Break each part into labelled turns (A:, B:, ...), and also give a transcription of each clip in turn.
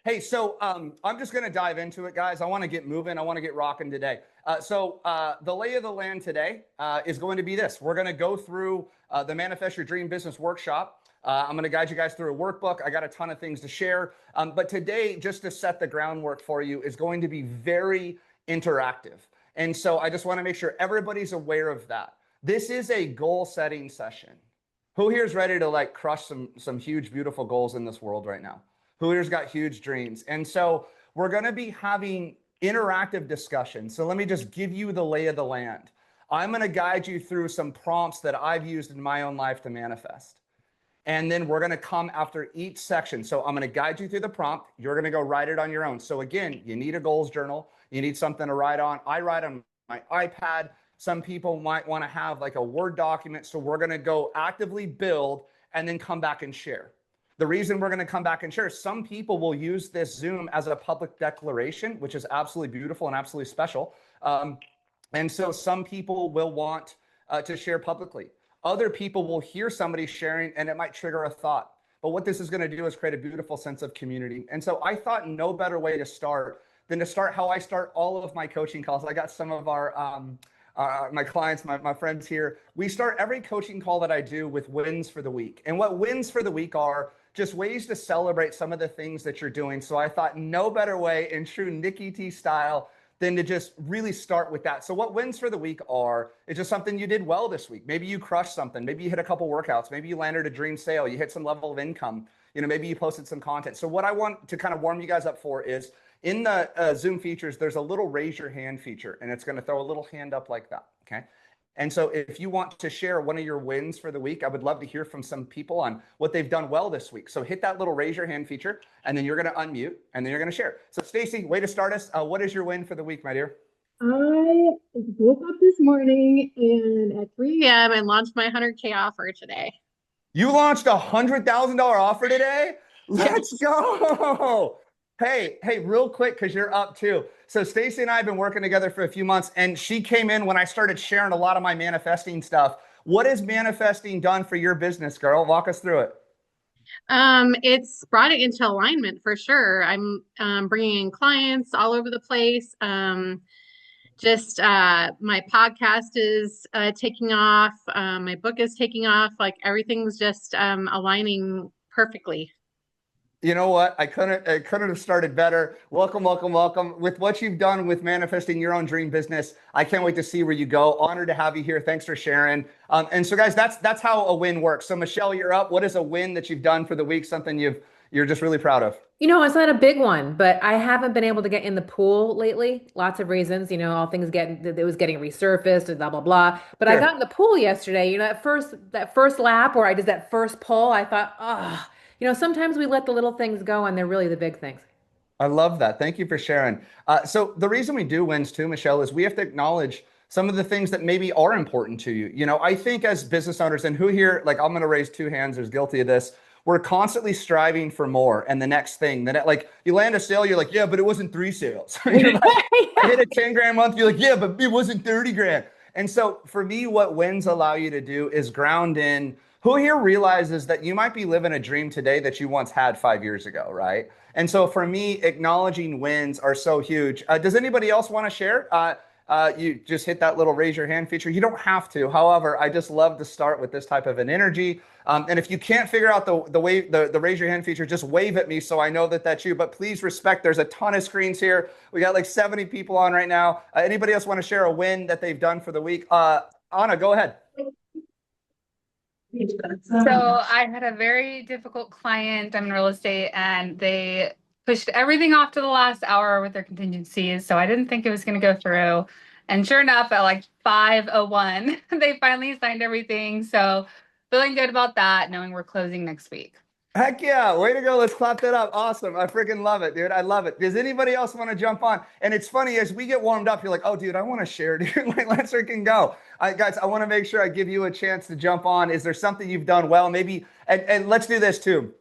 A: Hey, so I'm just going to dive into it, guys. I want to get moving. I want to get rocking today. The lay of the land today is going to be this. We're going to go through the Manifest Your Dream Business Workshop. I'm going to guide you guys through a workbook. I got a ton of things to share. But today, just to set the groundwork for you, is going to be very interactive. And so I just want to make sure everybody's aware of that. This is a goal setting session. Who here is ready to like crush some huge, beautiful goals in this world right now? Who here's got huge dreams? And so we're going to be having interactive discussion. So let me just give you the lay of the land. I'm going to guide you through some prompts that I've used in my own life to manifest. And then we're going to come after each section. So I'm going to guide you through the prompt. You're going to go write it on your own. So again, you need a goals journal. You need something to write on. I write on my iPad. Some people might want to have like a Word document. So we're going to go actively build and then come back and share. The reason we're going to come back and share, some people will use this Zoom as a public declaration, which is absolutely beautiful and absolutely special. And so some people will want to share publicly. Other people will hear somebody sharing and it might trigger a thought. But what this is going to do is create a beautiful sense of community. And so I thought no better way to start than to start how I start all of my coaching calls. I got some of my clients, my friends here. We start every coaching call that I do with wins for the week. And what wins for the week are just ways to celebrate some of the things that you're doing. So I thought no better way in true Nikki T style than to just really start with that. So what wins for the week are, it's just something you did well this week. Maybe you crushed something. Maybe you hit a couple workouts. Maybe you landed a dream sale. You hit some level of income. Maybe you posted some content. So what I want to kind of warm you guys up for is in the Zoom features, there's a little raise your hand feature, and it's going to throw a little hand up like that. Okay. And so if you want to share one of your wins for the week, I would love to hear from some people on what they've done well this week. So hit that little raise your hand feature, and then you're going to unmute, and then you're going to share. So Stacy, way to start us. What is your win for the week, my dear?
B: I woke up this morning and at 3 a.m. and launched my 100K offer today.
A: You launched a $100,000 offer today? Let's
B: Yes.
A: go. Hey, real quick, because you're up too. So Stacy and I have been working together for a few months, and she came in when I started sharing a lot of my manifesting stuff. What has manifesting done for your business, girl? Walk us through it.
B: It's brought it into alignment for sure. I'm bringing in clients all over the place. My podcast is taking off. My book is taking off. Like everything's just aligning perfectly.
A: You know what? I couldn't have started better. Welcome. With what you've done with manifesting your own dream business, I can't wait to see where you go. Honored to have you here. Thanks for sharing. And so guys, that's how a win works. So Michelle, you're up. What is a win that you've done for the week? Something you're just really proud of?
C: It's not a big one, but I haven't been able to get in the pool lately. Lots of reasons, all things it was getting resurfaced and blah blah blah. But I got
A: Sure.
C: in the pool yesterday. That first lap where I did that first pull, I thought, sometimes we let the little things go and they're really the big things.
A: I love that. Thank you for sharing. So the reason we do wins too, Michelle, is we have to acknowledge some of the things that maybe are important to you. I think as business owners, and who here, like I'm going to raise two hands, who's guilty of this. We're constantly striving for more and the next thing. Then like you land a sale, you're like, yeah, but it wasn't 3 sales. You're like, I hit a 10 grand month. You're like, yeah, but it wasn't 30 grand. And so for me, what wins allow you to do is ground in. Who here realizes that you might be living a dream today that you once had 5 years ago, right? And so for me, acknowledging wins are so huge. Does anybody else want to share? You just hit that little raise your hand feature. You don't have to. However, I just love to start with this type of an energy. And if you can't figure out the raise your hand feature, just wave at me so I know that that's you. But please respect, there's a ton of screens here. We got like 70 people on right now. Anybody else want to share a win that they've done for the week? Anna, go ahead.
D: So I had a very difficult client. I'm in real estate, and they pushed everything off to the last hour with their contingencies. So I didn't think it was going to go through. And sure enough, at like 5:01, they finally signed everything. So feeling good about that, knowing we're closing next week.
A: Heck yeah. Way to go. Let's clap that up. Awesome. I freaking love it, dude. I love it. Does anybody else want to jump on? And it's funny, as we get warmed up, you're like, oh, dude, I want to share, dude. Like, let's freaking go. Guys, I want to make sure I give you a chance to jump on. Is there something you've done well? Maybe, and let's do this too.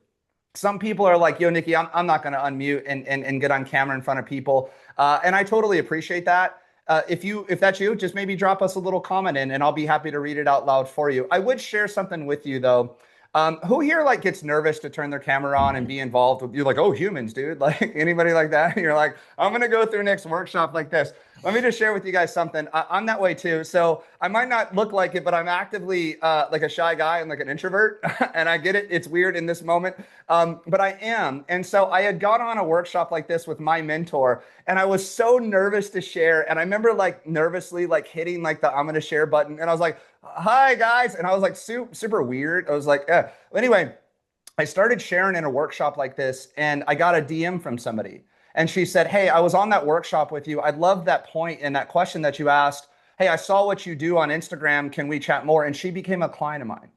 A: Some people are like, yo, Nikki, I'm not going to unmute and get on camera in front of people. And I totally appreciate that. If that's you, just maybe drop us a little comment in and I'll be happy to read it out loud for you. I would share something with you though. Who here like gets nervous to turn their camera on and be involved with, you're like, oh, humans, dude, like anybody like that? You're like, I'm going to go through next workshop like this. Let me just share with you guys something. I'm that way too. So I might not look like it, but I'm actively like a shy guy and like an introvert. And I get it. It's weird in this moment. But I am. And so I had gone on a workshop like this with my mentor, and I was so nervous to share. And I remember like nervously like hitting like the I'm going to share button. And I was like, hi guys. And I was like super weird. I was like, yeah. Anyway, I started sharing in a workshop like this, and I got a DM from somebody. And she said, hey, I was on that workshop with you. I love that point and that question that you asked. Hey, I saw what you do on Instagram. Can we chat more? And she became a client of mine.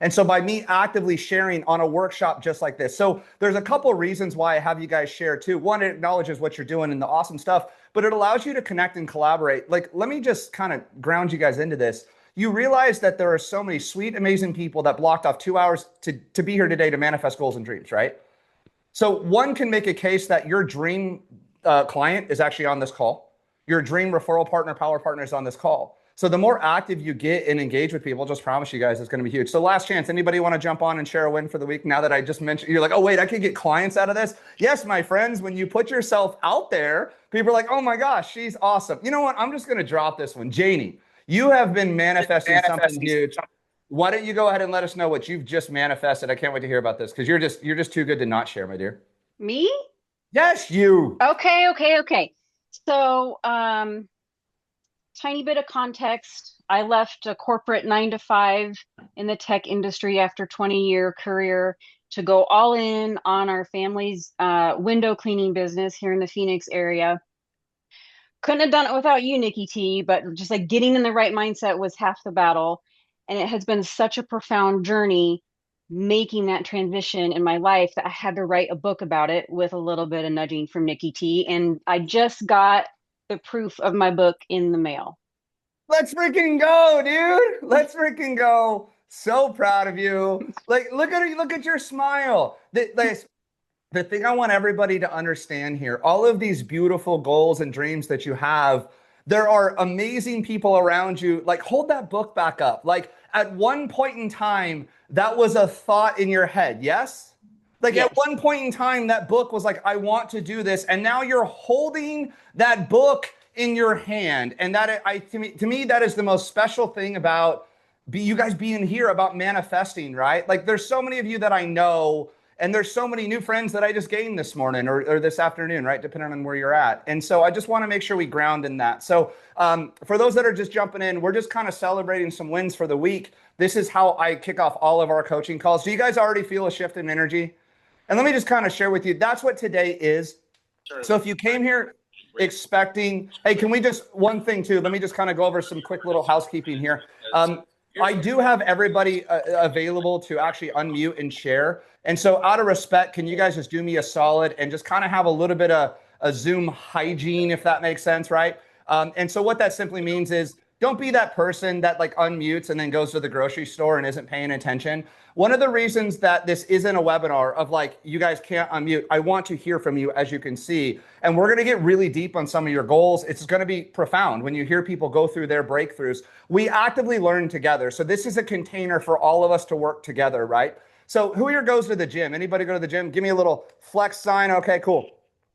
A: And so by me actively sharing on a workshop just like this, so there's a couple reasons why I have you guys share too. One, it acknowledges what you're doing and the awesome stuff, but it allows you to connect and collaborate. Like, let me just kind of ground you guys into this. You realize that there are so many sweet, amazing people that blocked off 2 hours to be here today to manifest goals and dreams, right? So one can make a case that your dream client is actually on this call. Your dream referral partner, power partner is on this call. So the more active you get and engage with people, just promise you guys, it's going to be huge. So last chance, anybody want to jump on and share a win for the week? Now that I just mentioned, you're like, oh wait, I could get clients out of this. Yes, my friends, when you put yourself out there, people are like, oh my gosh, she's awesome. You know what? I'm just going to drop this one. Janie, you have been manifesting something huge. Why don't you go ahead and let us know what you've just manifested? I can't wait to hear about this because you're just too good to not share, my dear.
E: Me?
A: Yes, you.
E: Okay. So, tiny bit of context. I left a corporate 9 to 5 in the tech industry after 20-year career to go all in on our family's window cleaning business here in the Phoenix area. Couldn't have done it without you, Nikki T, but just like getting in the right mindset was half the battle. And it has been such a profound journey making that transition in my life that I had to write a book about it with a little bit of nudging from Nikki T. And I just got the proof of my book in the mail.
A: Let's freaking go, dude. Let's freaking go. So proud of you. Like, look at your smile. The thing I want everybody to understand here, all of these beautiful goals and dreams that you have, there are amazing people around you. Like, hold that book back up. Like, at one point in time, that was a thought in your head. Yes? Like,
E: Yes.
A: at one point in time, that book was like, I want to do this. And now you're holding that book in your hand. And to me, that is the most special thing about you guys being here, about manifesting, right? Like, there's so many of you that I know, and there's so many new friends that I just gained this morning or this afternoon, right? Depending on where you're at. And so I just want to make sure we ground in that. So for those that are just jumping in, we're just kind of celebrating some wins for the week. This is how I kick off all of our coaching calls. Do you guys already feel a shift in energy? And let me just kind of share with you, that's what today is. So if you came here expecting, hey, can we just, one thing too, let me just kind of go over some quick little housekeeping here. I do have everybody available to actually unmute and share. And so out of respect, can you guys just do me a solid and just kind of have a little bit of a Zoom hygiene, if that makes sense, right? And so what that simply means is don't be that person that like unmutes and then goes to the grocery store and isn't paying attention. One of the reasons that this isn't a webinar of like, you guys can't unmute, I want to hear from you, as you can see. And we're going to get really deep on some of your goals. It's going to be profound when you hear people go through their breakthroughs. We actively learn together. So this is a container for all of us to work together, right? So who here goes to the gym? Anybody go to the gym? Give me a little flex sign. Okay, cool.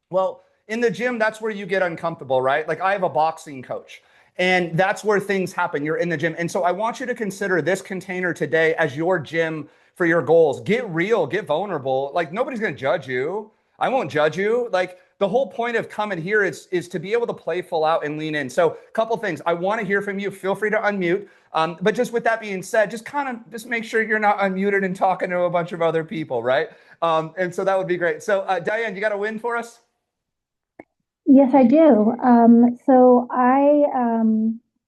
A: Well, in the gym, that's where you get uncomfortable, right? Like I have a boxing coach. And that's where things happen. You're in the gym. And so I want you to consider this container today as your gym for your goals. Get real, get vulnerable. Like nobody's going to judge you. I won't judge you. Like the whole point of coming here is to be able to play full out and lean in. So a couple things. I want to hear from you. Feel free to unmute. But just with that being said, just make sure you're not unmuted and talking to a bunch of other people, right? And so that would be great. So Diane, you got a win for us?
F: Yes, I do. So I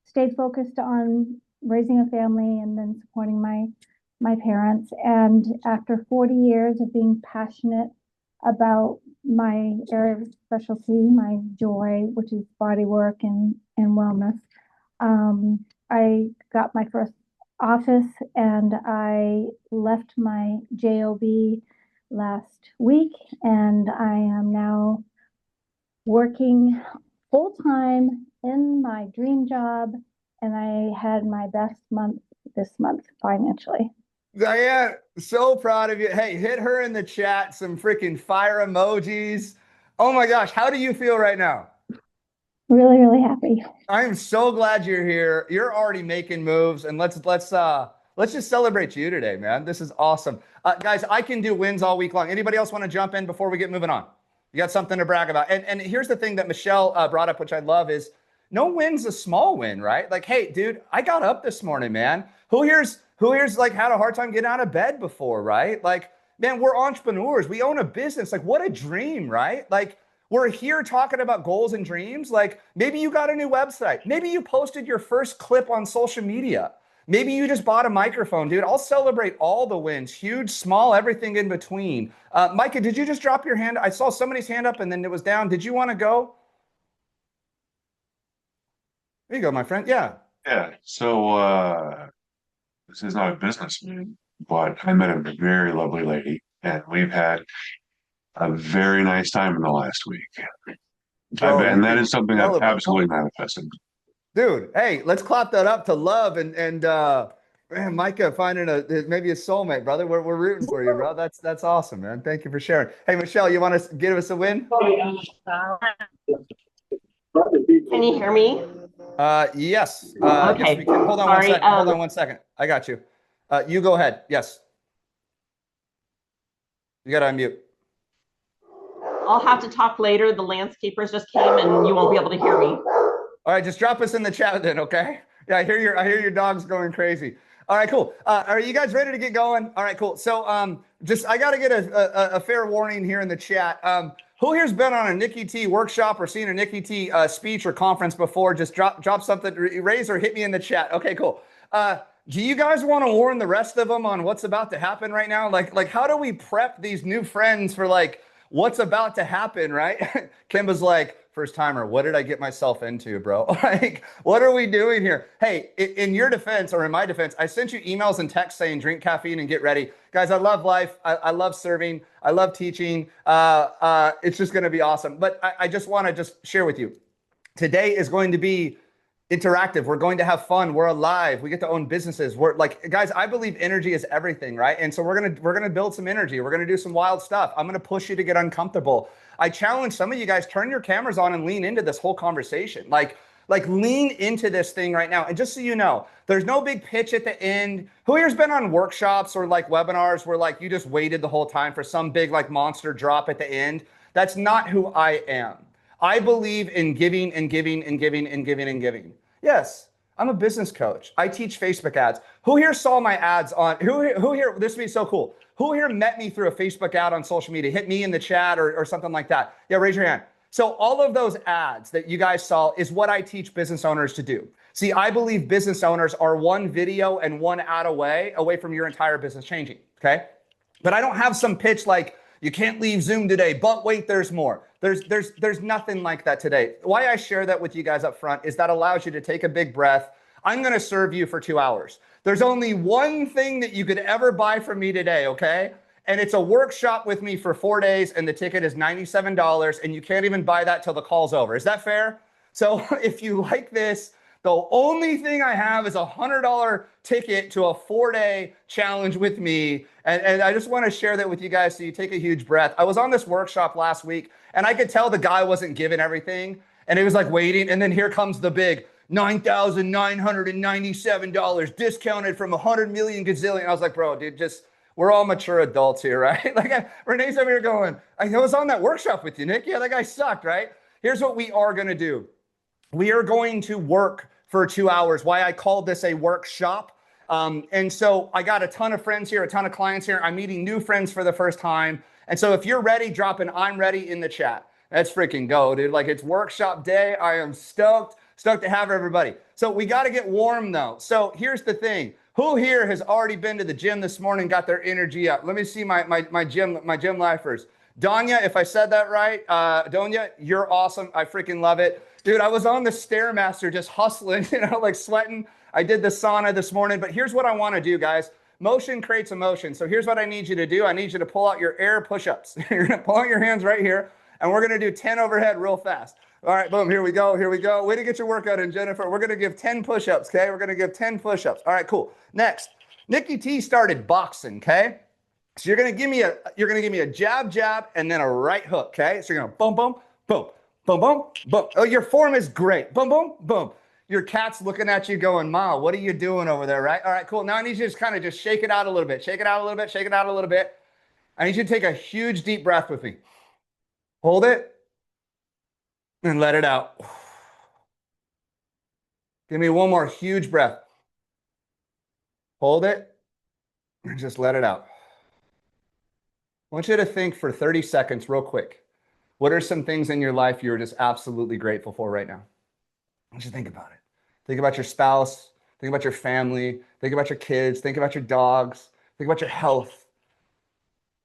F: stayed focused on raising a family and then supporting my parents. And after 40 years of being passionate about my area of specialty, my joy, which is body work and wellness, I got my first office and I left my job last week, and I am now working full-time in my dream job, and I had my best month this month financially.
A: Diane, so proud of you. Hey, hit her in the chat, some freaking fire emojis. Oh my gosh, how do you feel right now?
F: Really, really happy.
A: I'm so glad you're here. You're already making moves, and let's just celebrate you today, man. This is awesome. Guys, I can do wins all week long. Anybody else want to jump in before we get moving on? You got something to brag about. And here's the thing that Michelle brought up, which I love, is no win's a small win, right? Like, hey, dude, I got up this morning, man. Who here's like had a hard time getting out of bed before, right? Like, man, we're entrepreneurs. We own a business. Like, what a dream, right? Like, we're here talking about goals and dreams. Like, maybe you got a new website. Maybe you posted your first clip on social media. Maybe you just bought a microphone, dude. I'll celebrate all the wins, huge, small, everything in between. Micah, did you just drop your hand? I saw somebody's hand up and then it was down. Did you want to go? There you go, my friend. Yeah.
G: Yeah. So this is not a business meeting, but I met a very lovely lady, and we've had a very nice time in the last week. And that is something I've absolutely manifested.
A: Dude, hey, let's clap that up to love and man, Micah finding maybe a soulmate, brother. We're rooting for you, bro. That's awesome, man. Thank you for sharing. Hey, Michelle, you want to give us a win?
H: Can you hear me?
A: Yes.
H: Okay.
A: Yes, we can. Hold on
H: Sorry,
A: 1 second. Hold on 1 second. I got you. You go ahead. Yes. You got to unmute.
H: I'll have to talk later. The landscapers just came and you won't be able to hear me.
A: All right, just drop us in the chat then, okay? Yeah, I hear your dogs going crazy. All right, cool. Are you guys ready to get going? All right, cool. So I got to get a fair warning here in the chat. Who here's been on a Nikki T workshop or seen a Nikki T speech or conference before? Just drop something, raise or hit me in the chat. Okay, cool. Do you guys want to warn the rest of them on what's about to happen right now? Like how do we prep these new friends for like what's about to happen, right? Kimba's like, first timer, what did I get myself into, bro? Like, what are we doing here? Hey, in your defense or in my defense, I sent you emails and texts saying drink caffeine and get ready. Guys, I love life. I love serving. I love teaching. It's just going to be awesome. But I just want to just share with you. Today is going to be interactive. We're going to have fun. We're alive. We get to own businesses. We're like, guys, I believe energy is everything, right? And so we're gonna build some energy. We're gonna do some wild stuff. I'm gonna push you to get uncomfortable. I challenge some of you guys, turn your cameras on and lean into this whole conversation. Like lean into this thing right now. And just so you know, there's no big pitch at the end. Who here's been on workshops or like webinars where like you just waited the whole time for some big like monster drop at the end? That's not who I am. I believe in giving and giving and giving and giving and giving. Yes, I'm a business coach. I teach Facebook ads. Who here saw my ads on, who here, this would be so cool. Who here met me through a Facebook ad on social media? Hit me in the chat or something like that. Yeah, raise your hand. So all of those ads that you guys saw is what I teach business owners to do. See, I believe business owners are one video and one ad away from your entire business changing, okay? But I don't have some pitch like, you can't leave Zoom today, but wait, there's more. There's nothing like that today. Why I share that with you guys up front is that allows you to take a big breath. I'm going to serve you for 2 hours. There's only one thing that you could ever buy from me today, okay? And it's a workshop with me for 4 days, and the ticket is $97, and you can't even buy that till the call's over. Is that fair? So if you like this, the only thing I have is a $100 ticket to a 4-day challenge with me. And I just want to share that with you guys so you take a huge breath. I was on this workshop last week and I could tell the guy wasn't giving everything. And it was like waiting. And then here comes the big $9,997 discounted from 100 million gazillion. I was like, bro, dude, we're all mature adults here, right? Like Renee's over here going, I was on that workshop with you, Nick. Yeah, that guy sucked, right? Here's what we are going to do. We are going to work for 2 hours, why I called this a workshop. And so I got a ton of friends here, a ton of clients here. I'm meeting new friends for the first time. And so if you're ready, drop an I'm ready in the chat. Let's freaking go, dude. Like it's workshop day. I am stoked to have everybody. So we got to get warm though. So here's the thing. Who here has already been to the gym this morning, got their energy up? Let me see my gym lifers. Donya, if I said that right, Donya, you're awesome. I freaking love it. Dude, I was on the Stairmaster just hustling, like sweating. I did the sauna this morning, but here's what I want to do, guys. Motion creates emotion. So here's what I need you to do. I need you to pull out your air push-ups. You're going to pull out your hands right here, and we're going to do 10 overhead real fast. All right, boom, here we go. Way to get your workout in, Jennifer. We're going to give 10 push-ups, okay? We're going to give 10 push-ups. All right, cool. Next, Nikki T started boxing, okay? So you're gonna give me a jab, and then a right hook, okay? So you're gonna boom, boom, boom, boom, boom, boom. Oh, your form is great. Boom, boom, boom. Your cat's looking at you going, Ma, what are you doing over there, right? All right, cool. Now I need you to just kind of just shake it out a little bit. Shake it out a little bit, shake it out a little bit. I need you to take a huge deep breath with me. Hold it and let it out. Give me one more huge breath. Hold it and just let it out. I want you to think for 30 seconds real quick. What are some things in your life you're just absolutely grateful for right now? I want you to think about it. Think about your spouse. Think about your family. Think about your kids. Think about your dogs. Think about your health.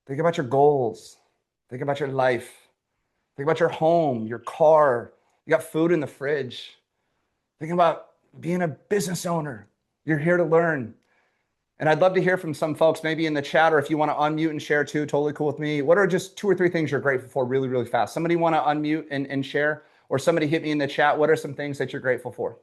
A: Think about your goals. Think about your life. Think about your home, your car. You got food in the fridge. Think about being a business owner. You're here to learn. And I'd love to hear from some folks, maybe in the chat, or if you want to unmute and share too, totally cool with me. What are just 2 or 3 things you're grateful for really, really fast? Somebody want to unmute and share? Or somebody hit me in the chat. What are some things that you're grateful for?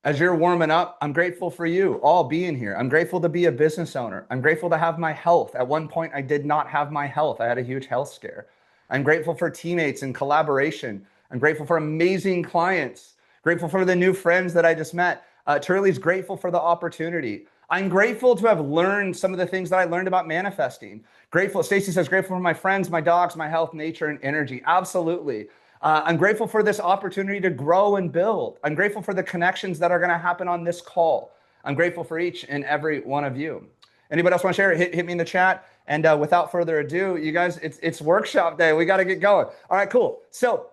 A: As you're warming up, I'm grateful for you all being here. I'm grateful to be a business owner. I'm grateful to have my health. At one point, I did not have my health. I had a huge health scare. I'm grateful for teammates and collaboration. I'm grateful for amazing clients. Grateful for the new friends that I just met. Turley's grateful for the opportunity. I'm grateful to have learned some of the things that I learned about manifesting. Grateful, Stacy says, grateful for my friends, my dogs, my health, nature, and energy. Absolutely. I'm grateful for this opportunity to grow and build. I'm grateful for the connections that are going to happen on this call. I'm grateful for each and every one of you. Anybody else want to share? Hit me in the chat. And without further ado, you guys, it's workshop day. We got to get going. All right, cool. So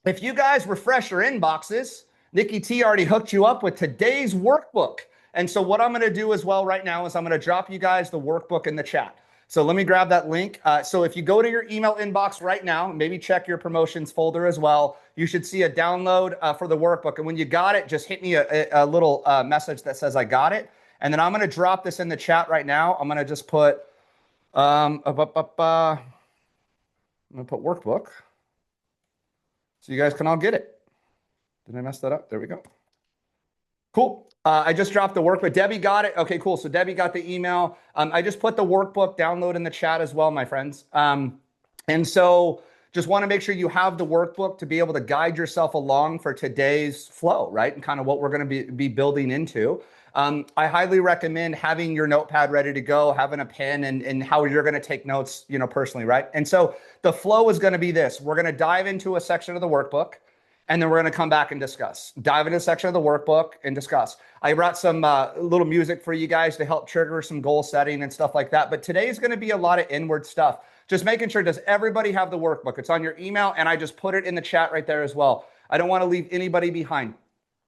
A: if you guys refresh your inboxes, Nikki T already hooked you up with today's workbook. And so what I'm going to do as well right now is I'm going to drop you guys the workbook in the chat. So let me grab that link. So if you go to your email inbox right now, maybe check your promotions folder as well, you should see a download for the workbook. And when you got it, just hit me a little message that says I got it. And then I'm going to drop this in the chat right now. I'm going to just put, I'm going to put workbook so you guys can all get it. Did I mess that up? There we go. Cool. I just dropped the workbook. Debbie got it. Okay, cool. So Debbie got the email. I just put the workbook download in the chat as well, my friends. And so just want to make sure you have the workbook to be able to guide yourself along for today's flow, right? And kind of what we're going to be building into. I highly recommend having your notepad ready to go, having a pen and how you're going to take notes, personally, right? And so the flow is going to be this. We're going to dive into a section of the workbook. And then we're going to come back and discuss. Dive into a section of the workbook and discuss. I brought some little music for you guys to help trigger some goal setting and stuff like that. But today is going to be a lot of inward stuff. Just making sure, does everybody have the workbook? It's on your email, and I just put it in the chat right there as well. I don't want to leave anybody behind.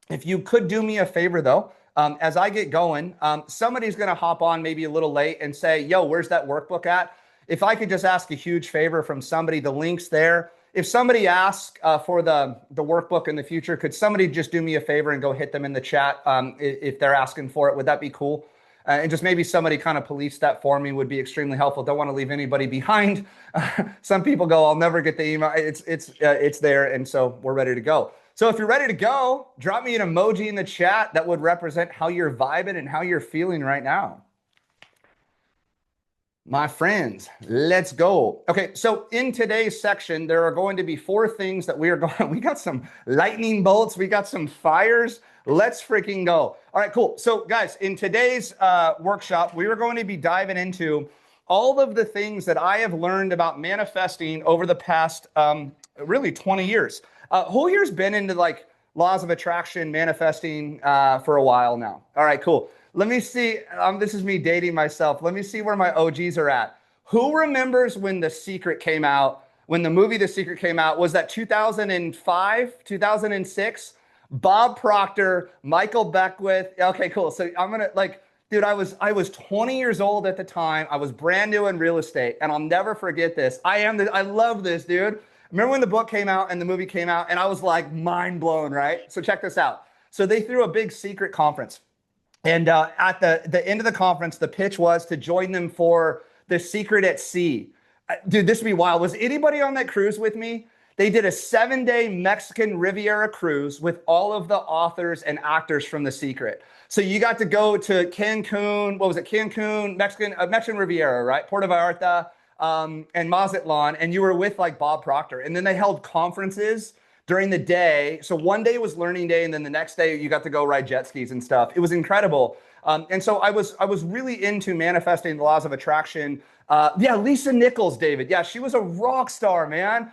A: If you could do me a favor, though, as I get going, somebody's going to hop on maybe a little late and say, yo, where's that workbook at? If I could just ask a huge favor from somebody, the link's there. If somebody asks for the workbook in the future, could somebody just do me a favor and go hit them in the chat if they're asking for it? Would that be cool? And just maybe somebody kind of police that for me would be extremely helpful. Don't want to leave anybody behind. Some people go, I'll never get the email. It's there, and so we're ready to go. So if you're ready to go, drop me an emoji in the chat that would represent how you're vibing and how you're feeling right now. My friends, let's go. Okay, so in today's section, there are going to be 4 things that we are going. We got some lightning bolts. We got some fires. Let's freaking go. All right, cool. So guys, in today's workshop, we are going to be diving into all of the things that I have learned about manifesting over the past really 20 years. Who here's been into like laws of attraction, manifesting for a while now? All right, cool. Let me see. This is me dating myself. Let me see where my OGs are at. Who remembers when The Secret came out? When the movie The Secret came out, was that 2005, 2006? Bob Proctor, Michael Beckwith. Okay, cool. So I'm gonna dude, I was 20 years old at the time. I was brand new in real estate, and I'll never forget this. I love this, dude. Remember when the book came out and the movie came out, and I was like mind blown, right? So check this out. So they threw a big secret conference. And at the end of the conference, the pitch was to join them for The Secret at Sea. Dude, this would be wild. Was anybody on that cruise with me? They did a 7-day Mexican Riviera cruise with all of the authors and actors from The Secret. So you got to go to Cancun, what was it? Cancun, Mexican Riviera, right? Puerto Vallarta, and Mazatlan, and you were with like Bob Proctor. And then they held conferences during the day. So one day was learning day, and then the next day you got to go ride jet skis and stuff. It was incredible. And so I was really into manifesting the laws of attraction. Yeah, Lisa Nichols, David. Yeah, she was a rock star, man.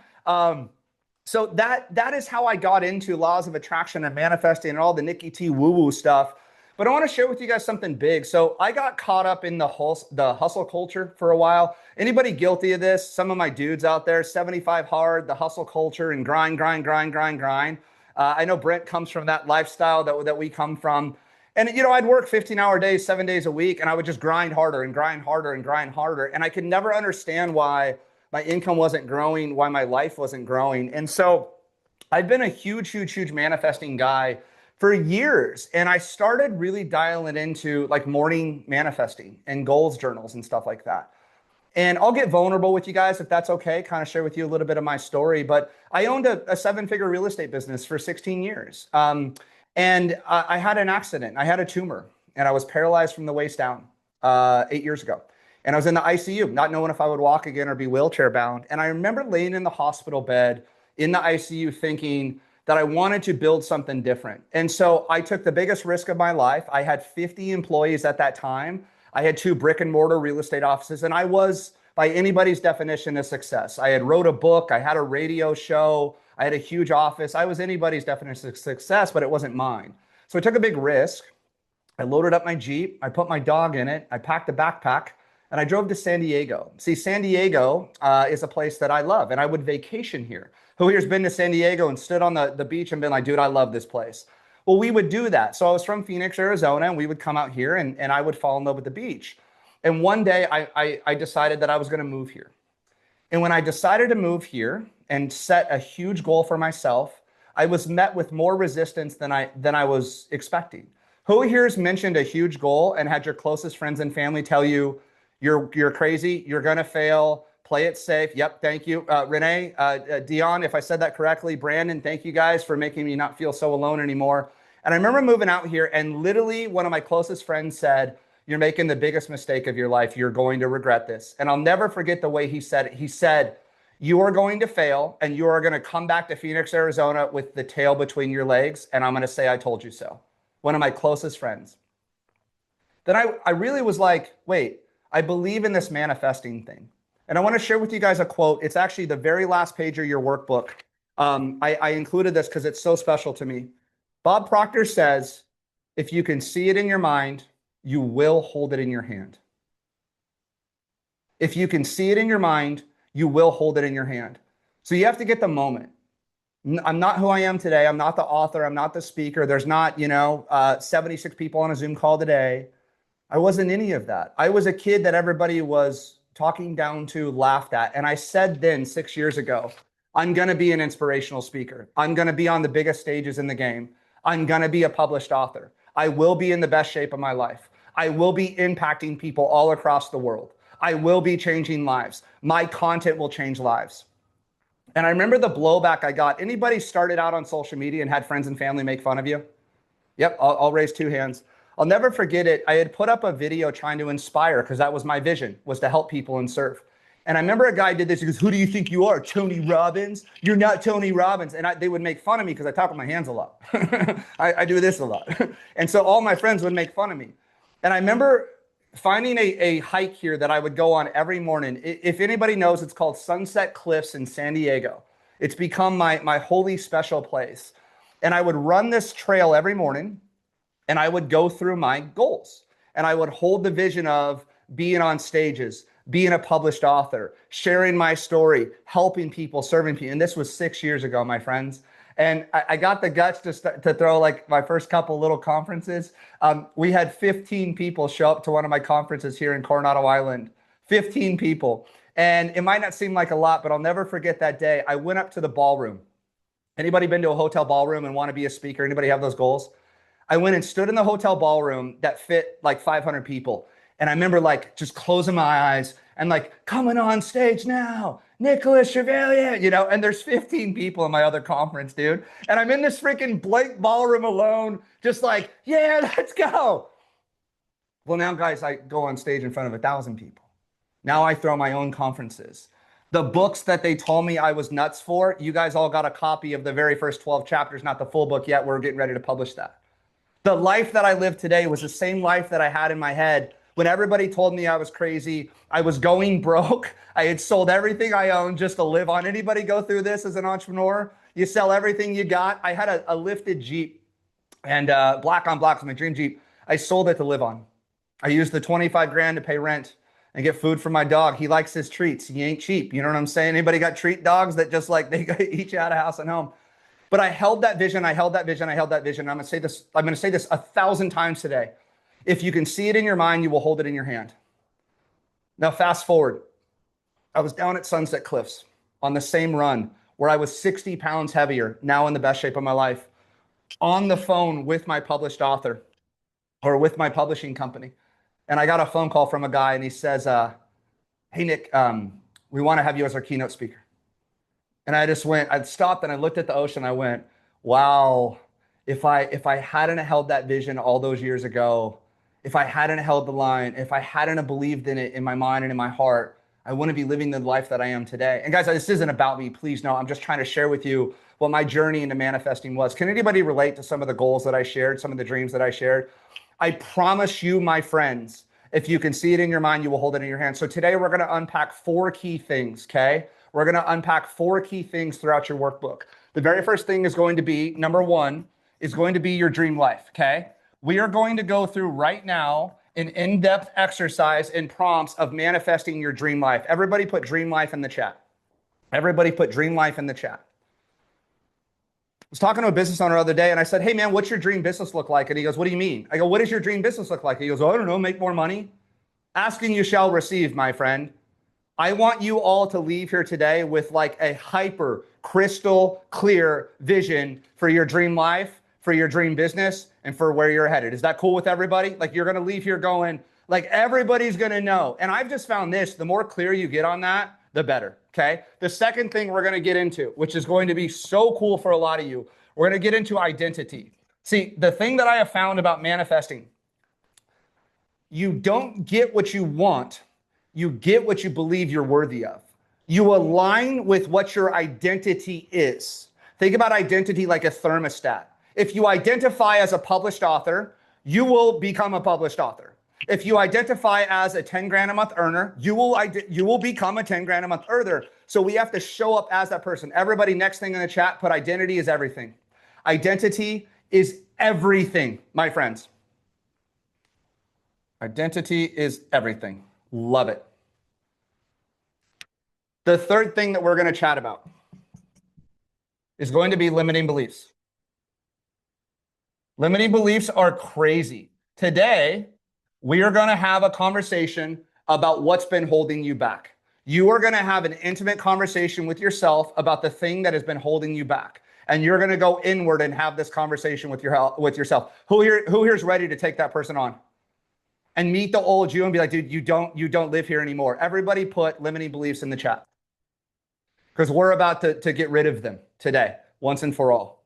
A: So that is how I got into laws of attraction and manifesting and all the Nikki T woo-woo stuff. But I want to share with you guys something big. So I got caught up in the hustle culture for a while. Anybody guilty of this? Some of my dudes out there, 75 hard, the hustle culture and grind. I know Brent comes from that lifestyle that we come from. And, you know, I'd work 15-hour days, 7 days a week, and I would just grind harder and grind harder and grind harder. And I could never understand why my income wasn't growing, why my life wasn't growing. And so I've been a huge manifesting guy for years. And I started really dialing into like morning manifesting and goals journals and stuff like that. And I'll get vulnerable with you guys if that's okay, kind of share with you a little bit of my story. But I owned a 7-figure real estate business for 16 years. And I had an accident. I had a tumor and I was paralyzed from the waist down 8 years ago. And I was in the ICU, not knowing if I would walk again or be wheelchair bound. And I remember laying in the hospital bed in the ICU thinking that I wanted to build something different. And so I took the biggest risk of my life. I had 50 employees at that time. I had 2 brick and mortar real estate offices, and I was, by anybody's definition, a success. I had wrote a book, I had a radio show, I had a huge office. I was anybody's definition of success, but it wasn't mine. So I took a big risk. I loaded up my Jeep, I put my dog in it, I packed a backpack, and I drove to San Diego. See, San Diego is a place that I love, and I would vacation here. Who here's been to San Diego and stood on the beach and been like, dude, I love this place? Well, we would do that. So I was from Phoenix, Arizona, and we would come out here and I would fall in love with the beach. And one day I decided that I was going to move here. And when I decided to move here and set a huge goal for myself, I was met with more resistance than I was expecting. Who here has mentioned a huge goal and had your closest friends and family tell you, you're crazy, you're going to fail, play it safe? Yep, thank you. Renee, Dion, if I said that correctly, Brandon, thank you guys for making me not feel so alone anymore. And I remember moving out here and literally one of my closest friends said, you're making the biggest mistake of your life. You're going to regret this. And I'll never forget the way he said it. He said, you are going to fail and you are going to come back to Phoenix, Arizona with the tail between your legs. And I'm going to say, I told you so. One of my closest friends. Then I really was like, wait, I believe in this manifesting thing. And I want to share with you guys a quote. It's actually the very last page of your workbook. I included this because it's so special to me. Bob Proctor says, if you can see it in your mind, you will hold it in your hand. If you can see it in your mind, you will hold it in your hand. So you have to get the moment. I'm not who I am today. I'm not the author. I'm not the speaker. There's not, 76 people on a Zoom call today. I wasn't any of that. I was a kid that everybody was talking down to, laughed at. And I said then 6 years ago, I'm going to be an inspirational speaker. I'm going to be on the biggest stages in the game. I'm going to be a published author. I will be in the best shape of my life. I will be impacting people all across the world. I will be changing lives. My content will change lives. And I remember the blowback I got. Anybody started out on social media and had friends and family make fun of you? Yep, I'll raise 2 hands. I'll never forget it. I had put up a video trying to inspire because that was my vision, was to help people and serve. And I remember a guy did this. He goes, who do you think you are, Tony Robbins? You're not Tony Robbins. And they would make fun of me because I talk with my hands a lot. I do this a lot. And so all my friends would make fun of me. And I remember finding a hike here that I would go on every morning. If anybody knows, it's called Sunset Cliffs in San Diego. It's become my holy special place. And I would run this trail every morning and I would go through my goals. And I would hold the vision of being on stages, being a published author, sharing my story, helping people, serving people. And this was 6 years ago, my friends. And I got the guts to throw like my first couple little conferences. We had 15 people show up to one of my conferences here in Coronado Island, 15 people. And it might not seem like a lot, but I'll never forget that day. I went up to the ballroom. Anybody been to a hotel ballroom and want to be a speaker? Anybody have those goals? I went and stood in the hotel ballroom that fit like 500 people. And I remember like just closing my eyes and like coming on stage now, Nicholas Trevillian, you know, and there's 15 people in my other conference, dude. And I'm in this freaking blank ballroom alone, just like, yeah, let's go. Well, now guys, I go on stage in front of 1,000 people. Now I throw my own conferences. The books that they told me I was nuts for, you guys all got a copy of the very first 12 chapters, not the full book yet. We're getting ready to publish that. The life that I live today was the same life that I had in my head when everybody told me I was crazy. I was going broke. I had sold everything I owned just to live on. Anybody go through this as an entrepreneur? You sell everything you got. I had a lifted Jeep, and black on black was my dream Jeep. I sold it to live on. I used the 25 grand to pay rent and get food for my dog. He likes his treats. He ain't cheap. You know what I'm saying? Anybody got treat dogs that just like they eat you out of house and home? But I held that vision. I held that vision. I held that vision. I'm going to say this 1,000 times today. If you can see it in your mind, you will hold it in your hand. Now, fast forward. I was down at Sunset Cliffs on the same run where I was 60 pounds heavier, now in the best shape of my life, on the phone with my published author or with my publishing company. And I got a phone call from a guy and he says, hey, Nick, we want to have you as our keynote speaker. And I stopped and I looked at the ocean. I went, wow, if I hadn't held that vision all those years ago, if I hadn't held the line, if I hadn't believed in it in my mind and in my heart, I wouldn't be living the life that I am today. And guys, this isn't about me, please know. I'm just trying to share with you what my journey into manifesting was. Can anybody relate to some of the goals that I shared, some of the dreams that I shared? I promise you, my friends, if you can see it in your mind, you will hold it in your hand. So today we're going to unpack 4 key things, okay? We're going to unpack 4 key things throughout your workbook. The very first thing is going to be, number 1, is going to be your dream life, okay? We are going to go through right now an in-depth exercise and prompts of manifesting your dream life. Everybody put dream life in the chat. Everybody put dream life in the chat. I was talking to a business owner the other day and I said, hey man, what's your dream business look like? And he goes, what do you mean? I go, what does your dream business look like? He goes, oh, I don't know, make more money. Asking you shall receive, my friend. I want you all to leave here today with like a hyper crystal clear vision for your dream life, for your dream business, and for where you're headed. Is that cool with everybody? Like you're going to leave here going, like everybody's going to know. And I've just found this, the more clear you get on that, the better, okay? The second thing we're going to get into, which is going to be so cool for a lot of you, we're going to get into identity. See, the thing that I have found about manifesting, you don't get what you want, you get what you believe you're worthy of. You align with what your identity is. Think about identity like a thermostat. If you identify as a published author, you will become a published author. If you identify as a 10 grand a month earner, you will become a 10 grand a month earner. So we have to show up as that person. Everybody, next thing in the chat, put identity is everything. Identity is everything, my friends. Identity is everything. Love it. The third thing that we're going to chat about is going to be limiting beliefs. Limiting beliefs are crazy. Today, we are going to have a conversation about what's been holding you back. You are going to have an intimate conversation with yourself about the thing that has been holding you back. And you're going to go inward and have this conversation with yourself. Who here is ready to take that person on and meet the old you and be like, dude, you don't live here anymore. Everybody put limiting beliefs in the chat because we're about to get rid of them today, once and for all.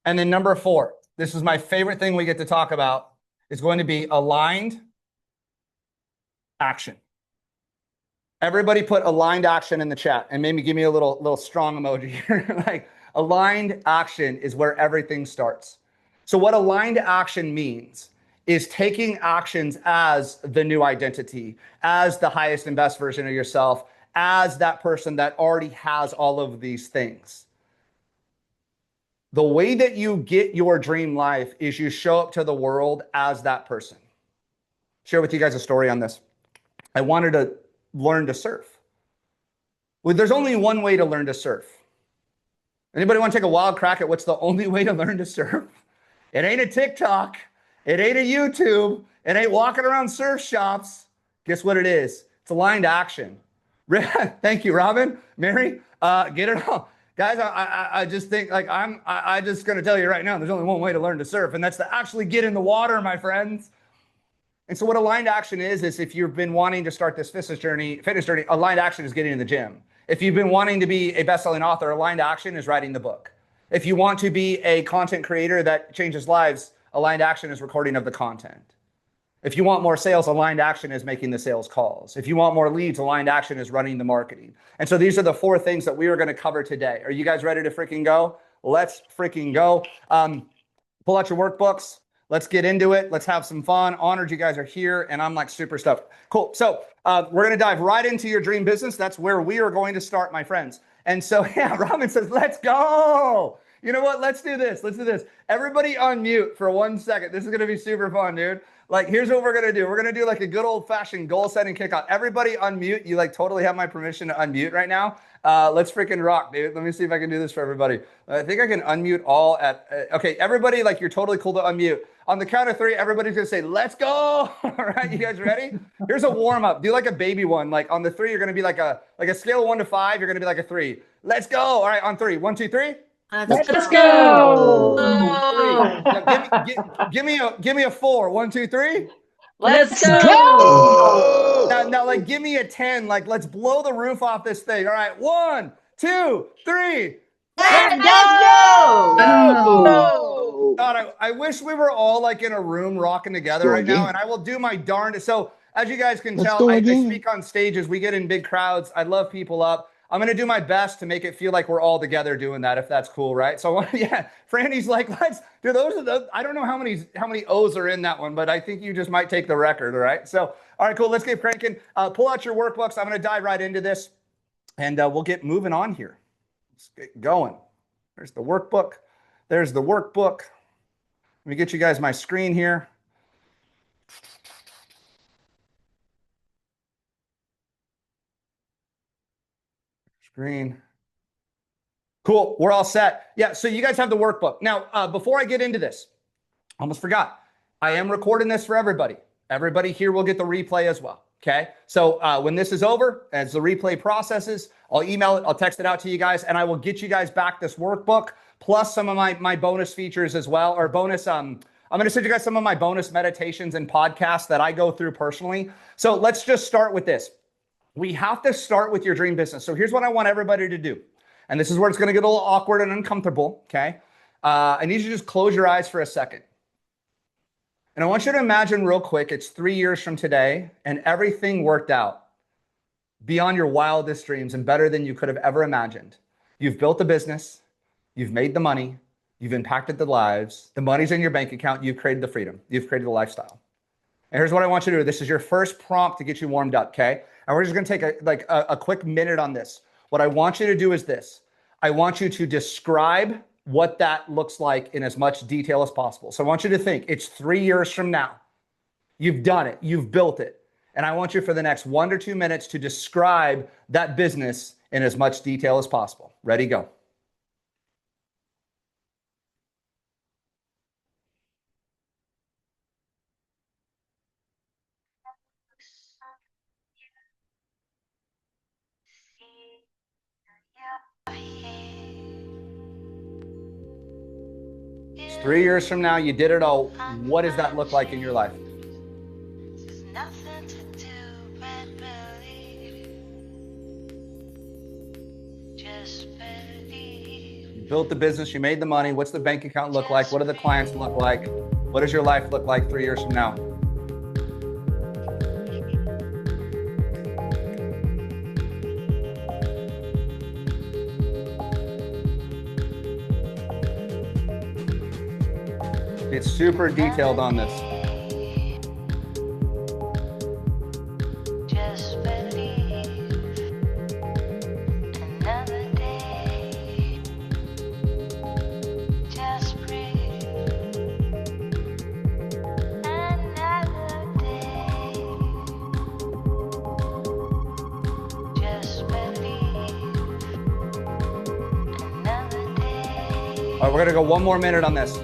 A: And then number 4, this is my favorite thing we get to talk about. It's going to be aligned action. Everybody put aligned action in the chat and maybe give me a little strong emoji here. Like aligned action is where everything starts. So what aligned action means is taking actions as the new identity, as the highest and best version of yourself, as that person that already has all of these things. The way that you get your dream life is you show up to the world as that person. Share with you guys a story on this. I wanted to learn to surf. Well, there's only one way to learn to surf. Anybody want to take a wild crack at what's the only way to learn to surf? It ain't a TikTok. It ain't a YouTube. It ain't walking around surf shops. Guess what it is? It's aligned action. Thank you, Robin, Mary. Get it on. Guys, I just think like I just going to tell you right now, there's only one way to learn to surf, and that's to actually get in the water, my friends. And so what aligned action is if you've been wanting to start this fitness journey, aligned action is getting in the gym. If you've been wanting to be a best-selling author, aligned action is writing the book. If you want to be a content creator that changes lives, aligned action is recording of the content. If you want more sales, aligned action is making the sales calls. If you want more leads, aligned action is running the marketing. And so these are the 4 things that we are going to cover today. Are you guys ready to freaking go? Let's freaking go. Pull out your workbooks. Let's get into it. Let's have some fun. Honored you guys are here, and I'm like super stoked. Cool. So we're going to dive right into your dream business. That's where we are going to start, my friends. And so, yeah, Robin says, let's go. You know what? Let's do this. Let's do this. Everybody unmute for 1 second. This is going to be super fun, dude. Like, here's what we're going to do. We're going to do like a good old fashioned goal setting kickoff. Everybody unmute. You like totally have my permission to unmute right now. Let's freaking rock, dude. Let me see if I can do this for everybody. I think I can unmute all at, okay, everybody, like you're totally cool to unmute. On the count of 3, everybody's going to say, let's go. All right, you guys ready? Here's a warm up. Do like a baby one. Like on the 3, you're going to be like a scale of 1 to 5. You're going to be like a 3. Let's go. All right, on 3. 1, 2, 3.
C: Let's go.
A: Give me a 4. 1, 2, 3.
C: Let's go.
A: Now, like, give me a 10. Like, let's blow the roof off this thing. All right, 1, 2, 3.
H: Let's go!
A: God, I wish we were all like in a room rocking together right now, and I will do my darndest. So, as you guys can tell, I speak on stages. We get in big crowds. I love people up. I'm going to do my best to make it feel like we're all together doing that, if that's cool, right? So, yeah, Franny's like, let's do those. I don't know how many O's are in that one, but I think you just might take the record, all right? So, all right, cool. Let's get cranking. Pull out your workbooks. I'm going to dive right into this, and we'll get moving on here. Let's get going. There's the workbook. There's the workbook. Let me get you guys my screen here. Screen. Cool. We're all set. Yeah. So you guys have the workbook. Now, before I get into this, almost forgot. I am recording this for everybody. Everybody here will get the replay as well. Okay. So when this is over, as the replay processes, I'll email it, I'll text it out to you guys, and I will get you guys back this workbook plus some of my bonus features as well, or bonus. I'm going to send you guys some of my bonus meditations and podcasts that I go through personally. So let's just start with this. We have to start with your dream business. So here's what I want everybody to do. And this is where it's going to get a little awkward and uncomfortable. Okay. I need you to just close your eyes for a second. And I want you to imagine real quick, it's 3 years from today and everything worked out beyond your wildest dreams and better than you could have ever imagined. You've built a business, you've made the money, you've impacted the lives, the money's in your bank account, you've created the freedom, you've created the lifestyle. And here's what I want you to do. This is your first prompt to get you warmed up, okay? And we're just gonna take a quick minute on this. What I want you to do is this. I want you to describe what that looks like in as much detail as possible. So I want you to think it's 3 years from now. You've done it, you've built it. And I want you for the next 1 to 2 minutes to describe that business in as much detail as possible. Ready, go. It's 3 years from now, you did it all. What does that look like in your life? You built the business, you made the money. What's the bank account look like? What do the clients look like? What does your life look like 3 years from now? It's super detailed on this. All right, we're gonna go 1 more minute on this.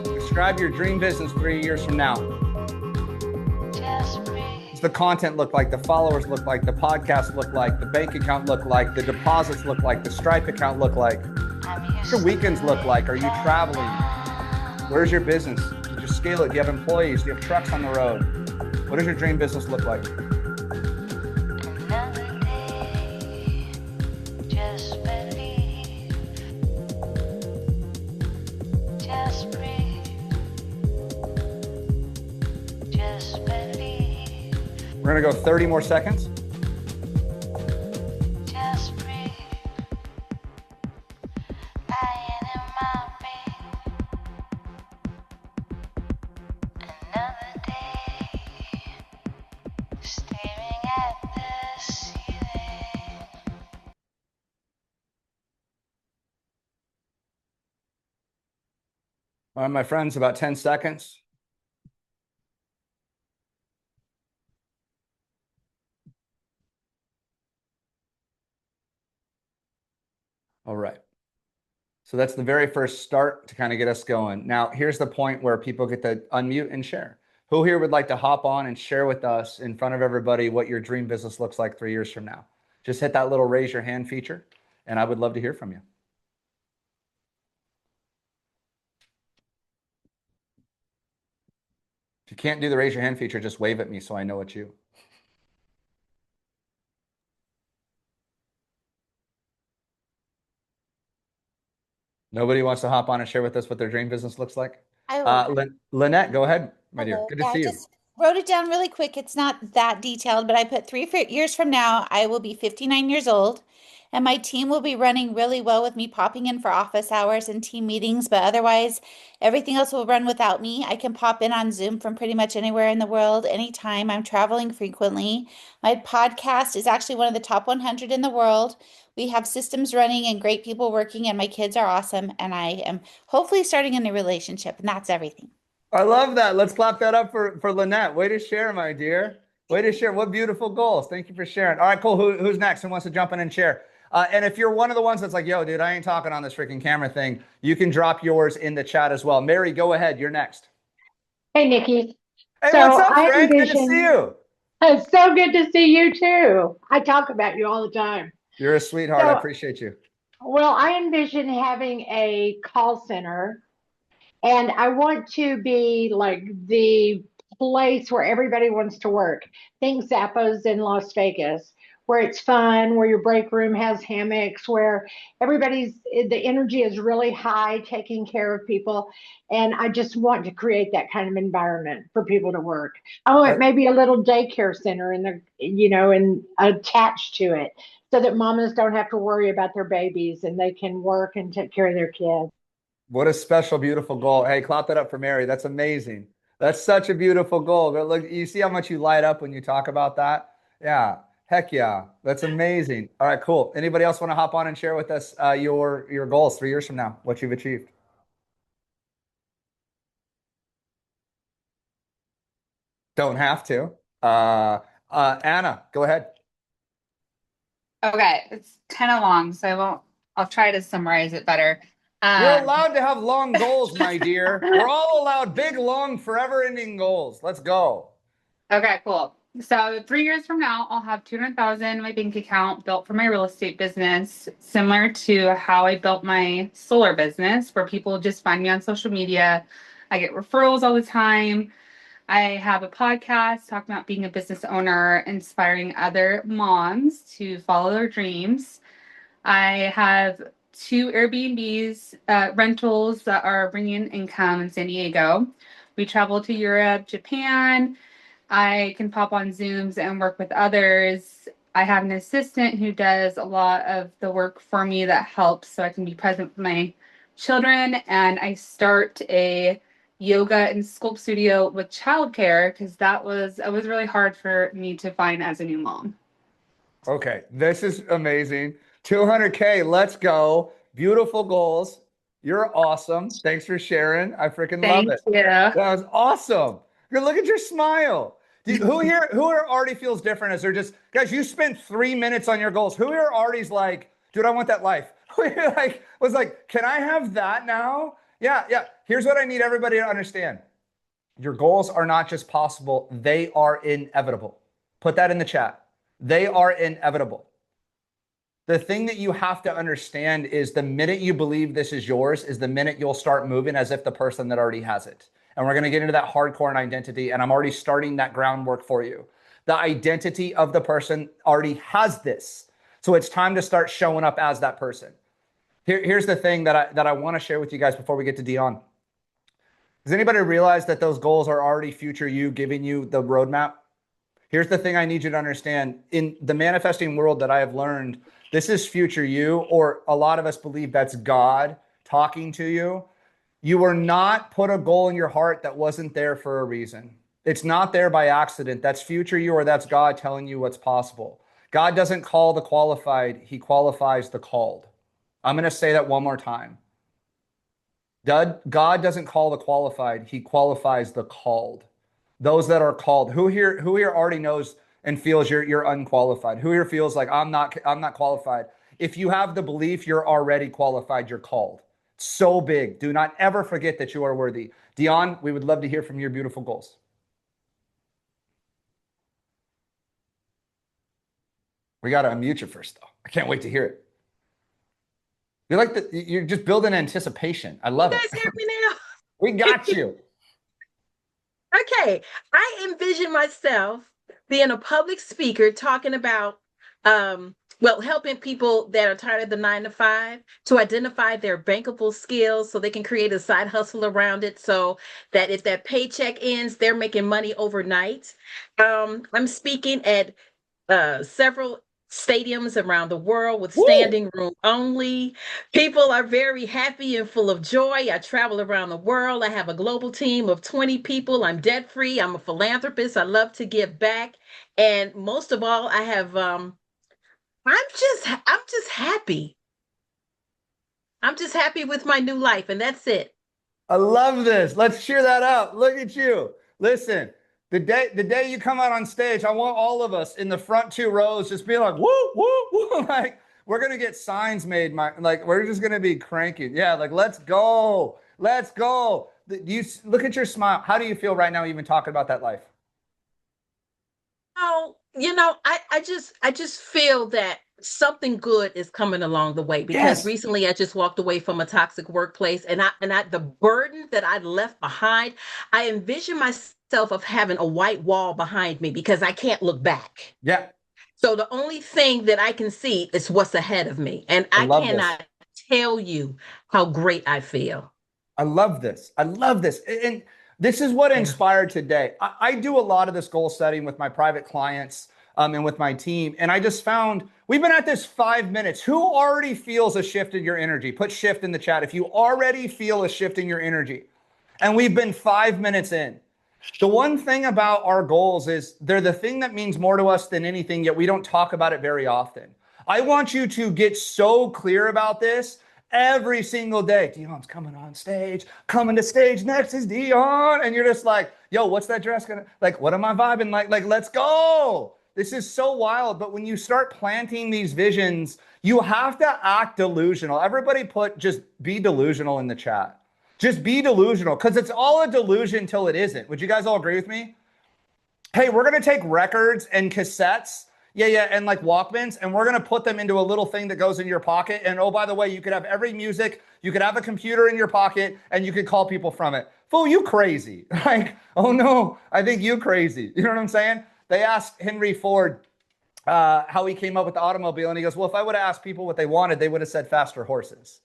A: Describe your dream business 3 years from now. What's the content look like? The followers look like? The podcast look like? The bank account look like? The deposits look like? The Stripe account look like? What's your weekends look like? Are you traveling? Where's your business? Did you scale it? Do you have employees? Do you have trucks on the road? What does your dream business look like?
I: Another day, just believe, just breathe, just believe,
A: We're going to go 30 more seconds.
I: just breathe. Lying in my bed, another day, staring at the ceiling.
A: All right, my friends, about 10 seconds. All right. So that's the very first start to kind of get us going. Now, here's the point where people get to unmute and share. Who here would like to hop on and share with us in front of everybody what your dream business looks like 3 years from now? Just hit that little raise your hand feature, and I would love to hear from you. If you can't do the raise your hand feature, just wave at me so I know it's you. Nobody wants to hop on and share with us what their dream business looks like?
J: I will.
A: Lynette, go ahead, my dear.
J: Hello.
A: Good to
J: Yeah,
A: see
J: I
A: you.
J: just wrote it down really quick. It's not that detailed, but I put years from now, I will be 59 years old, and my team will be running really well with me popping in for office hours and team meetings, but otherwise, everything else will run without me. I can pop in on Zoom from pretty much anywhere in the world, anytime. I'm traveling frequently. My podcast is actually one of the top 100 in the world. We have systems running and great people working, and my kids are awesome, and I am hopefully starting a new relationship, and that's everything.
A: I love that. Let's clap that up for Lynette. Way to share, my dear. Way to share. What beautiful goals. Thank you for sharing. All right, cool. Who's next? Who wants to jump in and share? And if you're one of the ones that's like, yo, dude, I ain't talking on this freaking camera thing, you can drop yours in the chat as well. Mary, go ahead. You're next.
K: Hey, Nikki.
A: Hey,
K: So
A: what's up,
K: I
A: friend? Good to
K: envision,
A: see you.
K: it's so good to see you too. I talk about you all the time.
A: You're a sweetheart. I
K: So,
A: appreciate you.
K: well, I envision having a call center, and I want to be like the place where everybody wants to work. Think Zappos in Las Vegas, where it's fun, where your break room has hammocks, where the energy is really high, taking care of people. And I just want to create that kind of environment for people to work. I want maybe a little daycare center and attached to it so that mamas don't have to worry about their babies and they can work and take care of their kids.
A: What a special, beautiful goal. Hey, clap that up for Mary. That's amazing. That's such a beautiful goal. But look, you see how much you light up when you talk about that? Yeah. Heck yeah. That's amazing. All right, cool. Anybody else want to hop on and share with us your goals 3 years from now, what you've achieved? Don't have to. Anna, go ahead.
D: Okay, it's kind of long, so I'll try to summarize it better.
A: You're allowed to have long goals, my dear. We're all allowed big, long, forever-ending goals. Let's go.
D: Okay, cool. So 3 years from now, I'll have 200,000 in my bank account built for my real estate business, similar to how I built my solar business, where people just find me on social media. I get referrals all the time. I have a podcast talking about being a business owner, inspiring other moms to follow their dreams. I have 2 Airbnbs, rentals that are bringing in income in San Diego. We travel to Europe, Japan. I can pop on Zooms and work with others. I have an assistant who does a lot of the work for me that helps so I can be present with my children. And I start a yoga and sculpt studio with childcare because it was really hard for me to find as a new mom.
A: Okay, this is amazing. 200K, let's go. Beautiful goals. You're awesome. Thanks for sharing. I freaking love it.
D: Thank you.
A: That was awesome. Look at your smile. Who here already feels different as they're just, guys, you spent 3 minutes on your goals. Who here already's like, dude, I want that life. Who here was like, can I have that now? Yeah. Here's what I need everybody to understand. Your goals are not just possible, they are inevitable. Put that in the chat. They are inevitable. The thing that you have to understand is the minute you believe this is yours is the minute you'll start moving as if the person that already has it. And we're going to get into that hardcore and identity. And I'm already starting that groundwork for you. The identity of the person already has this. So it's time to start showing up as that person. Here's the thing that I want to share with you guys before we get to Dion. Does anybody realize that those goals are already future you giving you the roadmap? Here's the thing I need you to understand. In the manifesting world that I have learned, this is future you, or a lot of us believe that's God talking to you. You were not put a goal in your heart that wasn't there for a reason. It's not there by accident. That's future you, or that's God telling you what's possible. God doesn't call the qualified. He qualifies the called. I'm going to say that one more time. God doesn't call the qualified. He qualifies the called. Those that are called. Who here already knows and feels you're unqualified? Who here feels like I'm not qualified? If you have the belief you're already qualified, you're called. So big. Do not ever forget that you are worthy. Dion, we would love to hear from your beautiful goals. We got to unmute you first, though. I can't wait to hear it. You're just building anticipation. I love it.
L: You guys hear me now?
A: We got you.
L: Okay. I envision myself being a public speaker talking about, helping people that are tired of the 9 to 5 to identify their bankable skills so they can create a side hustle around it so that if that paycheck ends, they're making money overnight. I'm speaking at several stadiums around the world with standing room only. People are very happy and full of joy. I travel around the world. I have a global team of 20 people. I'm debt free. I'm a philanthropist. I love to give back. And most of all, I have I'm just happy. I'm just happy with my new life, and that's it.
A: I love this. Let's cheer that up. Look at you. Listen. The day you come out on stage, I want all of us in the front 2 rows just being like, woo, woo, woo. Like, we're going to get signs made. We're just going to be cranking. Yeah, like, let's go. Let's go. You look at your smile. How do you feel right now even talking about that life?
L: Oh, I just feel that something good is coming along the way because recently I just walked away from a toxic workplace and I the burden that I left behind, I envision myself of having a white wall behind me because I can't look back.
A: Yeah.
L: So the only thing that I can see is what's ahead of me. And I cannot tell you how great I feel.
A: I love this. I love this. And this is what inspired today. I do a lot of this goal setting with my private clients and with my team. And I just found we've been at this 5 minutes. Who already feels a shift in your energy? Put shift in the chat if you already feel a shift in your energy. And we've been 5 minutes in. The one thing about our goals is they're the thing that means more to us than anything, yet we don't talk about it very often. I want you to get so clear about this every single day. Dion's coming on stage, coming to stage next is Dion. And you're just like, yo, what's that dress gonna, like, what am I vibing like? Like, let's go. This is so wild. But when you start planting these visions, you have to act delusional. Everybody put just be delusional in the chat. Just be delusional, because it's all a delusion until it isn't. Would you guys all agree with me? Hey, we're going to take records and cassettes, and like Walkmans, and we're going to put them into a little thing that goes in your pocket. And oh, by the way, you could have every music, you could have a computer in your pocket, and you could call people from it. Fool, you crazy. Like, oh no, I think you crazy. You know what I'm saying? They asked Henry Ford how he came up with the automobile, and he goes, well, if I would have asked people what they wanted, they would have said faster horses.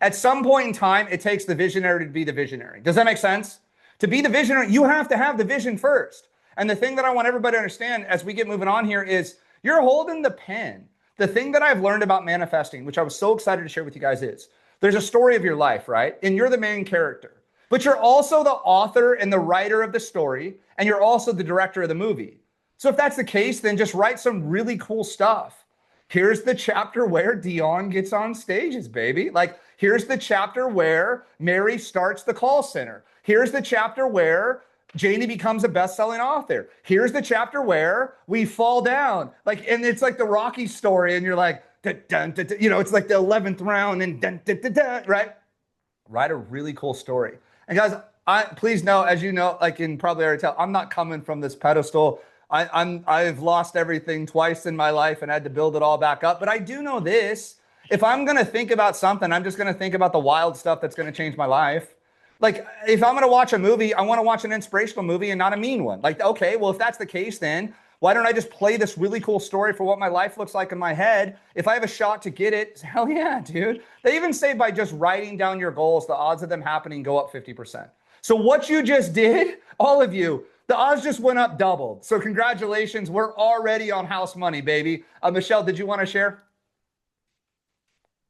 A: At some point in time, it takes the visionary to be the visionary. Does that make sense? To be the visionary, you have to have the vision first. And the thing that I want everybody to understand as we get moving on here is you're holding the pen. The thing that I've learned about manifesting, which I was so excited to share with you guys, is there's a story of your life, right? And you're the main character. But you're also the author and the writer of the story, and you're also the director of the movie. So if that's the case, then just write some really cool stuff. Here's the chapter where Dion gets on stages, baby. Like, here's the chapter where Mary starts the call center. Here's the chapter where Janie becomes a best-selling author. Here's the chapter where we fall down. Like, and it's like the Rocky story, and you're like, dun, dun, dun, dun, it's like the 11th round, and dun, dun, dun, dun, right? Write a really cool story. And guys, please know, as you know, like in probably already tell, I'm not coming from this pedestal. I've lost everything twice in my life and had to build it all back up. But I do know this. If I'm going to think about something, I'm just going to think about the wild stuff that's going to change my life. Like, if I'm going to watch a movie, I want to watch an inspirational movie and not a mean one. Like, okay, well, if that's the case, then why don't I just play this really cool story for what my life looks like in my head? If I have a shot to get it, hell yeah, dude. They even say by just writing down your goals, the odds of them happening go up 50%. So what you just did, all of you, the odds just went up doubled. So congratulations. We're already on house money, baby. Michelle, did you want to share?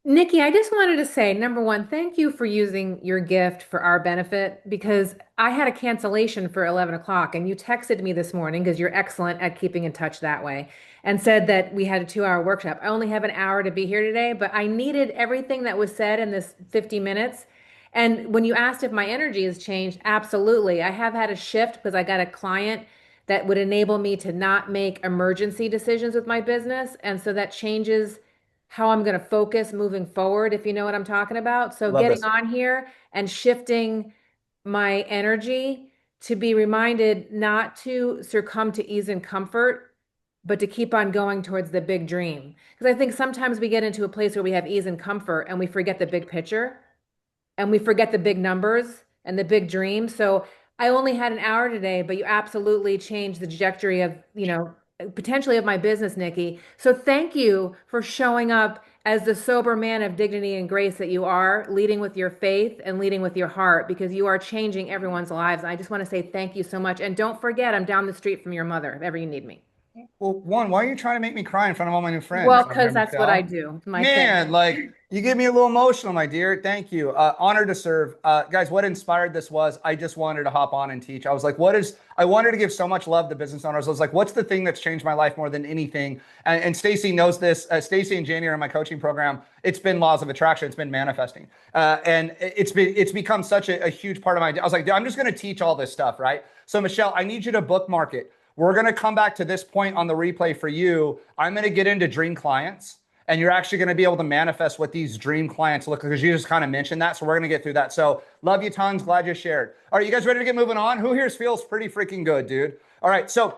C: Nikki, I just wanted to say, number one, thank you for using your gift for our benefit, because I had a cancellation for 11 o'clock and you texted me this morning, because you're excellent at keeping in touch that way, and said that we had a 2-hour workshop. I only have an hour to be here today, but I needed everything that was said in this 50 minutes. And when you asked if my energy has changed, absolutely. I have had a shift because I got a client that would enable me to not make emergency decisions with my business. And so that changes how I'm going to focus moving forward, if you know what I'm talking about. So
A: Love
C: getting
A: this.
C: on here and shifting my energy to be reminded not to succumb to ease and comfort, but to keep on going towards the big dream. Because I think sometimes we get into a place where we have ease and comfort and we forget the big picture and we forget the big numbers and the big dream. So I only had an hour today, but you absolutely changed the trajectory of, potentially of my business, Nikki. So thank you for showing up as the sober man of dignity and grace that you are, leading with your faith and leading with your heart, because you are changing everyone's lives. I just want to say thank you so much. And don't forget, I'm down the street from your mother if ever you need me.
A: Well, one, why are you trying to make me cry in front of all my new friends?
C: Well, because that's what I do.
A: Man, like, you get me a little emotional, my dear. Thank you. Honored to serve. Guys, what inspired this was I just wanted to hop on and teach. I was like, I wanted to give so much love to business owners. I was like, what's the thing that's changed my life more than anything? And Stacy knows this. Stacy and Janie are in my coaching program. It's been laws of attraction. It's been manifesting. And it's become such a huge part of my day. I was like, I'm just going to teach all this stuff, right? So Michelle, I need you to bookmark it. We're going to come back to this point on the replay for you. I'm going to get into dream clients, and you're actually going to be able to manifest what these dream clients look like, because you just kind of mentioned that. So we're going to get through that. So love you tons. Glad you shared. All right, you guys ready to get moving on? Who here feels pretty freaking good, dude? All right. So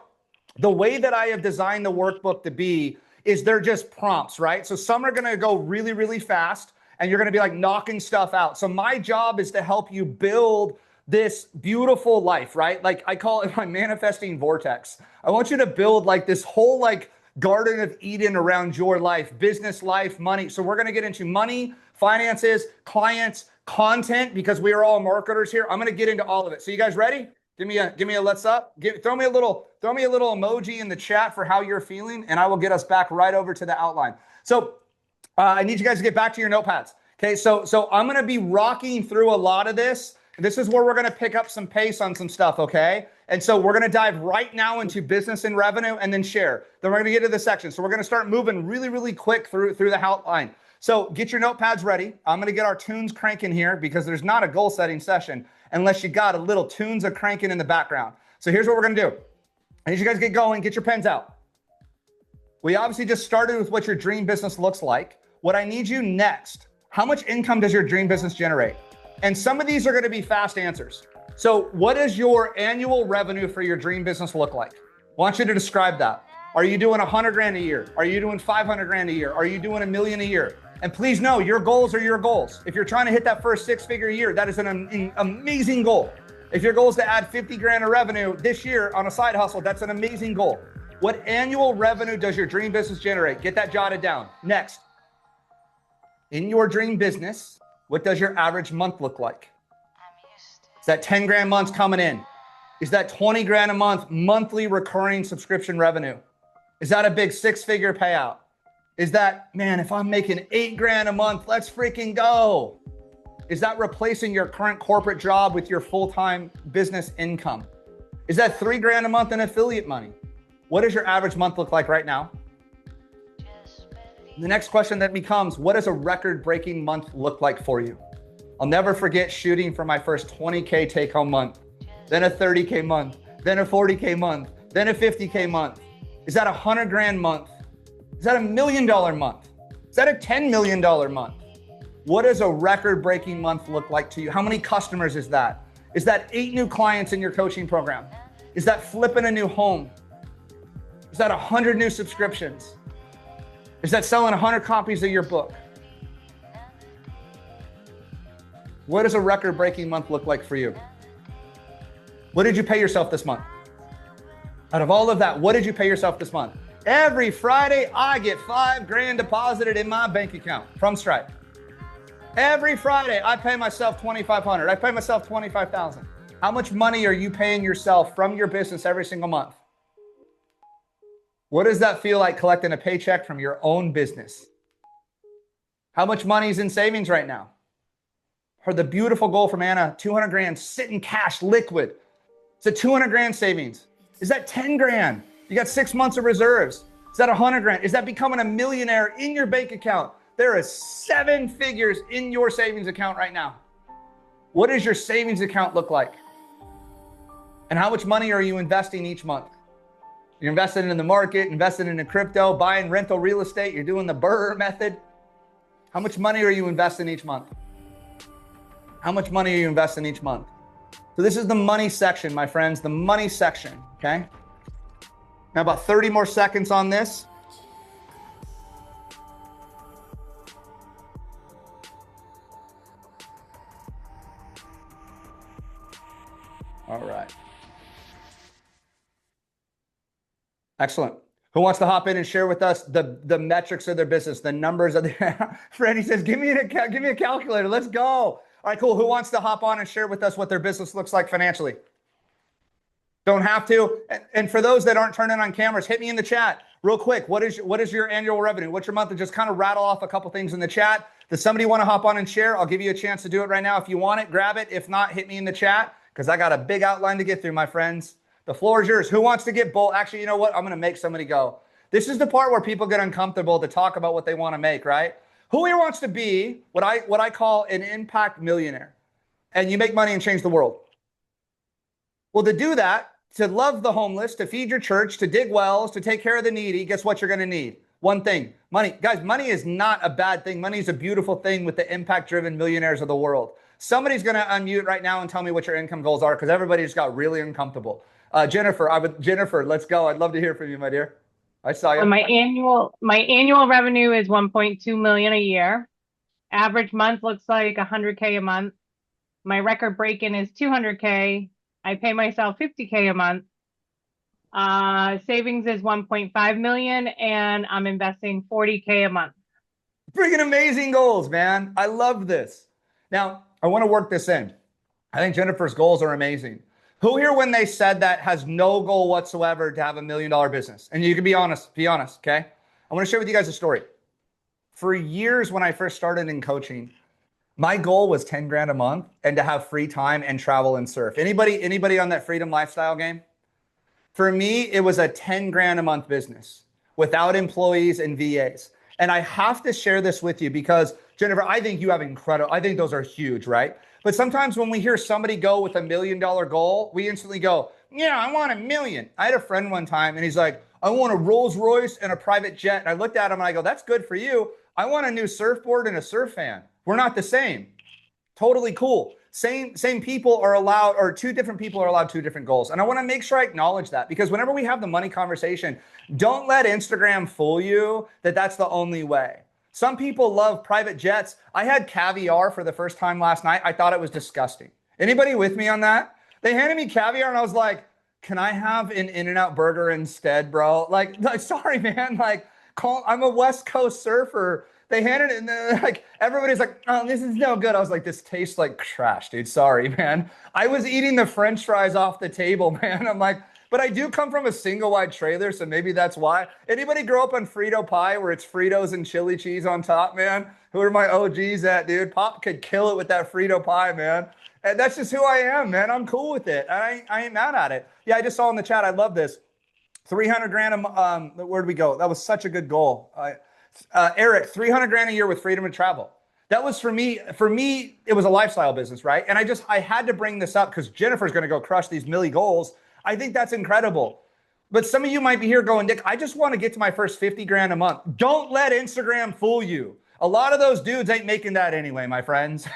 A: the way that I have designed the workbook to be is they're just prompts, right? So some are going to go really, really fast, and you're going to be like knocking stuff out. So my job is to help you build this beautiful life, right? Like I call it my manifesting vortex. I want you to build like this whole like Garden of Eden around your life, business life, money. So we're going to get into money, finances, clients, content, because we are all marketers here. I'm going to get into all of it. So you guys ready? Give me a let's up. Throw me a little emoji in the chat for how you're feeling, and I will get us back right over to the outline. So I need you guys to get back to your notepads. Okay, so I'm going to be rocking through a lot of this. This is where we're going to pick up some pace on some stuff, okay? And so we're going to dive right now into business and revenue and then share. Then we're going to get to the section. So we're going to start moving really, really quick through the outline. So get your notepads ready. I'm going to get our tunes cranking here, because there's not a goal setting session unless you got a little tunes are cranking in the background. So here's what we're going to do. I need you guys to get going. Get your pens out. We obviously just started with what your dream business looks like. What I need you next, how much income does your dream business generate? And some of these are going to be fast answers. So what does your annual revenue for your dream business look like? I want you to describe that. Are you doing 100 grand a year? Are you doing 500 grand a year? Are you doing $1 million a year? And please know, your goals are your goals. If you're trying to hit that first 6-figure year, that is an amazing goal. If your goal is to add 50 grand of revenue this year on a side hustle, that's an amazing goal. What annual revenue does your dream business generate? Get that jotted down. Next, in your dream business, what does your average month look like? Is that 10 grand months coming in? Is that 20 grand a month monthly recurring subscription revenue? Is that a big 6-figure payout? Is that, man, if I'm making 8 grand a month, let's freaking go. Is that replacing your current corporate job with your full-time business income? Is that 3 grand a month in affiliate money? What does your average month look like right now? The next question that becomes, what does a record-breaking month look like for you? I'll never forget shooting for my first 20K take-home month, then a 30K month, then a 40K month, then a 50K month. Is that a 100 grand month? Is that $1 million month? Is that a $10 million month? What does a record-breaking month look like to you? How many customers is that? Is that 8 new clients in your coaching program? Is that flipping a new home? Is that 100 new subscriptions? Is that selling 100 copies of your book? What does a record-breaking month look like for you? What did you pay yourself this month? Out of all of that, what did you pay yourself this month? Every Friday, I get $5,000 deposited in my bank account from Stripe. Every Friday, I pay myself $2,500. I pay myself $25,000. How much money are you paying yourself from your business every single month? What does that feel like collecting a paycheck from your own business? How much money is in savings right now? Heard the beautiful goal from Anna, 200 grand, sit in cash, liquid. It's a 200 grand savings. Is that 10 grand? You got 6 months of reserves. Is that 100 grand? Is that becoming a millionaire in your bank account? There is 7 figures in your savings account right now. What does your savings account look like? And how much money are you investing each month? You're investing in the market, investing in the crypto, buying rental real estate. You're doing the BRRRR method. How much money are you investing each month? How much money are you investing each month? So this is the money section, my friends, the money section, okay? Now about 30 more seconds on this. All right. Excellent. Who wants to hop in and share with us the metrics of their business, the numbers of their, Freddie says, give me a calculator. Let's go. All right, cool. Who wants to hop on and share with us what their business looks like financially? Don't have to. And for those that aren't turning on cameras, hit me in the chat real quick. What is your annual revenue? What's your monthly? Just kind of rattle off a couple things in the chat. Does somebody want to hop on and share? I'll give you a chance to do it right now. If you want it, grab it. If not, hit me in the chat because I got a big outline to get through, my friends. The floor is yours. Who wants to get bold? Actually, you know what? I'm going to make somebody go. This is the part where people get uncomfortable to talk about what they want to make, right? Who here wants to be what I call an impact millionaire? And you make money and change the world. Well, to do that, to love the homeless, to feed your church, to dig wells, to take care of the needy, guess what you're going to need? One thing, money. Guys, money is not a bad thing. Money is a beautiful thing with the impact-driven millionaires of the world. Somebody's going to unmute right now and tell me what your income goals are because everybody just got really uncomfortable. Jennifer, let's go. I'd love to hear from you, my dear. I saw you.
M: My annual revenue is 1.2 million a year. Average month looks like 100K a month. My record break-in is 200K. I pay myself 50K a month. Savings is 1.5 million, and I'm investing 40K a month.
A: Freaking amazing goals, man. I love this. Now, I want to work this in. I think Jennifer's goals are amazing. Who here, when they said that, has no goal whatsoever to have $1 million business? And you can be honest, okay? I want to share with you guys a story. For years, when I first started in coaching, my goal was 10 grand a month and to have free time and travel and surf. Anybody on that freedom lifestyle game? For me, it was a 10 grand a month business without employees and VAs. And I have to share this with you because, Jennifer, I think you have I think those are huge, right? But sometimes when we hear somebody go with $1 million goal, we instantly go, yeah, I want $1 million. I had a friend one time and he's like, I want a Rolls Royce and a private jet. And I looked at him and I go, that's good for you. I want a new surfboard and a surf fan. We're not the same. Totally cool. Same people are allowed, or two different people are allowed two different goals. And I want to make sure I acknowledge that because whenever we have the money conversation, don't let Instagram fool you that that's the only way. Some people love private jets. I had caviar for the first time last night. I thought it was disgusting. Anybody with me on that? They handed me caviar and I was like, can I have an In-N-Out burger instead, bro? Like sorry, man. I'm a West Coast surfer. They handed it and like, everybody's like, oh, this is no good. I was like, this tastes like trash, dude. Sorry, man. I was eating the French fries off the table, man. I'm like, but I do come from a single wide trailer, so maybe that's why. Anybody grow up on Frito pie where it's Fritos and chili cheese on top, man? Who are my OGs at, dude? Pop could kill it with that Frito pie, man. And that's just who I am, man. I'm cool with it. I ain't mad at it. Yeah, I just saw in the chat. I love this. 300 grand. Where'd we go? That was such a good goal. Eric, 300 grand a year with freedom to travel. That was for me, it was a lifestyle business, right? And I had to bring this up because Jennifer's going to go crush these milli goals. I think that's incredible. But some of you might be here going, Dick, I just want to get to my first 50 grand a month. Don't let Instagram fool you. A lot of those dudes ain't making that anyway, my friends.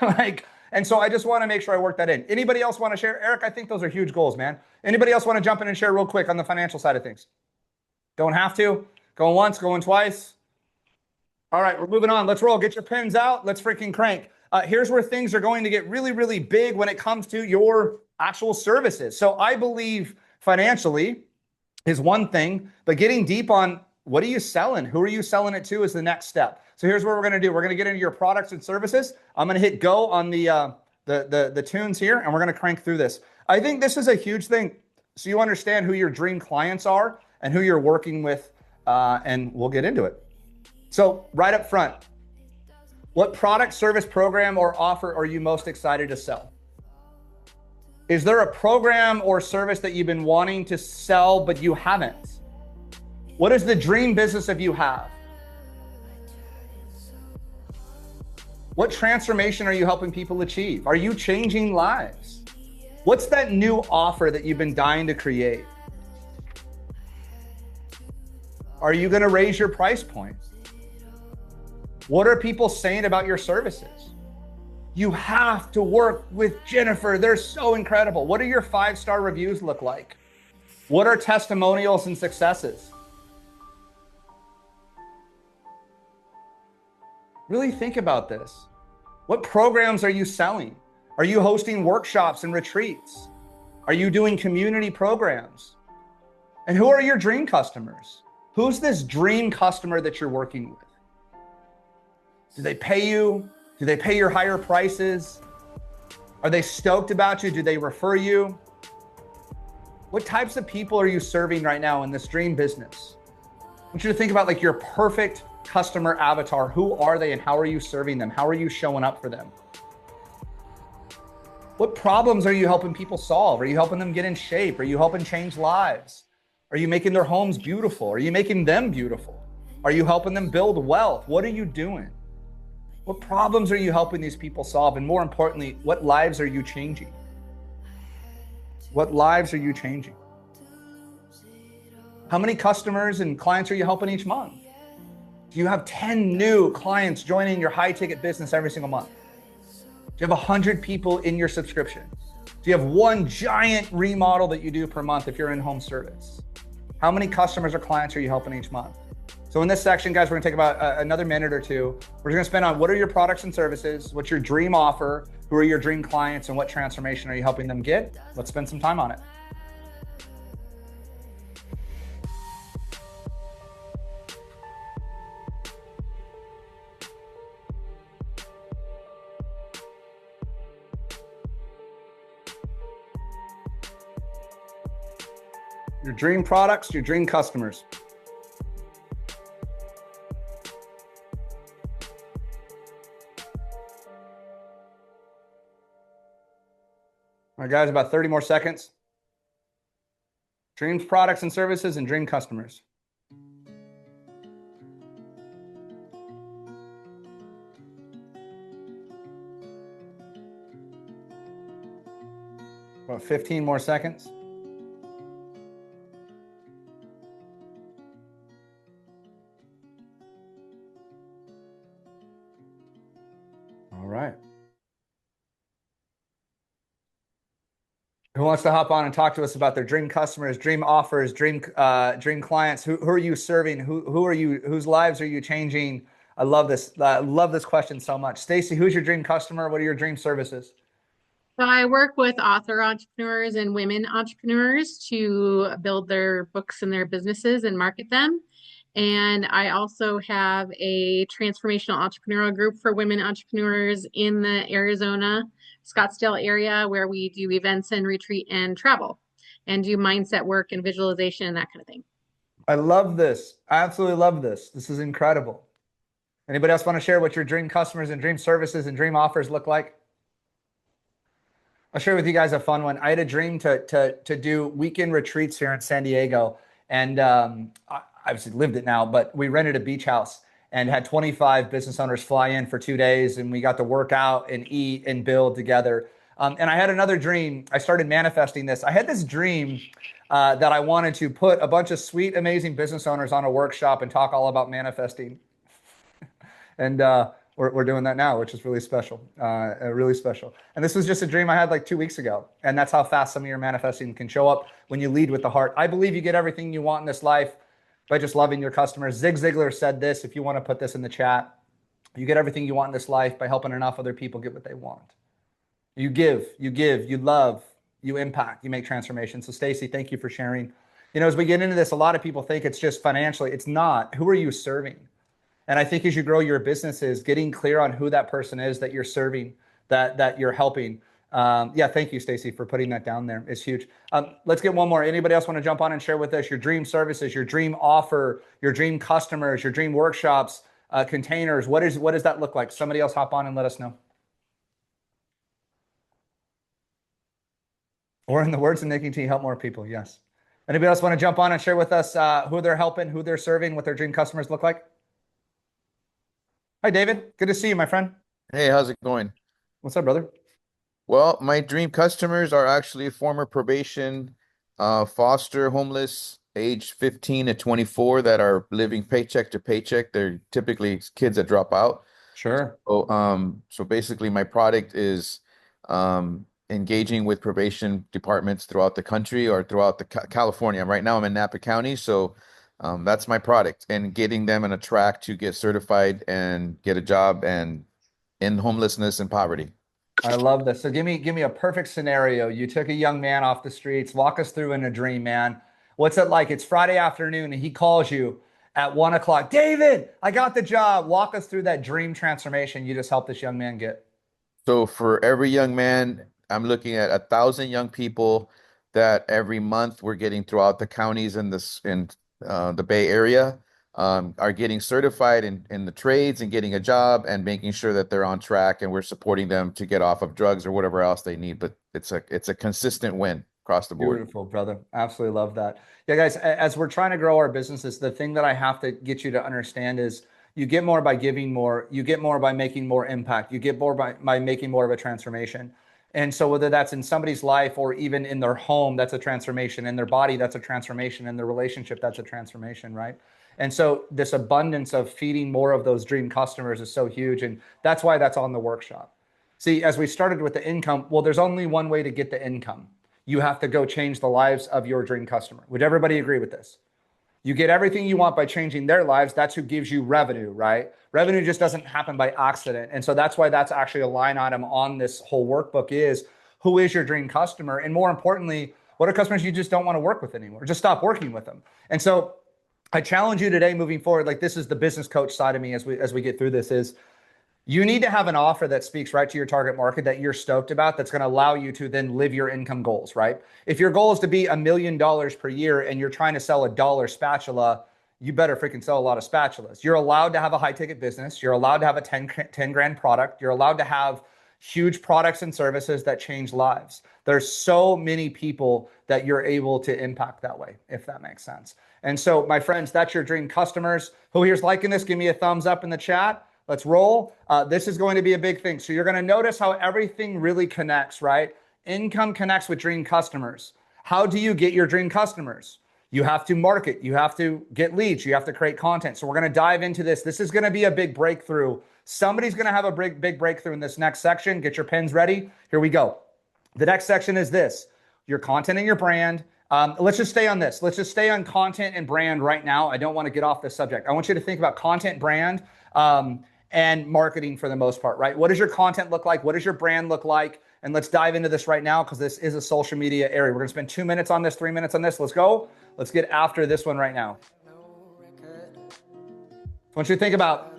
A: And so I just want to make sure I work that in. Anybody else want to share? Eric, I think those are huge goals, man. Anybody else want to jump in and share real quick on the financial side of things? Don't have to. Going once, going twice. All right, we're moving on. Let's roll. Get your pens out. Let's freaking crank. Here's where things are going to get really, really big when it comes to your actual services. So I believe financially is one thing, but getting deep on what are you selling? Who are you selling it to is the next step. So here's what we're going to do. We're going to get into your products and services. I'm going to hit go on the tunes here, and we're going to crank through this. I think this is a huge thing. So you understand who your dream clients are and who you're working with, and we'll get into it. So right up front, what product, service, program, or offer are you most excited to sell? Is there a program or service that you've been wanting to sell, but you haven't? What is the dream business that you have? What transformation are you helping people achieve? Are you changing lives? What's that new offer that you've been dying to create? Are you going to raise your price point? What are people saying about your services? You have to work with Jennifer. They're so incredible. What do your 5-star reviews look like? What are testimonials and successes? Really think about this. What programs are you selling? Are you hosting workshops and retreats? Are you doing community programs? And who are your dream customers? Who's this dream customer that you're working with? Do they pay you? Do they pay your higher prices? Are they stoked about you? Do they refer you? What types of people are you serving right now in this dream business? I want you to think about like your perfect customer avatar. Who are they and how are you serving them? How are you showing up for them? What problems are you helping people solve? Are you helping them get in shape? Are you helping change lives? Are you making their homes beautiful? Are you making them beautiful? Are you helping them build wealth? What are you doing? What problems are you helping these people solve? And more importantly, what lives are you changing? What lives are you changing? How many customers and clients are you helping each month? Do you have 10 new clients joining your high ticket business every single month? Do you have 100 people in your subscription? Do you have one giant remodel that you do per month if you're in home service? How many customers or clients are you helping each month? So in this section, guys, we're gonna take about another minute or two. We're gonna spend on what are your products and services, what's your dream offer, who are your dream clients, and what transformation are you helping them get? Let's spend some time on it. Your dream products, your dream customers. All right, guys, about 30 more seconds. Dreams, products, and services, and dream customers. About 15 more seconds. All right. Who wants to hop on and talk to us about their dream customers, dream offers, dream clients? Who are you serving? Who are you? Whose lives are you changing? I love this. I love this question so much. Stacy, who's your dream customer? What are your dream services?
B: So I work with author entrepreneurs and women entrepreneurs to build their books and their businesses and market them. And I also have a transformational entrepreneurial group for women entrepreneurs in the Arizona, Scottsdale area where we do events and retreat and travel and do mindset work and visualization and that kind of thing.
A: I love this. I absolutely love this. This is incredible. Anybody else want to share what your dream customers and dream services and dream offers look like? I'll share with you guys a fun one. I had a dream to do weekend retreats here in San Diego. And I obviously lived it now, but we rented a beach house and had 25 business owners fly in for 2 days. And we got to work out and eat and build together. And I had another dream. I started manifesting this. I had this dream that I wanted to put a bunch of sweet, amazing business owners on a workshop and talk all about manifesting. And we're doing that now, which is really special, really special. And this was just a dream I had like 2 weeks ago. And that's how fast some of your manifesting can show up when you lead with the heart. I believe you get everything you want in this life by just loving your customers. Zig Ziglar said this, if you want to put this in the chat. You get everything you want in this life by helping enough other people get what they want. You give, you love, you impact, you make transformation. So Stacy, thank you for sharing. You know, as we get into this, a lot of people think it's just financially. It's not. Who are you serving? And I think as you grow your businesses, getting clear on who that person is that you're serving, that you're helping. Yeah, thank you, Stacy, for putting that down there. It's huge. Let's get one more. Anybody else want to jump on and share with us your dream services, your dream offer, your dream customers, your dream workshops, containers? What does that look like? Somebody else hop on and let us know. Or in the words of Nikki T, help more people. Yes. Anybody else want to jump on and share with us who they're helping, who they're serving, what their dream customers look like? Hi, David. Good to see you, my friend.
N: Hey, how's it going?
A: What's up, brother?
N: Well, my dream customers are actually former probation, foster homeless, age 15 to 24 that are living paycheck to paycheck. They're typically kids that drop out.
A: Sure.
N: So basically my product is engaging with probation departments throughout the country or throughout the California. Right now I'm in Napa County, so that's my product, and getting them on a track to get certified and get a job and end homelessness and poverty.
A: I love this. So give me a perfect scenario. You took a young man off the streets. Walk us through in a dream, man. What's it like? It's Friday afternoon and he calls you at 1 o'clock. David, I got the job. Walk us through that dream transformation you just helped this young man get.
N: So for every young man, I'm looking at 1,000 young people that every month we're getting throughout the counties in the Bay Area, are getting certified in the trades and getting a job and making sure that they're on track, and we're supporting them to get off of drugs or whatever else they need. But it's a consistent win across the board.
A: Beautiful, brother. Absolutely love that. Yeah, guys, as we're trying to grow our businesses, the thing that I have to get you to understand is you get more by giving more, you get more by making more impact, you get more by making more of a transformation. And so whether that's in somebody's life or even in their home, that's a transformation. In their body, that's a transformation. In their relationship, that's a transformation, right? And so this abundance of feeding more of those dream customers is so huge. And that's why that's on the workshop. See, as we started with the income, well, there's only one way to get the income. You have to go change the lives of your dream customer. Would everybody agree with this? You get everything you want by changing their lives. That's who gives you revenue, right? Revenue just doesn't happen by accident. And so that's why that's actually a line item on this whole workbook is who is your dream customer? And more importantly, what are customers you just don't want to work with anymore? Just stop working with them. And so I challenge you today moving forward, like this is the business coach side of me as we get through this, is you need to have an offer that speaks right to your target market that you're stoked about, that's going to allow you to then live your income goals, right? If your goal is to be $1 million per year and you're trying to sell a dollar spatula, you better freaking sell a lot of spatulas. You're allowed to have a high ticket business. You're allowed to have a 10 grand product. You're allowed to have huge products and services that change lives. There's so many people that you're able to impact that way, if that makes sense. And so my friends, that's your dream customers. Who here's liking this? Give me a thumbs up in the chat. Let's roll. This is going to be a big thing. So you're going to notice how everything really connects, right? Income connects with dream customers. How do you get your dream customers? You have to market. You have to get leads. You have to create content. So we're going to dive into this. This is going to be a big breakthrough. Somebody's going to have a big breakthrough in this next section. Get your pens ready. Here we go. The next section is this: your content and your brand. Let's just stay on this. Let's just stay on content and brand right now. I don't want to get off this subject. I want you to think about content, brand, and marketing for the most part, right? What does your content look like? What does your brand look like? And let's dive into this right now because this is a social media area. We're going to spend 2 minutes on this, 3 minutes on this. Let's go. Let's get after this one right now. I want you to think about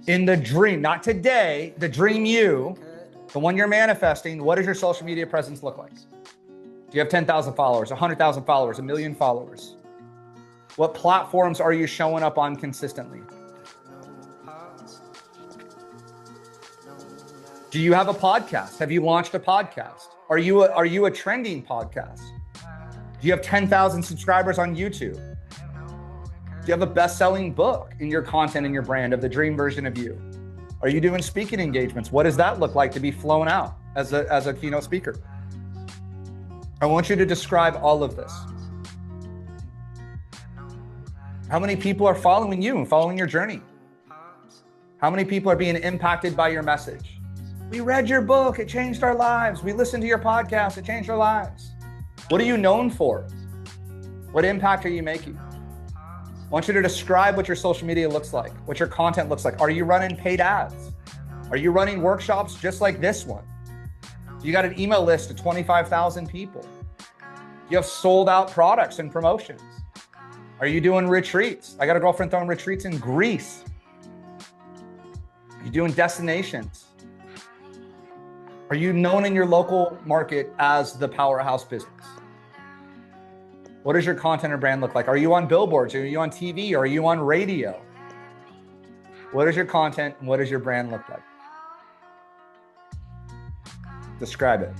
A: in the dream, not today, the dream you, the one you're manifesting, what does your social media presence look like? Do you have 10,000 followers, 100,000 followers, 1 million followers? What platforms are you showing up on consistently? Do you have a podcast? Have you launched a podcast? Are you a trending podcast? Do you have 10,000 subscribers on YouTube? Do you have a best-selling book in your content and your brand of the dream version of you? Are you doing speaking engagements? What does that look like to be flown out as a keynote speaker? I want you to describe all of this. How many people are following you and following your journey? How many people are being impacted by your message? We read your book, it changed our lives. We listened to your podcast, it changed our lives. What are you known for? What impact are you making? I want you to describe what your social media looks like, what your content looks like. Are you running paid ads? Are you running workshops just like this one? You got an email list of 25,000 people. You have sold out products and promotions. Are you doing retreats? I got a girlfriend throwing retreats in Greece. Are you doing destinations? Are you known in your local market as the powerhouse business? What does your content and brand look like? Are you on billboards? Are you on TV? Are you on radio? What is your content and what does your brand look like? Describe it.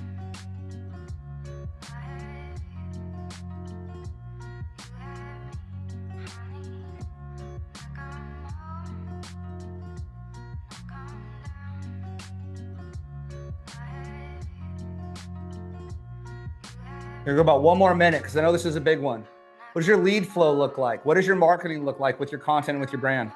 A: We're gonna go about one more minute because I know this is a big one. What does your lead flow look like? What does your marketing look like with your content and with your brand?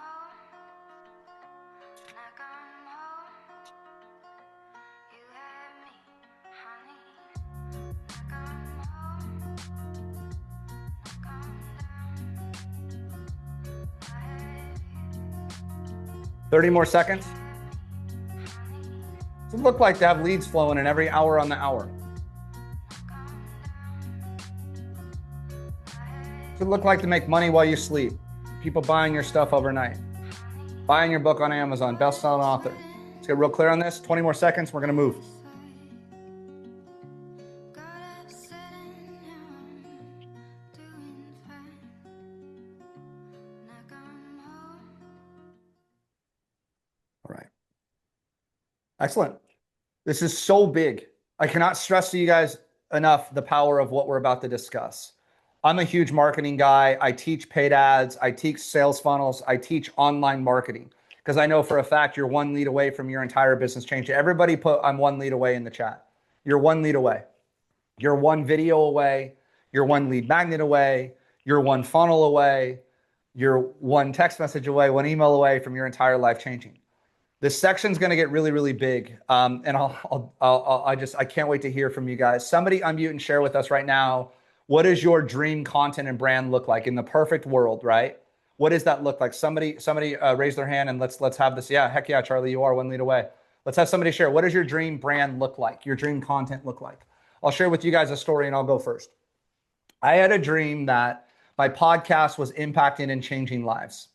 A: Thirty more seconds. Does it look like to have leads flowing in every hour on the hour? Does it look like to make money while you sleep? People buying your stuff overnight, buying your book on Amazon, best-selling author. Let's get real clear on this. 20 more seconds, we're gonna move. All right. Excellent. This is so big. I cannot stress to you guys enough the power of what we're about to discuss. I'm a huge marketing guy. I teach paid ads. I teach sales funnels. I teach online marketing because I know for a fact you're one lead away from your entire business changing. Everybody put I'm one lead away in the chat. You're one lead away. You're one video away. You're one lead magnet away. You're one funnel away. You're one text message away, one email away from your entire life changing. This section's going to get really, really big. And I can't wait to hear from you guys. Somebody unmute and share with us right now. What does your dream content and brand look like in the perfect world, right? What does that look like? Somebody raise their hand and let's have this. Yeah, heck yeah, Charlie, you are one lead away. Let's have somebody share. What does your dream brand look like? Your dream content look like? I'll share with you guys a story and I'll go first. I had a dream that my podcast was impacting and changing lives.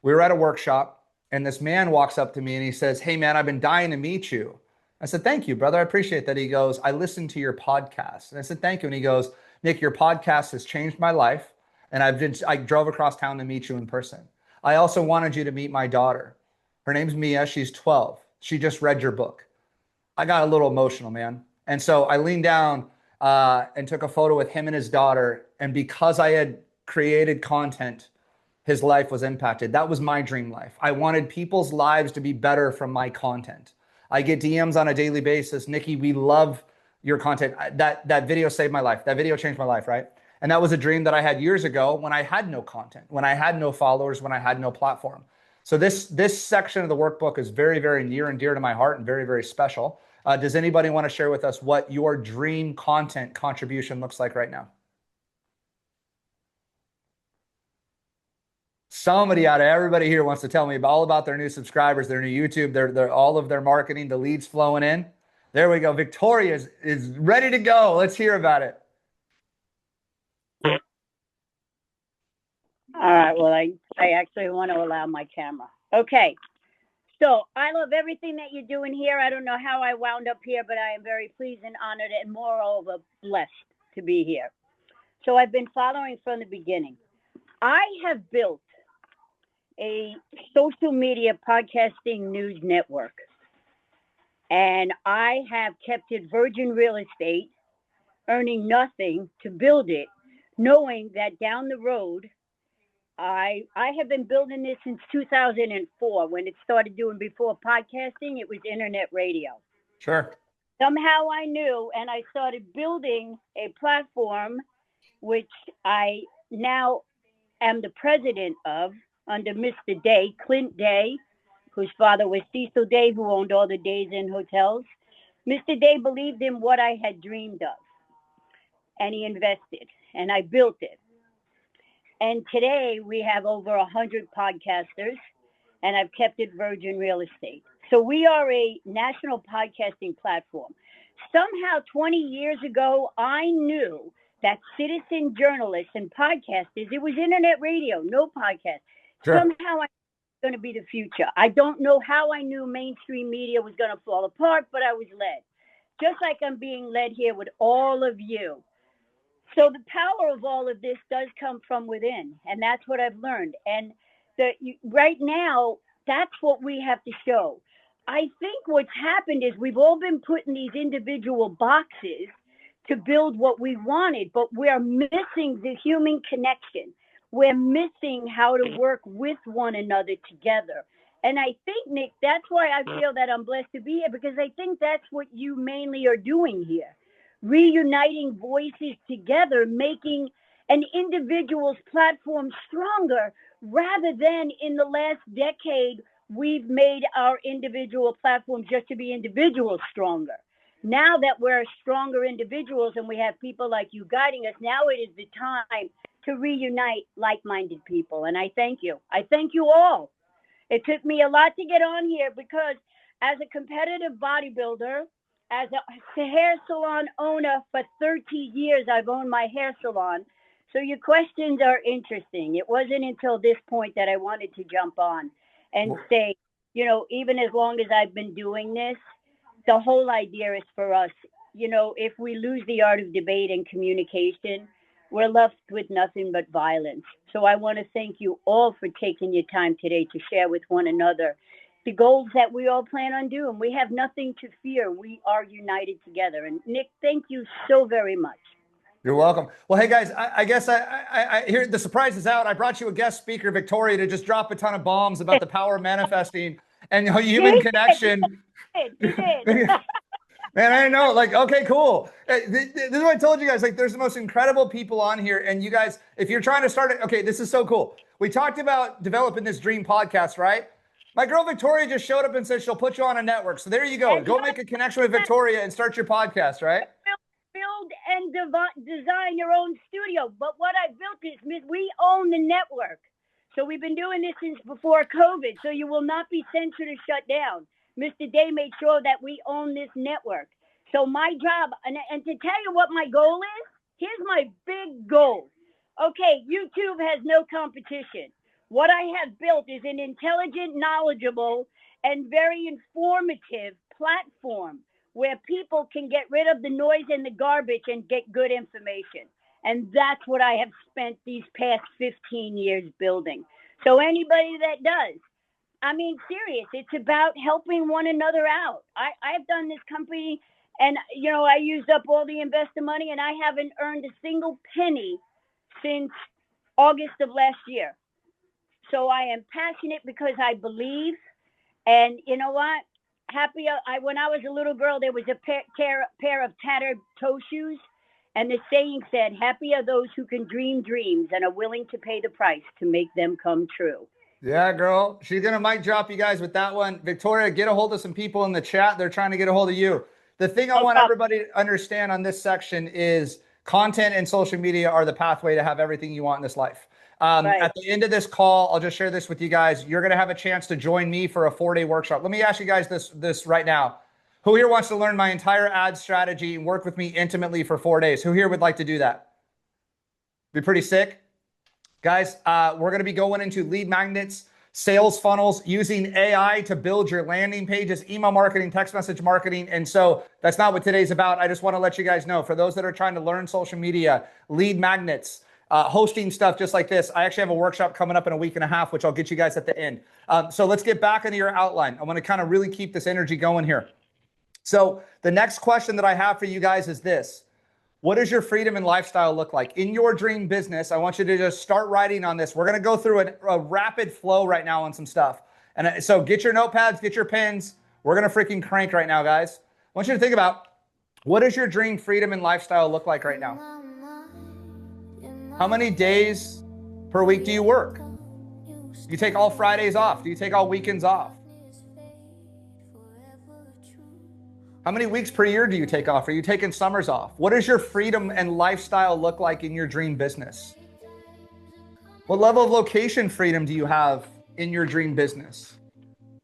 A: We were at a workshop and this man walks up to me and he says, "Hey man, I've been dying to meet you." I said, "Thank you, brother. I appreciate that." He goes, "I listened to your podcast." And I said, "Thank you." And he goes, "Nick, your podcast has changed my life. And I drove across town to meet you in person. I also wanted you to meet my daughter. Her name's Mia. She's 12. She just read your book." I got a little emotional, man. And so I leaned down and took a photo with him and his daughter. And because I had created content, his life was impacted. That was my dream life. I wanted people's lives to be better from my content. I get DMs on a daily basis. "Nikki, we love your content. That video saved my life. That video changed my life," right? And that was a dream that I had years ago when I had no content, when I had no followers, when I had no platform. So this section of the workbook is very, very near and dear to my heart and very, very special. Does anybody want to share with us what your dream content contribution looks like right now? Somebody out of everybody here wants to tell me all about their new subscribers, their new YouTube, their all of their marketing, the leads flowing in. There we go. Victoria is ready to go. Let's hear about it.
O: All right. Well, I actually want to allow my camera. Okay. So I love everything that you're doing here. I don't know how I wound up here, but I am very pleased and honored and moreover blessed to be here. So I've been following from the beginning. I have built a social media podcasting news network, and I have kept it virgin real estate, earning nothing to build it, knowing that down the road, I have been building this since 2004 when it started doing before podcasting, it was internet radio.
A: Sure.
O: Somehow I knew, and I started building a platform, which I now am the president of under Mr. Day, Clint Day, whose father was Cecil Day, who owned all the Days Inn hotels. Mr. Day believed in what I had dreamed of, and he invested, and I built it. And today we have over 100 podcasters, and I've kept it Virgin Real Estate. So we are a national podcasting platform. Somehow 20 years ago, I knew that citizen journalists and podcasters, it was internet radio, no podcast.
A: Sure.
O: Somehow I going to be the future. I don't know how I knew mainstream media was going to fall apart, but I was led. Just like I'm being led here with all of you. So the power of all of this does come from within, and that's what I've learned. And right now, that's what we have to show. I think what's happened is we've all been put in these individual boxes to build what we wanted, but we're missing the human connection. We're missing how to work with one another together. And I think, Nick, that's why I feel that I'm blessed to be here, because I think that's what you mainly are doing here. Reuniting voices together, making an individual's platform stronger, rather than in the last decade, we've made our individual platforms just to be individuals stronger. Now that we're stronger individuals and we have people like you guiding us, now it is the time to reunite like-minded people. And I thank you. I thank you all. It took me a lot to get on here because as a competitive bodybuilder, as a hair salon owner for 30 years, I've owned my hair salon. So your questions are interesting. It wasn't until this point that I wanted to jump on and say, you know, even as long as I've been doing this, the whole idea is for us, you know, if we lose the art of debate and communication, we're left with nothing but violence. So I want to thank you all for taking your time today to share with one another the goals that we all plan on doing. We have nothing to fear. We are united together. And Nick, thank you so very much.
A: You're welcome. Well, hey guys, I guess I hear the surprise is out. I brought you a guest speaker, Victoria, to just drop a ton of bombs about the power of manifesting and human connection.
O: You did.
A: Man, I know. Like, okay, cool. This is what I told you guys. Like, there's the most incredible people on here. And you guys, if you're trying to start it, okay, this is so cool. We talked about developing this dream podcast, right? My girl Victoria just showed up and said she'll put you on a network. So there you go. Go make a connection with Victoria and start your podcast, right?
O: Build and design your own studio. But what I built is, we own the network. So we've been doing this since before COVID. So you will not be censored or shut down. Mr. Day made sure that we own this network. So my job, and to tell you what my goal is, here's my big goal. Okay, YouTube has no competition. What I have built is an intelligent, knowledgeable, and very informative platform where people can get rid of the noise and the garbage and get good information. And that's what I have spent these past 15 years building. So anybody that does, I mean, serious, it's about helping one another out. I've done this company and, you know, I used up all the investor money and I haven't earned a single penny since August of last year. So I am passionate because I believe, and you know what? When I was a little girl, there was a pair of tattered toe shoes, and the saying said, happy are those who can dream dreams and are willing to pay the price to make them come true.
A: Yeah, girl. She's going to mic drop you guys with that one. Victoria, get a hold of some people in the chat. They're trying to get a hold of you. The thing I want everybody to understand on this section is content and social media are the pathway to have everything you want in this life.
O: Right.
A: At the end of this call, I'll just share this with you guys. You're going to have a chance to join me for a 4-day workshop. Let me ask you guys this right now. Who here wants to learn my entire ad strategy and work with me intimately for 4 days? Who here would like to do that? Be pretty sick. Guys, we're going to be going into lead magnets, sales funnels, using AI to build your landing pages, email marketing, text message marketing. And so that's not what today's about. I just want to let you guys know, for those that are trying to learn social media, lead magnets, hosting stuff just like this, I actually have a workshop coming up in a week and a half, which I'll get you guys at the end. So let's get back into your outline. I want to kind of really keep this energy going here. So the next question that I have for you guys is this. What does your freedom and lifestyle look like in your dream business? I want you to just start writing on this. We're going to go through a rapid flow right now on some stuff. And so get your notepads, get your pens. We're going to freaking crank right now, guys. I want you to think about, what does your dream freedom and lifestyle look like right now? How many days per week do you work? Do you take all Fridays off? Do you take all weekends off? How many weeks per year do you take off? Are you taking summers off? What does your freedom and lifestyle look like in your dream business? What level of location freedom do you have in your dream business?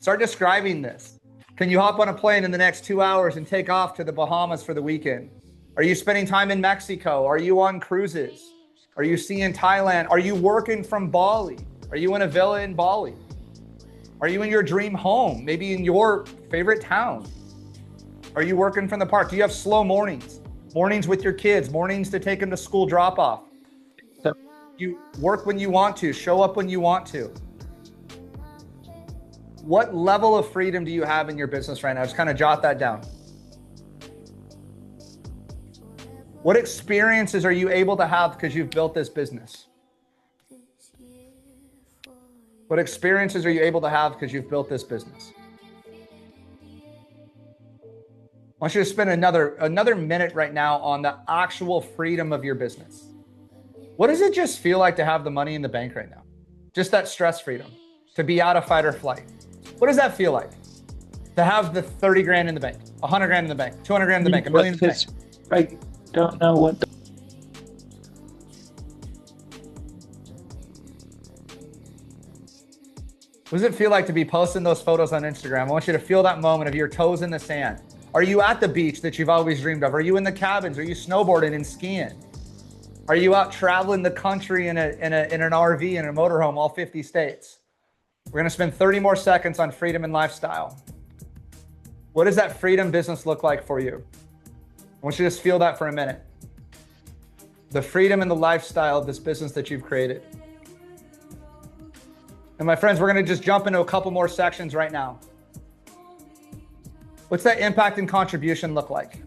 A: Start describing this. Can you hop on a plane in the next 2 hours and take off to the Bahamas for the weekend? Are you spending time in Mexico? Are you on cruises? Are you seeing Thailand? Are you working from Bali? Are you in a villa in Bali? Are you in your dream home? Maybe in your favorite town? Are you working from the park? Do you have slow mornings? Mornings with your kids, mornings to take them to school drop off. You work when you want to, show up when you want to. What level of freedom do you have in your business right now? Just kind of jot that down. What experiences are you able to have because you've built this business? What experiences are you able to have because you've built this business? I want you to spend another minute right now on the actual freedom of your business. What does it just feel like to have the money in the bank right now? Just that stress freedom, to be out of fight or flight. What does that feel like? To have the 30 grand in the bank, 100 grand in the bank, 200 grand in the bank, $1 million in the bank.
P: I don't know what the
A: What does it feel like to be posting those photos on Instagram? I want you to feel that moment of your toes in the sand. Are you at the beach that you've always dreamed of? Are you in the cabins? Are you snowboarding and skiing? Are you out traveling the country in an RV, in a motorhome, all 50 states? We're gonna spend 30 more seconds on freedom and lifestyle. What does that freedom business look like for you? I want you to just feel that for a minute. The freedom and the lifestyle of this business that you've created. And my friends, we're gonna just jump into a couple more sections right now. What's that impact and contribution look like?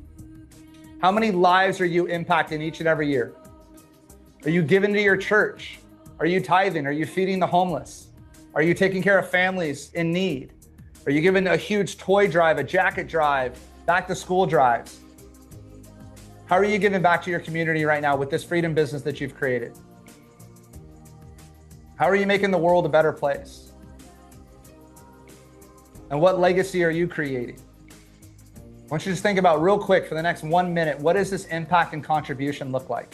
A: How many lives are you impacting each and every year? Are you giving to your church? Are you tithing? Are you feeding the homeless? Are you taking care of families in need? Are you giving a huge toy drive, a jacket drive, back to school drives? How are you giving back to your community right now with this freedom business that you've created? How are you making the world a better place? And what legacy are you creating? I want you to just think about real quick for the next 1 minute, what does this impact and contribution look like?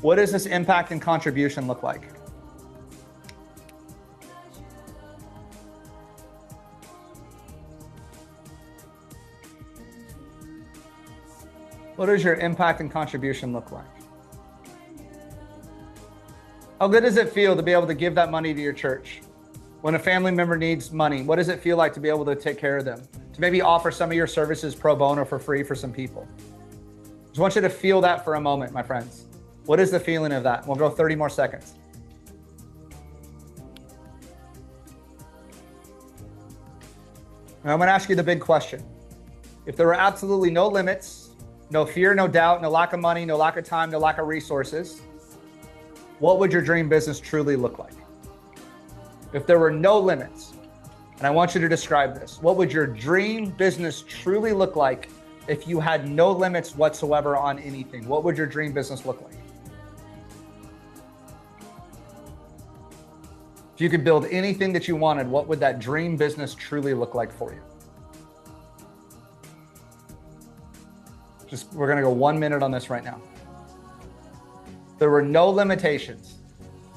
A: What does this impact and contribution look like? What does your impact and contribution look like? How good does it feel to be able to give that money to your church? When a family member needs money, what does it feel like to be able to take care of them? To maybe offer some of your services pro bono for free for some people? Just want you to feel that for a moment, my friends. What is the feeling of that? We'll go 30 more seconds. Now I'm going to ask you the big question. If there were absolutely no limits, no fear, no doubt, no lack of money, no lack of time, no lack of resources, what would your dream business truly look like? If there were no limits, and I want you to describe this, what would your dream business truly look like if you had no limits whatsoever on anything? What would your dream business look like? If you could build anything that you wanted, what would that dream business truly look like for you? We're gonna go 1 minute on this right now. There were no limitations.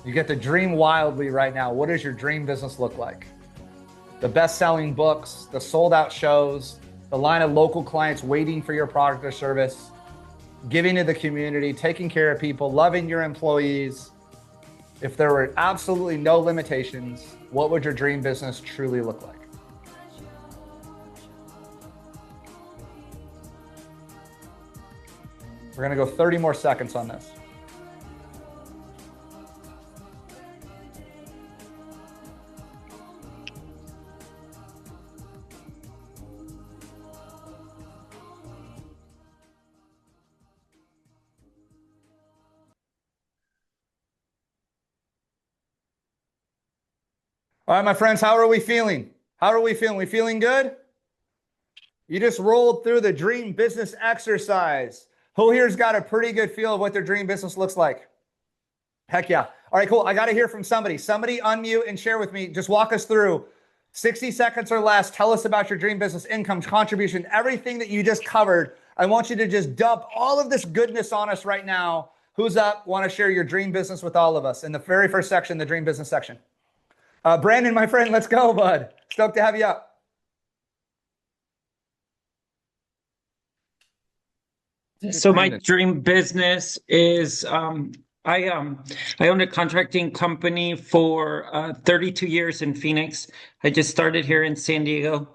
A: You get to dream wildly right now. What does your dream business look like? The best-selling books, the sold-out shows, the line of local clients waiting for your product or service, giving to the community, taking care of people, loving your employees. If there were absolutely no limitations, what would your dream business truly look like? We're gonna go 30 more seconds on this. All right, my friends, how are we feeling? How are we feeling? We feeling good? You just rolled through the dream business exercise. Who here's got a pretty good feel of what their dream business looks like? Heck yeah. All right, cool. I got to hear from somebody. Somebody unmute and share with me. Just walk us through 60 seconds or less. Tell us about your dream business, income, contribution, everything that you just covered. I want you to just dump all of this goodness on us right now. Who's up? Want to share your dream business with all of us in the very first section, the dream business section? Brandon, my friend, let's go, bud. Stoked to have you up.
P: So my dream business is I own a contracting company for 32 years in Phoenix. I just started here in San Diego.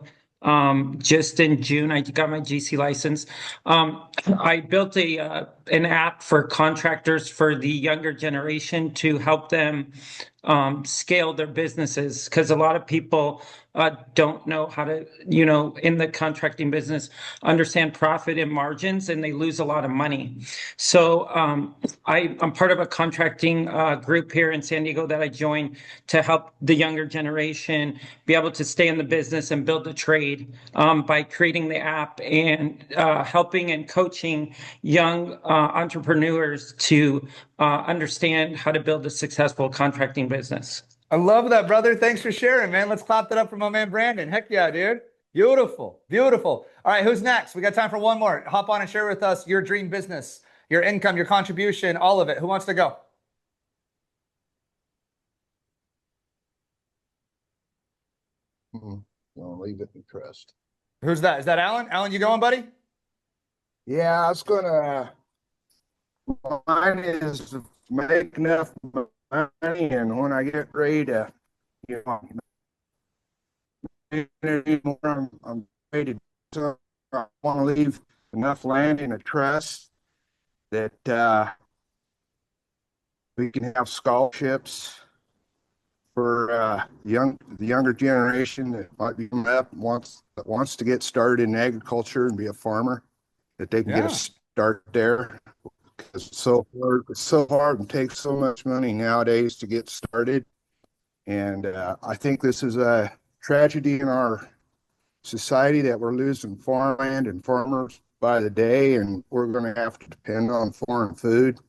P: Just in June, I got my GC license. I built an app for contractors for the younger generation to help them scale their businesses, because a lot of people don't know how to, in the contracting business, understand profit and margins, and they lose a lot of money. So I'm part of a contracting group here in San Diego that I joined to help the younger generation be able to stay in the business and build a trade by creating the app and helping and coaching young entrepreneurs to understand how to build a successful contracting business.
A: I love that, brother. Thanks for sharing, man. Let's clap that up for my man, Brandon. Heck yeah, dude. Beautiful. Beautiful. All right, who's next? We got time for one more. Hop on and share with us your dream business, your income, your contribution, all of it. Who wants to go?
Q: I'll leave it in trust.
A: Who's that? Is that Alan? Alan, you going, buddy?
Q: Yeah, I was gonna. Mine is make enough money, and when I get ready to, I'm ready to. I want to leave enough land in a trust that we can have scholarships for the younger generation that might be coming up that wants to get started in agriculture and be a farmer, that they can get a start there. Because it's so hard and takes so much money nowadays to get started. And I think this is a tragedy in our society that we're losing farmland and farmers by the day, and we're going to have to depend on foreign food,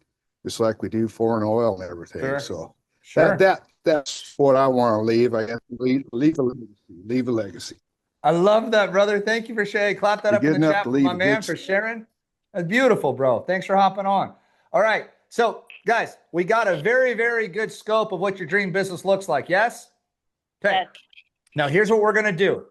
Q: just like we do foreign oil and everything.
A: Sure.
Q: So
A: Sure.
Q: that's what I want to leave. I have to leave a legacy.
A: I love that, brother. Thank you for sharing. Clap that
Q: You're
A: up in
Q: good
A: the
Q: enough
A: chat
Q: to
A: for
Q: leave
A: my
Q: a
A: man
Q: good
A: for sharing. That's beautiful, bro. Thanks for hopping on. All right. So, guys, we got a very, very good scope of what your dream business looks like. Yes? Okay.
O: Yes.
A: Now, here's what we're going to do.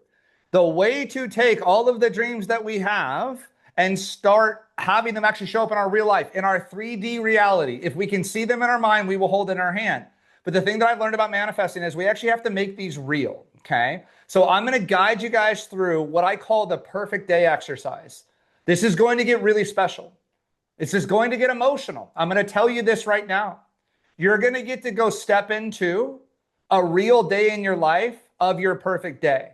A: The way to take all of the dreams that we have and start having them actually show up in our real life, in our 3D reality. If we can see them in our mind, we will hold it in our hand. But the thing that I've learned about manifesting is we actually have to make these real, okay? So I'm going to guide you guys through what I call the perfect day exercise. This is going to get really special. This is going to get emotional. I'm going to tell you this right now. You're going to get to go step into a real day in your life of your perfect day.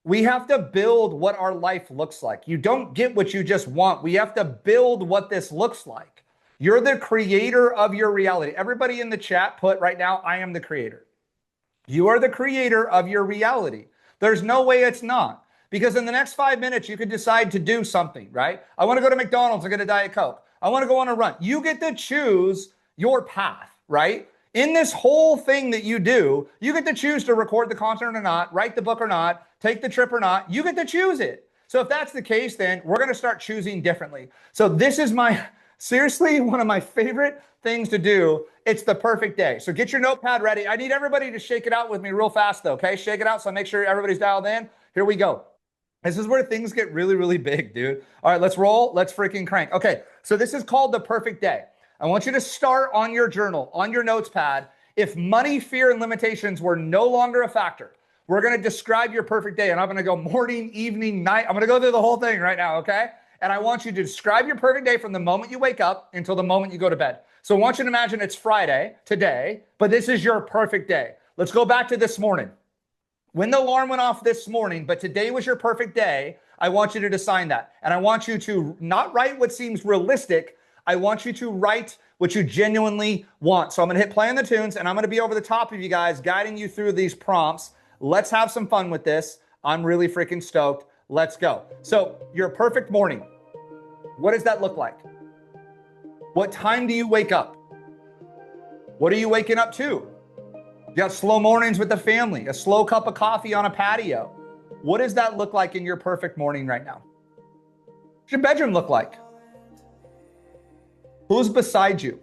A: We have to build what our life looks like. You don't get what you just want. We have to build what this looks like. You're the creator of your reality. Everybody in the chat put right now, I am the creator. You are the creator of your reality. There's no way it's not. Because in the next 5 minutes, you could decide to do something, right? I want to go to McDonald's and get a Diet Coke. I want to go on a run. You get to choose your path, right? In this whole thing that you do, you get to choose to record the content or not, write the book or not, take the trip or not. You get to choose it. So if that's the case, then we're going to start choosing differently. So this is seriously, one of my favorite things to do. It's the perfect day. So get your notepad ready. I need everybody to shake it out with me real fast though, okay? Shake it out so I make sure everybody's dialed in. Here we go. This is where things get really, really big, dude. All right, let's roll. Let's freaking crank. Okay, so this is called the perfect day. I want you to start on your journal, on your notes pad. If money, fear, and limitations were no longer a factor, we're going to describe your perfect day. And I'm going to go morning, evening, night. I'm going to go through the whole thing right now, okay? And I want you to describe your perfect day from the moment you wake up until the moment you go to bed. So I want you to imagine it's Friday today, but this is your perfect day. Let's go back to this morning. When the alarm went off this morning, but today was your perfect day, I want you to decide that. And I want you to not write what seems realistic. I want you to write what you genuinely want. So I'm going to hit play on the tunes, and I'm going to be over the top of you guys, guiding you through these prompts. Let's have some fun with this. I'm really freaking stoked. Let's go. So your perfect morning. What does that look like? What time do you wake up? What are you waking up to? You got slow mornings with the family, a slow cup of coffee on a patio. What does that look like in your perfect morning right now? What's your bedroom look like? Who's beside you?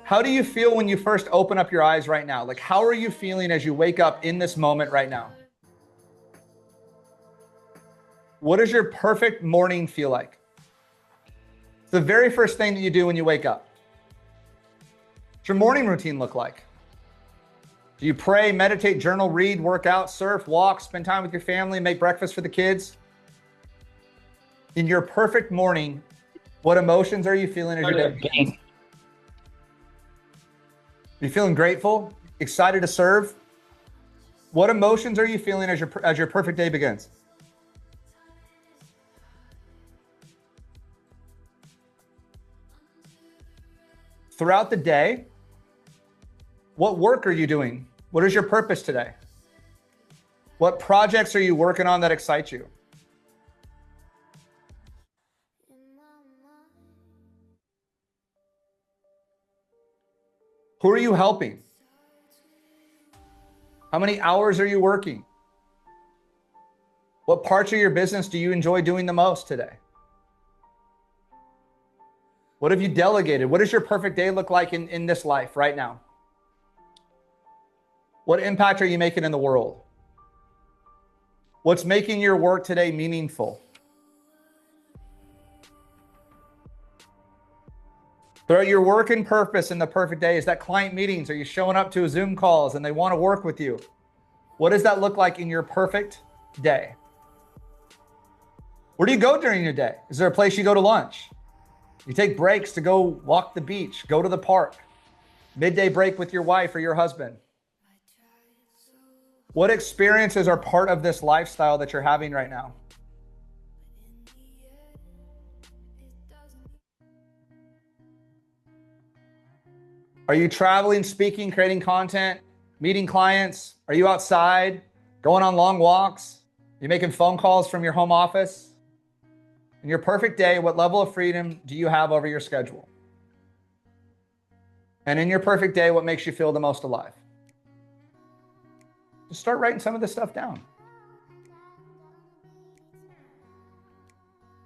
A: How do you feel when you first open up your eyes right now? Like, how are you feeling as you wake up in this moment right now? What does your perfect morning feel like? It's the very first thing that you do when you wake up. What's your morning routine look like? Do you pray, meditate, journal, read, work out, surf, walk, spend time with your family, make breakfast for the kids? In your perfect morning, what emotions are you feeling as your day begins? Are you feeling grateful, excited to serve? What emotions are you feeling as your perfect day begins? Throughout the day, what work are you doing? What is your purpose today? What projects are you working on that excite you? Who are you helping? How many hours are you working? What parts of your business do you enjoy doing the most today? What have you delegated? What does your perfect day look like in this life right now? What impact are you making in the world? What's making your work today meaningful? Throughout your work and purpose in the perfect day, is that client meetings? Are you showing up to Zoom calls and they want to work with you? What does that look like in your perfect day? Where do you go during your day? Is there a place you go to lunch? You take breaks to go walk the beach, go to the park, midday break with your wife or your husband. What experiences are part of this lifestyle that you're having right now? Are you traveling, speaking, creating content, meeting clients? Are you outside, going on long walks? Are you making phone calls from your home office? In your perfect day, what level of freedom do you have over your schedule? And in your perfect day, what makes you feel the most alive? Just start writing some of this stuff down.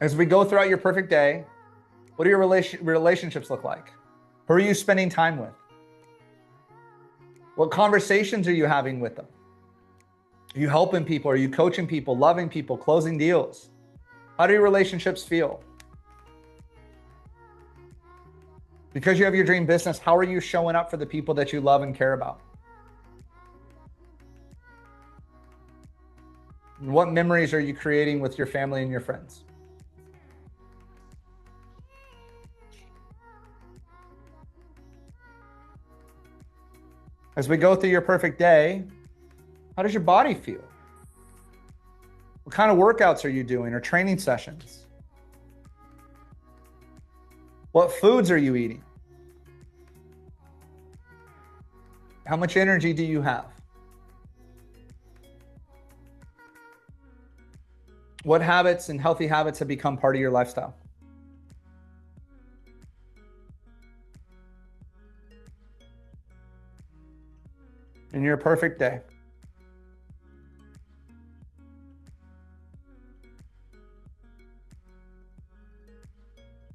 A: As we go throughout your perfect day, what do your relationships look like? Who are you spending time with? What conversations are you having with them? Are you helping people? Are you coaching people, loving people, closing deals? How do your relationships feel? Because you have your dream business, how are you showing up for the people that you love and care about? And what memories are you creating with your family and your friends? As we go through your perfect day, how does your body feel? What kind of workouts are you doing or training sessions? What foods are you eating? How much energy do you have? What habits and healthy habits have become part of your lifestyle? In your perfect day.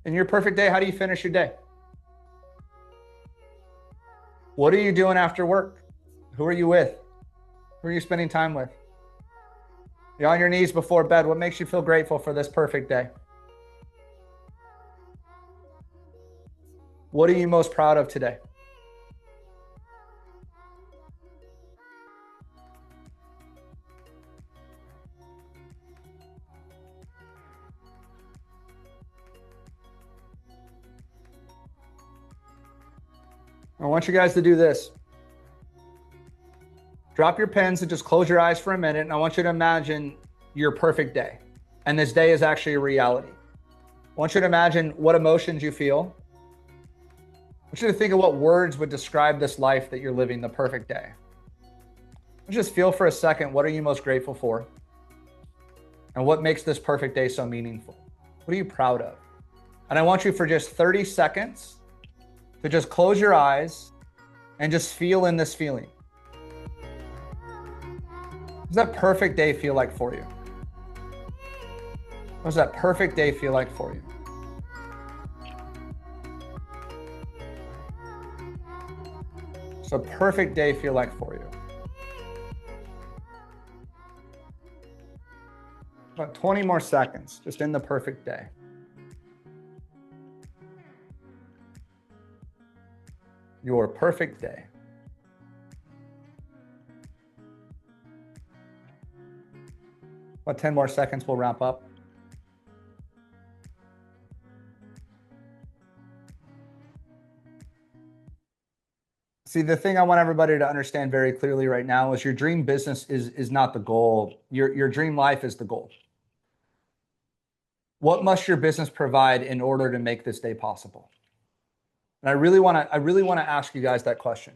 A: In your perfect day, how do you finish your day? What are you doing after work? Who are you with? Who are you spending time with? You're on your knees before bed. What makes you feel grateful for this perfect day? What are you most proud of today? I want you guys to do this. Drop your pens and just close your eyes for a minute. And I want you to imagine your perfect day. And this day is actually a reality. I want you to imagine what emotions you feel. I want you to think of what words would describe this life that you're living, the perfect day. Just feel for a second, what are you most grateful for? And what makes this perfect day so meaningful? What are you proud of? And I want you for just 30 seconds to just close your eyes and just feel in this feeling. What does that perfect day feel like for you? What does that perfect day feel like for you? What's a perfect day feel like for you? About 20 more seconds, just in the perfect day. Your perfect day. About 10 more seconds, we'll wrap up. See, the thing I want everybody to understand very clearly right now is your dream business is not the goal. Your dream life is the goal. What must your business provide in order to make this day possible? And I really want to ask you guys that question.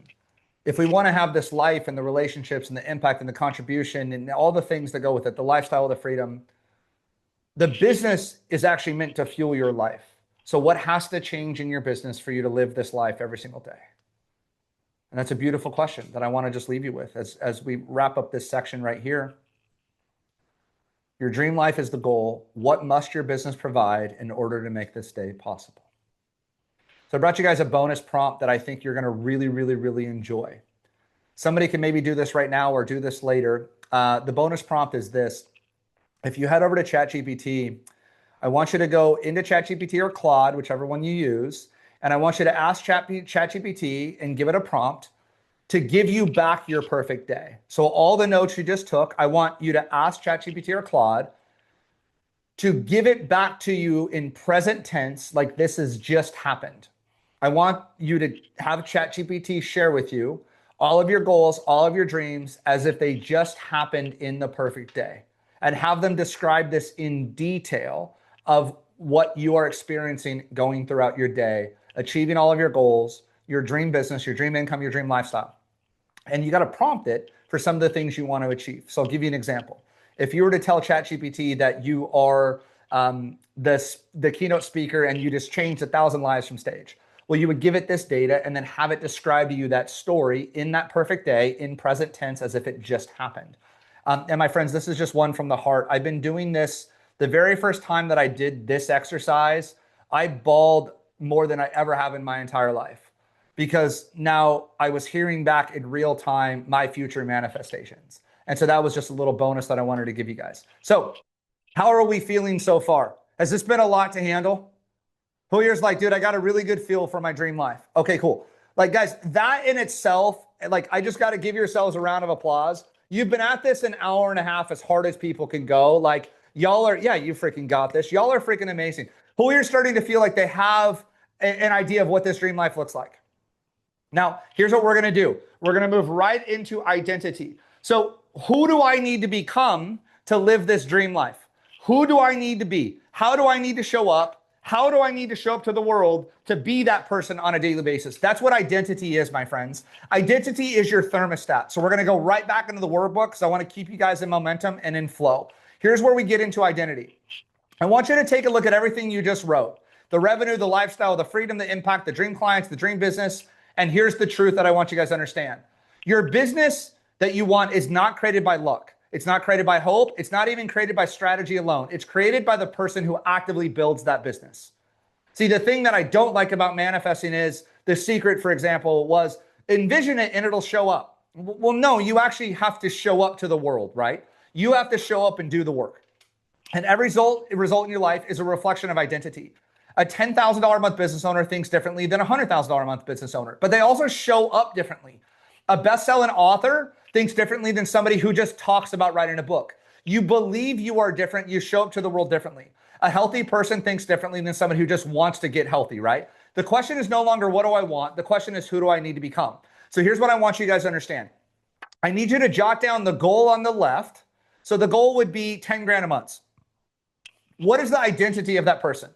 A: If we want to have this life and the relationships and the impact and the contribution and all the things that go with it, the lifestyle, the freedom, the business is actually meant to fuel your life. So what has to change in your business for you to live this life every single day? And that's a beautiful question that I want to just leave you with as we wrap up this section right here. Your dream life is the goal. What must your business provide in order to make this day possible? So I brought you guys a bonus prompt that I think you're going to really, really, really enjoy. Somebody can maybe do this right now or do this later. The bonus prompt is this. If you head over to ChatGPT, I want you to go into ChatGPT or Claude, whichever one you use, and I want you to ask ChatGPT and give it a prompt to give you back your perfect day. So all the notes you just took, I want you to ask ChatGPT or Claude to give it back to you in present tense, like this has just happened. I want you to have ChatGPT share with you all of your goals, all of your dreams, as if they just happened in the perfect day, and have them describe this in detail of what you are experiencing going throughout your day, achieving all of your goals, your dream business, your dream income, your dream lifestyle. And you got to prompt it for some of the things you want to achieve. So I'll give you an example. If you were to tell ChatGPT that you are the keynote speaker and you just changed 1,000 lives from stage, well, you would give it this data and then have it describe to you that story in that perfect day in present tense as if it just happened. And my friends, this is just one from the heart. I've been doing this. The very first time that I did this exercise, I bawled more than I ever have in my entire life, because now I was hearing back in real time my future manifestations. And so that was just a little bonus that I wanted to give you guys. So how are we feeling so far? Has this been a lot to handle? Who here's like, dude, I got a really good feel for my dream life. Okay, cool. Like, guys, that in itself, like, I just got to give yourselves a round of applause. You've been at this an hour and a half as hard as people can go. Like, y'all are, yeah, you freaking got this. Y'all are freaking amazing. Who you're starting to feel like they have an idea of what this dream life looks like. Now, here's what we're going to do. We're going to move right into identity. So who do I need to become to live this dream life? Who do I need to be? How do I need to show up? How do I need to show up to the world to be that person on a daily basis? That's what identity is, my friends. Identity is your thermostat. So we're going to go right back into the workbook because I want to keep you guys in momentum and in flow. Here's where we get into identity. I want you to take a look at everything you just wrote. The revenue, the lifestyle, the freedom, the impact, the dream clients, the dream business. And here's the truth that I want you guys to understand. Your business that you want is not created by luck. It's not created by hope. It's not even created by strategy alone. It's created by the person who actively builds that business. See, the thing that I don't like about manifesting is the secret, for example, was envision it and it'll show up. Well, no, you actually have to show up to the world, right? You have to show up and do the work. And every result in your life is a reflection of identity. A $10,000 a month business owner thinks differently than a $100,000 a month business owner, but they also show up differently. A best-selling author thinks differently than somebody who just talks about writing a book. You believe you are different. You show up to the world differently. A healthy person thinks differently than somebody who just wants to get healthy, right? The question is no longer what do I want? The question is who do I need to become? So here's what I want you guys to understand. I need you to jot down the goal on the left. So the goal would be 10 grand a month. What is the identity of that person?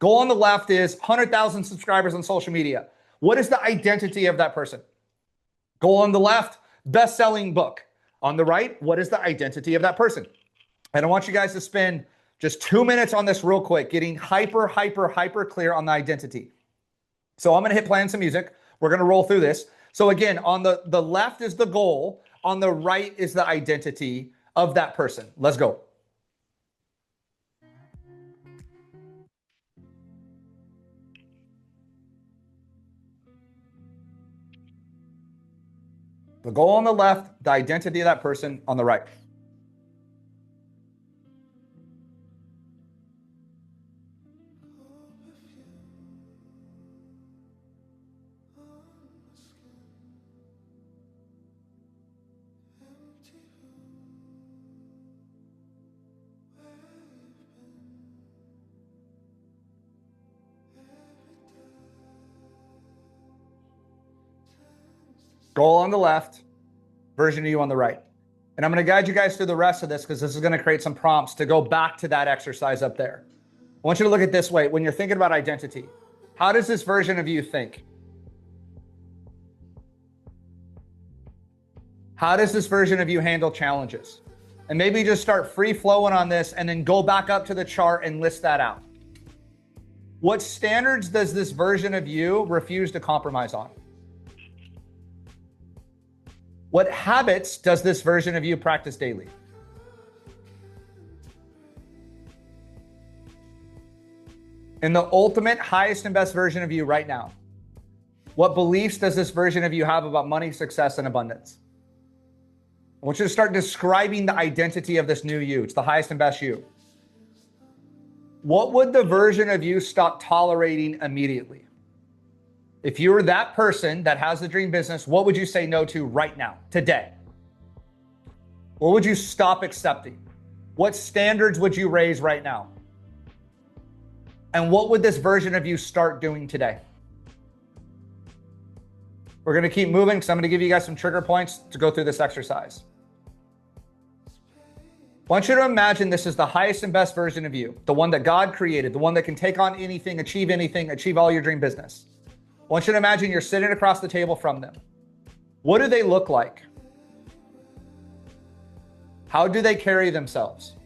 A: Goal on the left is 100,000 subscribers on social media. What is the identity of that person? Goal on the left, best-selling book. On the right, what is the identity of that person? And I want you guys to spend just 2 minutes on this real quick, getting hyper clear on the identity. So I'm going to hit play on some music. We're going to roll through this. So again, on the left is the goal. On the right is the identity of that person. Let's go. The goal on the left, the identity of that person on the right. Goal on the left, version of you on the right. And I'm going to guide you guys through the rest of this because this is going to create some prompts to go back to that exercise up there. I want you to look at this way. When you're thinking about identity, how does this version of you think? How does this version of you handle challenges? And maybe just start free flowing on this and then go back up to the chart and list that out. What standards does this version of you refuse to compromise on? What habits does this version of you practice daily? In the ultimate, highest and best version of you right now, what beliefs does this version of you have about money, success, and abundance? I want you to start describing the identity of this new you. It's the highest and best you. What would the version of you stop tolerating immediately? If you were that person that has the dream business, what would you say no to right now, today? What would you stop accepting? What standards would you raise right now? And what would this version of you start doing today? We're going to keep moving because I'm going to give you guys some trigger points to go through this exercise. I want you to imagine this is the highest and best version of you, the one that God created, the one that can take on anything, achieve all your dream business. I want you to imagine you're sitting across the table from them. What do they look like? How do they carry themselves?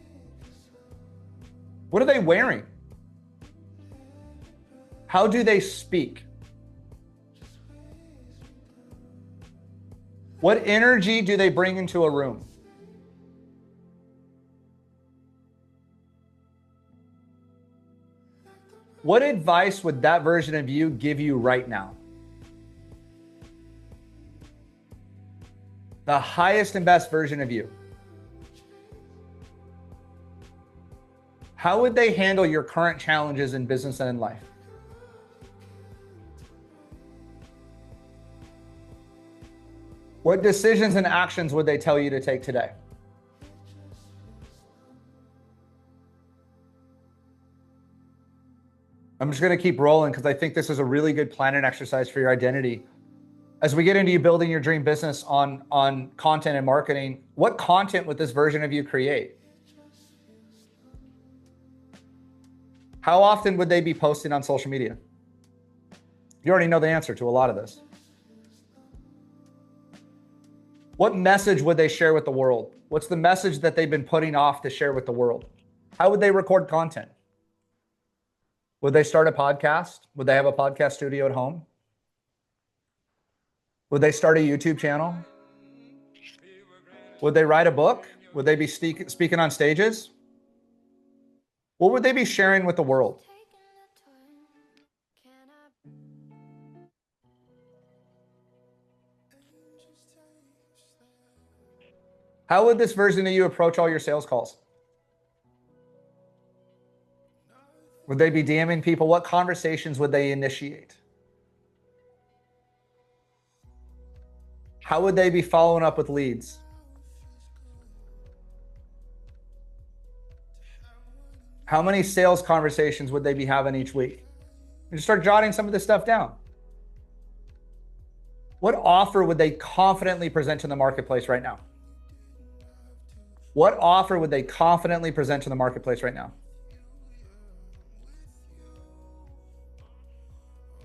A: What are they wearing? How do they speak? What energy do they bring into a room? What advice would that version of you give you right now? The highest and best version of you. How would they handle your current challenges in business and in life? What decisions and actions would they tell you to take today? I'm just going to keep rolling because I think this is a really good planning exercise for your identity. As we get into you building your dream business on content and marketing, what content would this version of you create? How often would they be posting on social media? You already know the answer to a lot of this. What message would they share with the world? What's the message that they've been putting off to share with the world? How would they record content? Would they start a podcast? Would they have a podcast studio at home? Would they start a YouTube channel? Would they write a book? Would they be speaking on stages? What would they be sharing with the world? How would this version of you approach all your sales calls? Would they be DMing people? What conversations would they initiate? How would they be following up with leads? How many sales conversations would they be having each week? And just start jotting some of this stuff down. What offer would they confidently present to the marketplace right now? What offer would they confidently present to the marketplace right now?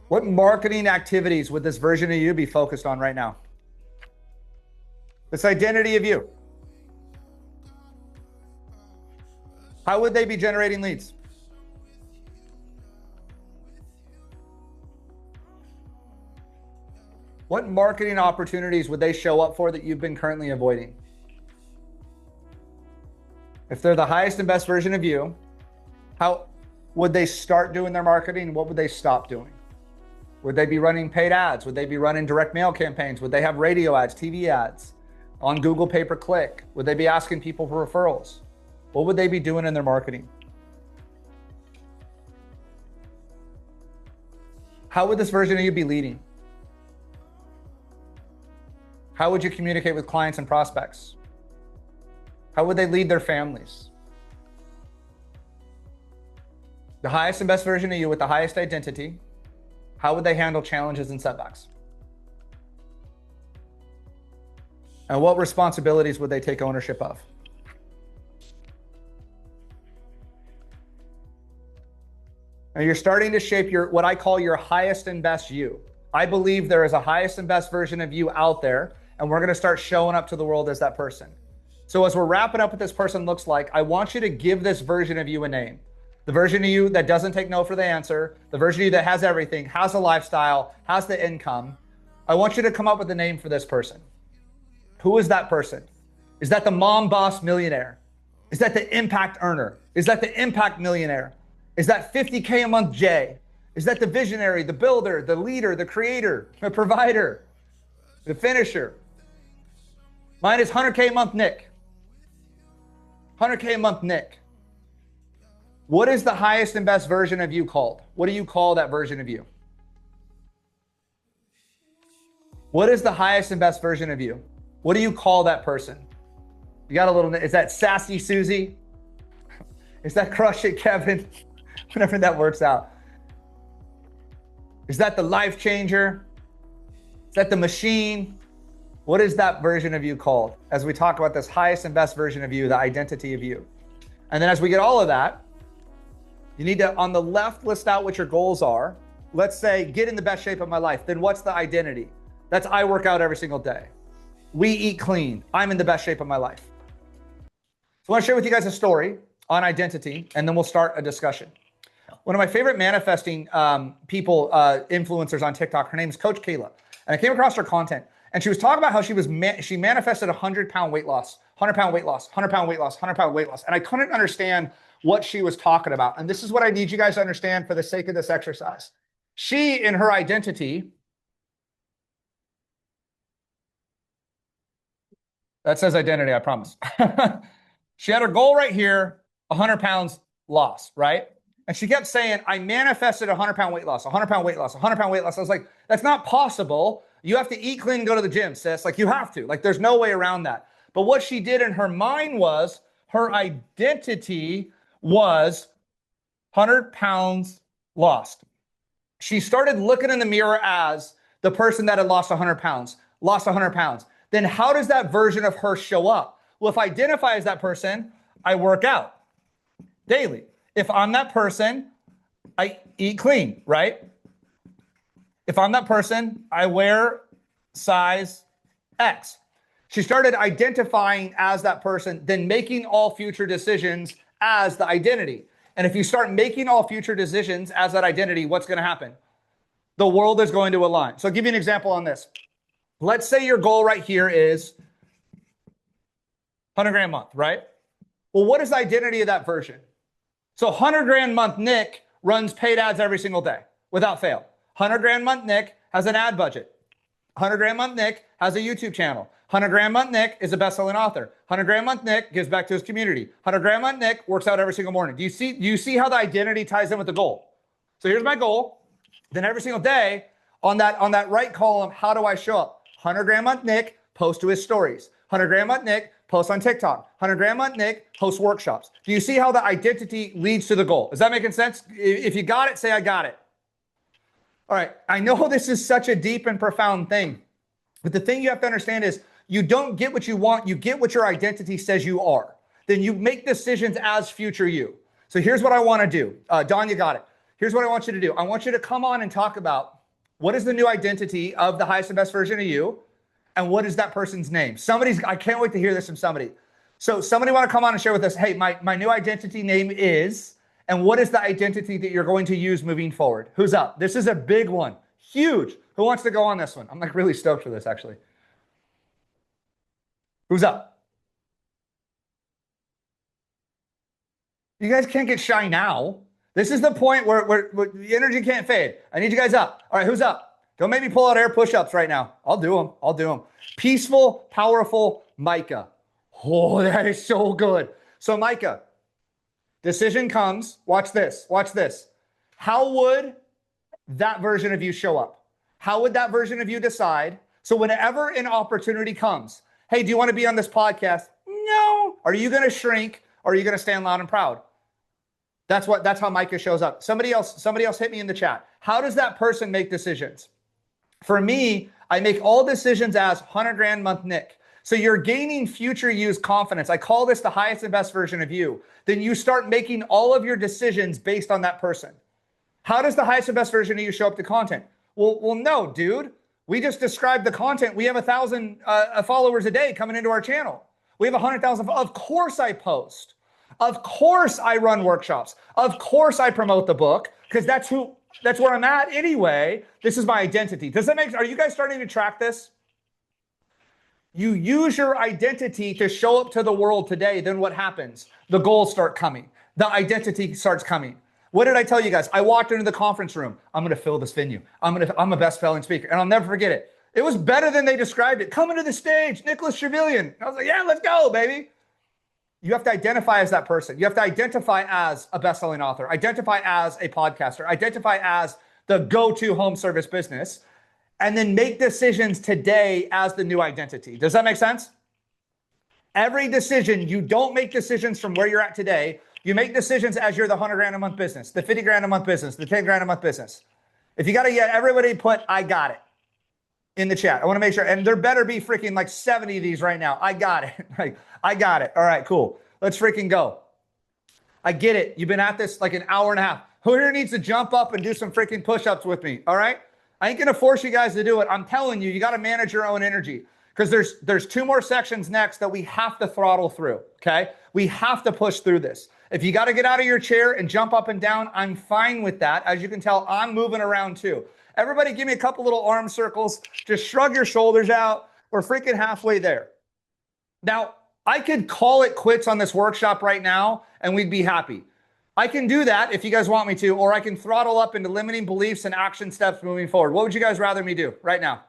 A: What marketing activities would this version of you be focused on right now? This identity of you. How would they be generating leads? What marketing opportunities would they show up for that you've been currently avoiding? If they're the highest and best version of you, how would they start doing their marketing? What would they stop doing? Would they be running paid ads? Would they be running direct mail campaigns? Would they have radio ads, TV ads, on Google pay-per-click? Would they be asking people for referrals? What would they be doing in their marketing? How would this version of you be leading? How would you communicate with clients and prospects? How would they lead their families? The highest and best version of you with the highest identity, how would they handle challenges and setbacks? And what responsibilities would they take ownership of? Now you're starting to shape your, what I call your highest and best you. I believe there is a highest and best version of you out there, and we're going to start showing up to the world as that person. So as we're wrapping up what this person looks like, I want you to give this version of you a name. The version of you that doesn't take no for the answer, the version of you that has everything, has a lifestyle, has the income. I want you to come up with a name for this person. Who is that person? Is that the mom boss millionaire? Is that the impact earner? Is that the impact millionaire? Is that 50K a month Jay? Is that the visionary, the builder, the leader, the creator, the provider, the finisher? Mine is 100K a month Nick. 100K a month Nick. What is the highest and best version of you called? What do you call that version of you? What is the highest and best version of you? What do you call that person? You got a little, is that sassy Susie? Is that crush it Kevin? Whenever that works out. Is that the life changer? Is that the machine? What is that version of you called? As we talk about this highest and best version of you, the identity of you. And then as we get all of that, you need to, on the left, list out what your goals are. Let's say, get in the best shape of my life. Then what's the identity? That's I work out every single day. We eat clean. I'm in the best shape of my life. So I want to share with you guys a story on identity, and then we'll start a discussion. One of my favorite manifesting influencers on TikTok, her name is Coach Kayla. And I came across her content, and she was talking about how she manifested 100-pound weight loss, 100-pound weight loss, 100-pound weight loss, 100-pound weight loss. And I couldn't understand what she was talking about. And this is what I need you guys to understand for the sake of this exercise. She, in her identity, that says identity, I promise. She had her goal right here, 100 pounds loss, right? And she kept saying, I manifested 100-pound weight loss, 100-pound weight loss, 100-pound weight loss. I was like, that's not possible. You have to eat clean and go to the gym, sis. Like, you have to. Like, there's no way around that. But what she did in her mind was, her identity was 100 pounds lost. She started looking in the mirror as the person that had lost 100 pounds, lost 100 pounds. Then how does that version of her show up? Well, if I identify as that person, I work out daily. If I'm that person, I eat clean, right? If I'm that person, I wear size X. She started identifying as that person, then making all future decisions as the identity. And if you start making all future decisions as that identity, what's going to happen? The world is going to align. So I'll give you an example on this. Let's say your goal right here is 100 grand a month, right? Well, what is the identity of that version? So 100 grand month Nick runs paid ads every single day without fail. 100 grand month Nick has an ad budget. 100 grand month Nick has a YouTube channel. 100 grand month Nick is a best-selling author. 100 grand month Nick gives back to his community. 100 grand month Nick works out every single morning. Do you see how the identity ties in with the goal? So here's my goal. Then every single day on that right column, how do I show up? 100 grand month Nick posts to his stories. 100 grand month Nick posts on TikTok. 100 grand month Nick hosts workshops. Do you see how the identity leads to the goal? Is that making sense? If you got it, say I got it. All right. I know this is such a deep and profound thing, but the thing you have to understand is you don't get what you want. You get what your identity says you are. Then you make decisions as future you. So here's what I want to do. Don, you got it. Here's what I want you to do. I want you to come on and talk about what is the new identity of the highest and best version of you, and what is that person's name? I can't wait to hear this from somebody. So somebody want to come on and share with us, hey, my new identity name is, and what is the identity that you're going to use moving forward? Who's up? This is a big one. Huge. Who wants to go on this one? I'm like really stoked for this, actually. Who's up? You guys can't get shy now. This is the point where the energy can't fade. I need you guys up. All right, who's up? Don't make me pull out air push-ups right now. I'll do them. I'll do them. Peaceful, powerful Micah. Oh, that is so good. So Micah, decision comes. Watch this. Watch this. How would that version of you show up? How would that version of you decide? So whenever an opportunity comes, hey, do you want to be on this podcast? No. Are you going to shrink or are you going to stand loud and proud? That's how Micah shows up. Somebody else hit me in the chat. How does that person make decisions? For me, I make all decisions as 100 grand month Nick. So you're gaining future you's confidence. I call this the highest and best version of you. Then you start making all of your decisions based on that person. How does the highest and best version of you show up to content? Well, no, dude. We just described the content. We have 1,000 followers a day coming into our channel. We have 100,000. Of course I post. Of course I run workshops. Of course I promote the book because that's where I'm at anyway. This is my identity. Does that make sense? Are you guys starting to track this? You use your identity to show up to the world today. Then what happens? The goals start coming. The identity starts coming. What did I tell you guys? I walked into the conference room. I'm going to fill this venue. I'm a best-selling speaker. And I'll never forget it. It was better than they described it. Coming to the stage, Nicholas Trevillian. I was like, yeah, let's go, baby. You have to identify as that person. You have to identify as a best-selling author, identify as a podcaster, identify as the go-to home service business, and then make decisions today as the new identity. Does that make sense? Every decision, you don't make decisions from where you're at today. You make decisions as you're the 100 grand a month business, the 50 grand a month business, the 10 grand a month business. If you got to get everybody put, I got it in the chat. I want to make sure. And there better be freaking like 70 of these right now. I got it. Like, I got it. All right, cool. Let's freaking go. I get it. You've been at this like an hour and a half. Who here needs to jump up and do some freaking push-ups with me? All right. I ain't going to force you guys to do it. I'm telling you, you got to manage your own energy because there's 2 more sections next that we have to throttle through. Okay. We have to push through this. If you got to get out of your chair and jump up and down, I'm fine with that. As you can tell, I'm moving around too. Everybody give me a couple little arm circles. Just shrug your shoulders out. We're freaking halfway there. Now, I could call it quits on this workshop right now and we'd be happy. I can do that if you guys want me to, or I can throttle up into limiting beliefs and action steps moving forward. What would you guys rather me do right now?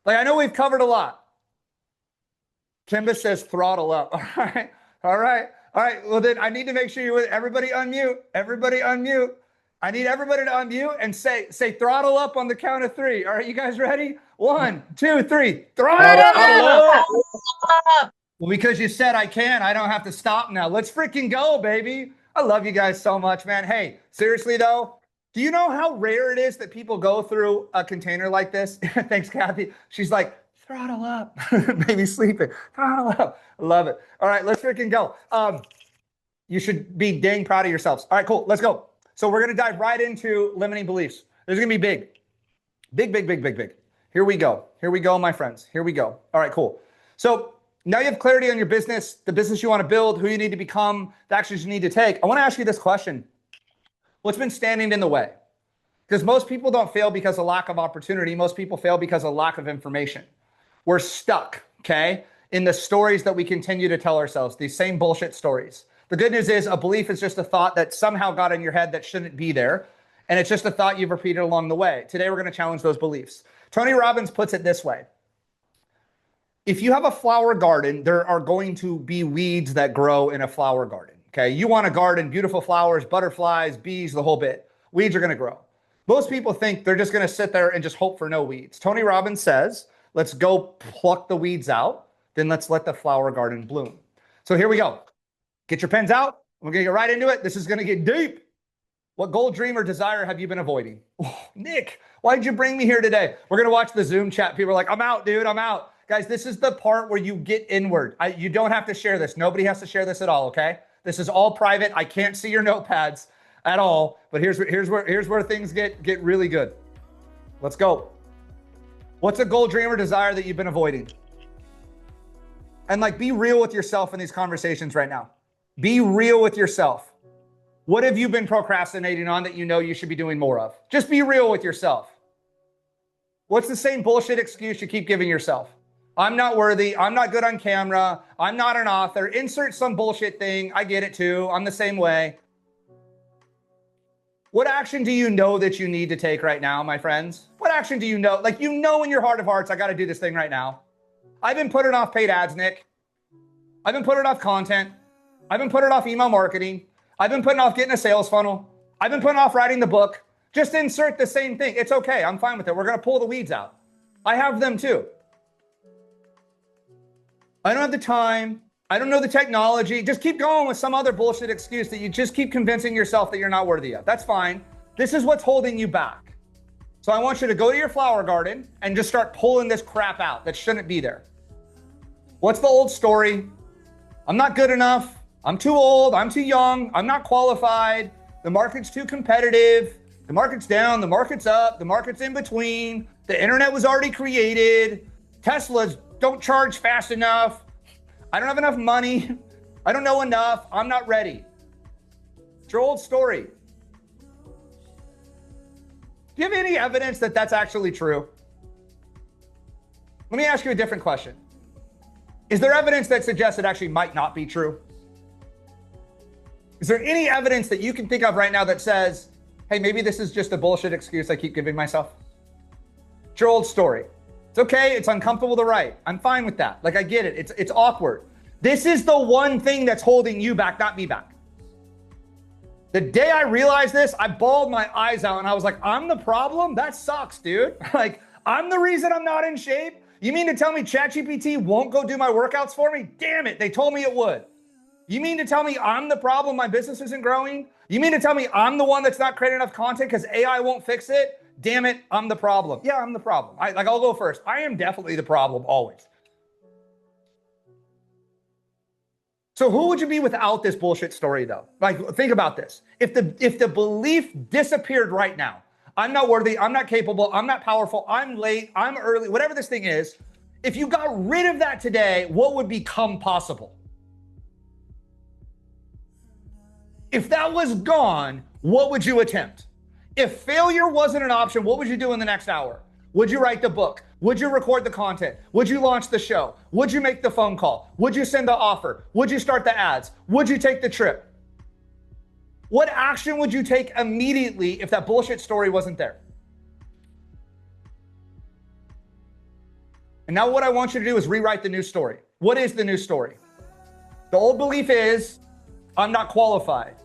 A: Like, I know we've covered a lot. Kimba says throttle up. All right. All right. All right. Well, then I need to make sure you're with everybody unmute. Everybody unmute. I need everybody to unmute and say throttle up on the count of 3. All right. You guys ready? 1, 2, 3. Throttle up. Well, because you said I can, I don't have to stop now. Let's freaking go, baby. I love you guys so much, man. Hey, seriously though, do you know how rare it is that people go through a container like this? Thanks, Kathy. She's like, throttle up. Maybe sleeping. Throttle up. I love it. All right, let's freaking go. You should be dang proud of yourselves. All right, cool. Let's go. So we're going to dive right into limiting beliefs. This is going to be big. Big, big, big, big, big. Here we go. Here we go, my friends. Here we go. All right, cool. So now you have clarity on your business, the business you want to build, who you need to become, the actions you need to take. I want to ask you this question. What's been standing in the way? Because most people don't fail because of lack of opportunity. Most people fail because of lack of information. We're stuck, okay, in the stories that we continue to tell ourselves, these same bullshit stories. The good news is a belief is just a thought that somehow got in your head that shouldn't be there. And it's just a thought you've repeated along the way. Today, we're going to challenge those beliefs. Tony Robbins puts it this way. If you have a flower garden, there are going to be weeds that grow in a flower garden. Okay. You want a garden, beautiful flowers, butterflies, bees, the whole bit. Weeds are going to grow. Most people think they're just going to sit there and just hope for no weeds. Tony Robbins says, let's go pluck the weeds out. Then let's let the flower garden bloom. So here we go. Get your pens out. We're going to get right into it. This is going to get deep. What goal, dream, or desire have you been avoiding? Oh, Nick, why did you bring me here today? We're going to watch the Zoom chat. People are like, I'm out, dude. I'm out. Guys, this is the part where you get inward. You don't have to share this. Nobody has to share this at all, okay? This is all private. I can't see your notepads at all. But here's where things get really good. Let's go. What's a goal, dream, or desire that you've been avoiding? And like, be real with yourself in these conversations right now. Be real with yourself. What have you been procrastinating on that you know you should be doing more of? Just be real with yourself. What's the same bullshit excuse you keep giving yourself? I'm not worthy. I'm not good on camera. I'm not an author. Insert some bullshit thing. I get it too. I'm the same way. What action do you know that you need to take right now, my friends? What action do you know? Like, you know in your heart of hearts, I got to do this thing right now. I've been putting off paid ads, Nick. I've been putting off content. I've been putting off email marketing. I've been putting off getting a sales funnel. I've been putting off writing the book. Just insert the same thing. It's okay. I'm fine with it. We're going to pull the weeds out. I have them too. I don't have the time. I don't know the technology. Just keep going with some other bullshit excuse that you just keep convincing yourself that you're not worthy of. That's fine. This is what's holding you back. So I want you to go to your flower garden and just start pulling this crap out that shouldn't be there. What's the old story? I'm not good enough. I'm too old. I'm too young. I'm not qualified. The market's too competitive. The market's down. The market's up. The market's in between. The internet was already created. Teslas don't charge fast enough. I don't have enough money. I don't know enough. I'm not ready. It's your old story. Do you have any evidence that that's actually true? Let me ask you a different question. Is there evidence that suggests it actually might not be true? Is there any evidence that you can think of right now that says, hey, maybe this is just a bullshit excuse I keep giving myself? It's your old story. It's okay. It's uncomfortable to write. I'm fine with that. Like, I get it. It's awkward. This is the one thing that's holding you back, not me back. The day I realized this, I bawled my eyes out and I was like, I'm the problem? That sucks, dude. Like, I'm the reason I'm not in shape? You mean to tell me ChatGPT won't go do my workouts for me? Damn it. They told me it would. You mean to tell me I'm the problem? My business isn't growing? You mean to tell me I'm the one that's not creating enough content because AI won't fix it? Damn it. I'm the problem. Yeah, I'm the problem. I'll go first. I am definitely the problem always. So who would you be without this bullshit story though? Like, think about this. If the belief disappeared right now, I'm not worthy, I'm not capable, I'm not powerful, I'm late, I'm early, whatever this thing is, if you got rid of that today, what would become possible? If that was gone, what would you attempt? If failure wasn't an option, what would you do in the next hour? Would you write the book? Would you record the content? Would you launch the show? Would you make the phone call? Would you send the offer? Would you start the ads? Would you take the trip? What action would you take immediately if that bullshit story wasn't there? And now what I want you to do is rewrite the new story. What is the new story? The old belief is, I'm not qualified.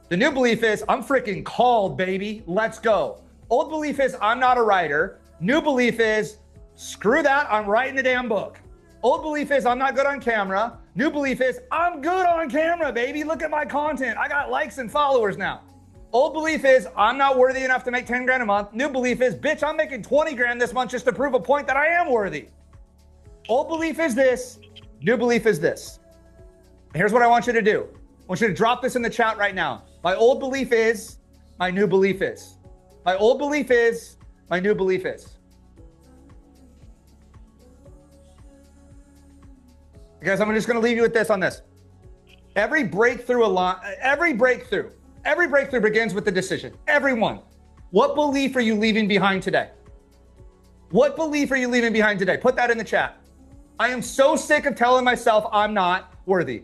A: The new belief is, I'm freaking called, baby. Let's go. Old belief is, I'm not a writer. New belief is, screw that, I'm writing a damn book. Old belief is, I'm not good on camera. New belief is, I'm good on camera, baby. Look at my content. I got likes and followers now. Old belief is, I'm not worthy enough to make 10 grand a month. New belief is, bitch, I'm making 20 grand this month just to prove a point that I am worthy. Old belief is this. New belief is this. Here's what I want you to do. I want you to drop this in the chat right now. My old belief is, my new belief is. My old belief is, my new belief is. Guys, I'm just going to leave you with this on this. Every breakthrough begins with the decision. Everyone. What belief are you leaving behind today? What belief are you leaving behind today? Put that in the chat. I am so sick of telling myself I'm not worthy.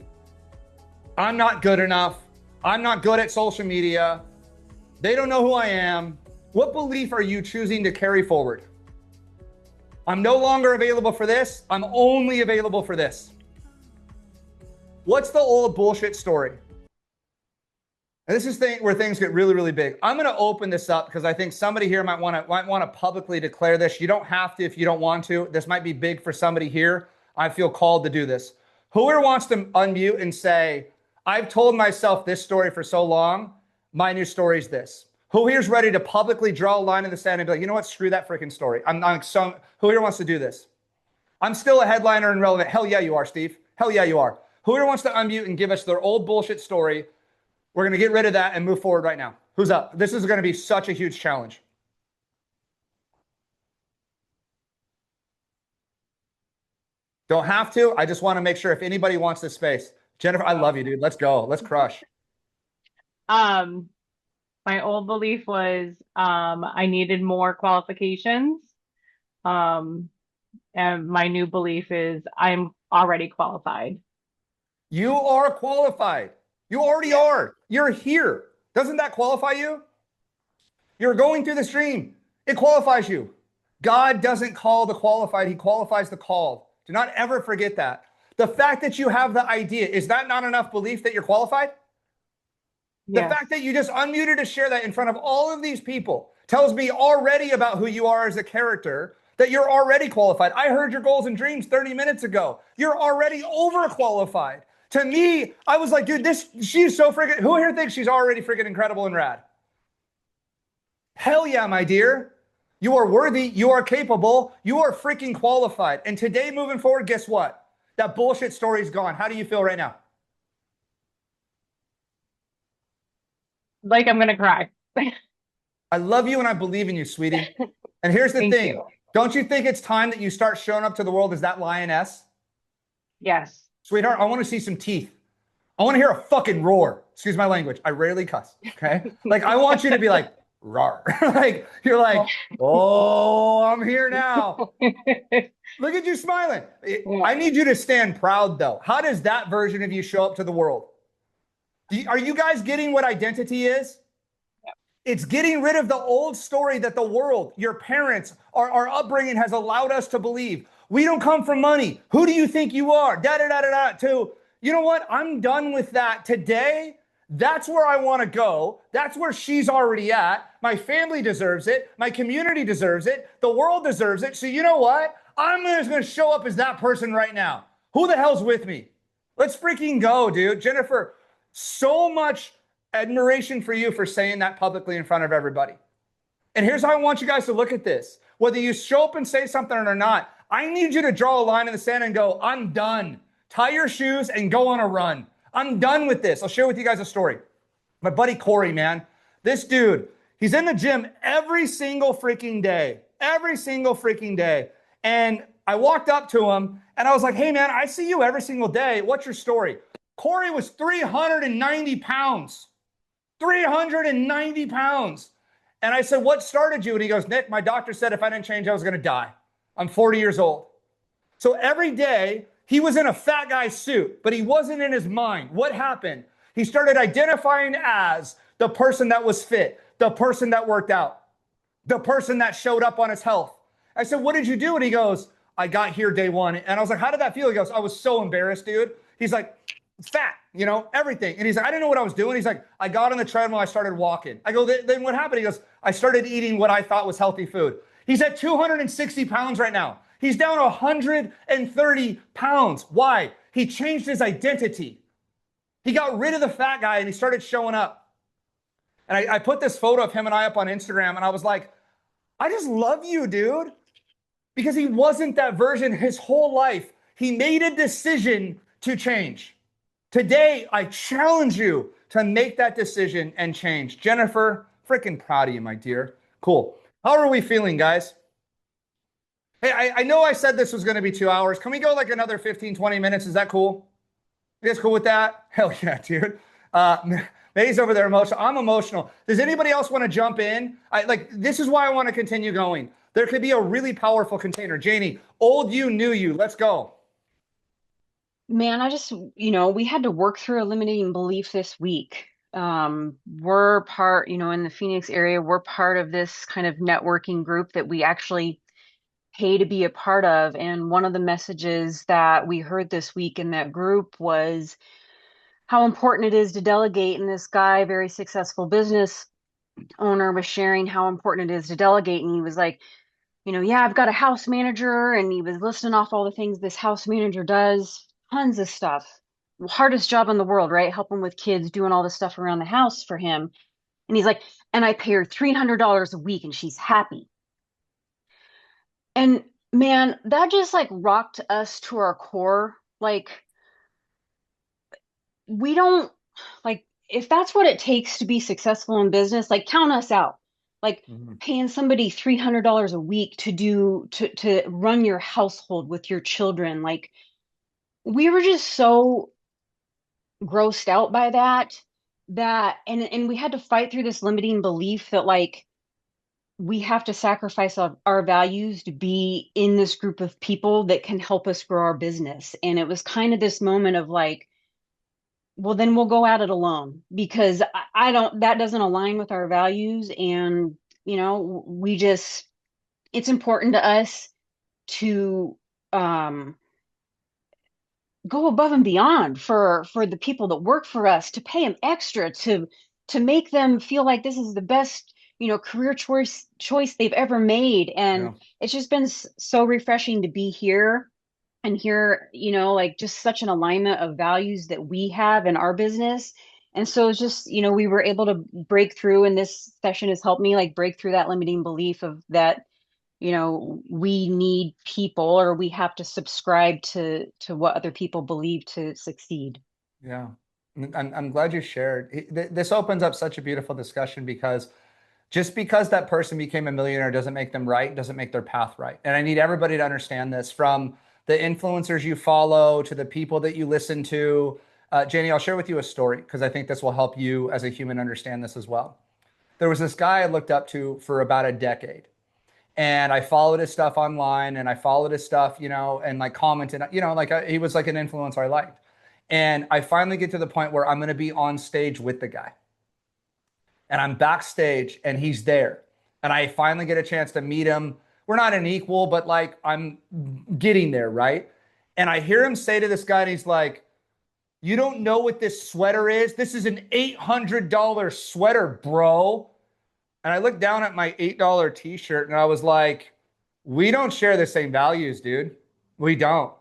A: I'm not good enough. I'm not good at social media. They don't know who I am. What belief are you choosing to carry forward? I'm no longer available for this. I'm only available for this. What's the old bullshit story? And this is where things get really, really big. I'm going to open this up because I think somebody here might want to publicly declare this. You don't have to if you don't want to. This might be big for somebody here. I feel called to do this. Who here wants to unmute and say, I've told myself this story for so long. My new story is this. Who here's ready to publicly draw a line in the sand and be like, you know what? Screw that freaking story. Who here wants to do this? I'm still a headliner and relevant. Hell yeah, you are, Steve. Hell yeah, you are. Who here wants to unmute and give us their old bullshit story? We're going to get rid of that and move forward right now. Who's up? This is going to be such a huge challenge. Don't have to. I just want to make sure if anybody wants this space. Jennifer, I love you, dude. Let's go. Let's crush.
M: My old belief was I needed more qualifications. And my new belief is I'm already qualified.
A: You are qualified. You already are. You're here. Doesn't that qualify you? You're going through this dream. It qualifies you. God doesn't call the qualified, he qualifies the called. Do not ever forget that. The fact that you have the idea, is that not enough belief that you're qualified? The
M: Yes.
A: fact that you just unmuted to share that in front of all of these people tells me already about who you are as a character, that you're already qualified. I heard your goals and dreams 30 minutes ago. You're already overqualified. To me, I was like, dude, she's so freaking, who here thinks she's already freaking incredible and rad? Hell yeah, my dear. You are worthy. You are capable. You are freaking qualified. And today, moving forward, guess what? That bullshit story's gone. How do you feel right now?
M: Like I'm gonna cry.
A: I love you and I believe in you, sweetie. And here's the
M: Thank
A: thing.
M: you.
A: Don't you think it's time that you start showing up to the world as that lioness?
M: Yes.
A: Sweetheart, I want to see some teeth. I want to hear a fucking roar. Excuse my language. I rarely cuss. Okay. Like, I want you to be like, roar. Like, you're like, oh, I'm here now. Look at you smiling. I need you to stand proud, though. How does that version of you show up to the world? Are you guys getting what identity is? It's getting rid of the old story that the world, your parents, our upbringing has allowed us to believe. We don't come from money. Who do you think you are? To, you know what? I'm done with that today. That's where I want to go. That's where she's already at. My family deserves it. My community deserves it. The world deserves it. So you know what? I'm just going to show up as that person right now. Who the hell's with me? Let's freaking go, dude. Jennifer, so much admiration for you for saying that publicly in front of everybody. And here's how I want you guys to look at this. Whether you show up and say something or not, I need you to draw a line in the sand and go, I'm done. Tie your shoes and go on a run. I'm done with this. I'll share with you guys a story. My buddy Corey, man, this dude, he's in the gym every single freaking day. Every single freaking day. And I walked up to him and I was like, hey, man, I see you every single day. What's your story? Corey was 390 pounds. 390 pounds. And I said, what started you? And he goes, Nick, my doctor said if I didn't change, I was going to die. I'm 40 years old. So every day he was in a fat guy suit, but he wasn't in his mind. What happened? He started identifying as the person that was fit, the person that worked out, the person that showed up on his health. I said, what did you do? And he goes, I got here day one. And I was like, how did that feel? He goes, I was so embarrassed, dude. He's like, fat, you know, everything. And he's like, I didn't know what I was doing. He's like, I got on the treadmill, I started walking. I go, then what happened? He goes, I started eating what I thought was healthy food. He's at 260 pounds right now. He's down 130 pounds. Why? He changed his identity. He got rid of the fat guy and he started showing up. And I put this photo of him and I up on Instagram and I was like, I just love you, dude. Because he wasn't that version his whole life. He made a decision to change. Today, I challenge you to make that decision and change. Jennifer, freaking proud of you, my dear. Cool. How are we feeling, guys? Hey, I know I said this was going to be 2 hours. Can we go like another 15, 20 minutes? Is that cool? You guys cool with that? Hell yeah, dude. May's over there emotional. I'm emotional. Does anybody else want to jump in? This is why I want to continue going. There could be a really powerful container. Janie, old you, new you. Let's go.
E: Man, I just, we had to work through a limiting belief this week. We're part, in the Phoenix area, we're part of this kind of networking group that we actually pay to be a part of. And one of the messages that we heard this week in that group was how important it is to delegate. And this guy, very successful business owner, was sharing how important it is to delegate. And he was like, yeah, I've got a house manager, and he was listing off all the things this house manager does, tons of stuff. Hardest job in the world, right? Helping with kids, doing all this stuff around the house for him. And he's like, and I pay her $300 a week and she's happy. And man, that just like rocked us to our core. Like, we don't, like, if that's what it takes to be successful in business, like, count us out. Like paying somebody $300 a week to run your household with your children. Like, we were just so grossed out by and we had to fight through this limiting belief that like we have to sacrifice our values to be in this group of people that can help us grow our business. And it was kind of this moment of like, well, then we'll go at it alone, because that doesn't align with our values. And it's important to us to go above and beyond for the people that work for us, to pay them extra, to make them feel like this is the best, career choice they've ever made. And it's just been so refreshing to be here and hear, like just such an alignment of values that we have in our business. And so it's just, we were able to break through, and this session has helped me like break through that limiting belief of that, we need people, or we have to subscribe to what other people believe to succeed.
A: Yeah. I'm glad you shared. This opens up such a beautiful discussion, because just because that person became a millionaire doesn't make them right, doesn't make their path right. And I need everybody to understand this, from the influencers you follow to the people that you listen to. Janie, I'll share with you a story, because I think this will help you as a human understand this as well. There was this guy I looked up to for about a decade. And I followed his stuff online, and I followed his stuff, and like commented, he was like an influencer I liked. And I finally get to the point where I'm going to be on stage with the guy. And I'm backstage and he's there. And I finally get a chance to meet him. We're not an equal, but like I'm getting there, right? And I hear him say to this guy, and he's like, "You don't know what this sweater is? This is an $800 sweater, bro." And I looked down at my $8 t-shirt and I was like, we don't share the same values, dude. We don't.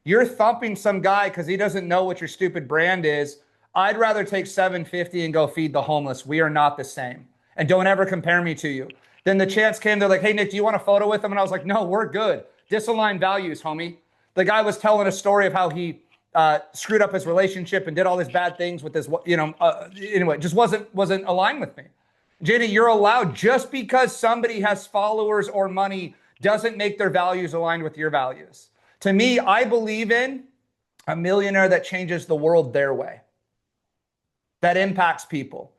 A: You're thumping some guy because he doesn't know what your stupid brand is. I'd rather take $750 and go feed the homeless. We are not the same. And don't ever compare me to you. Then the chance came, they're like, "Hey, Nick, do you want a photo with him?" And I was like, "No, we're good. Disaligned values, homie." The guy was telling a story of how he screwed up his relationship and did all these bad things with his, anyway, just wasn't aligned with me. Jada, you're allowed, just because somebody has followers or money doesn't make their values aligned with your values. To me, I believe in a millionaire that changes the world their way, that impacts people,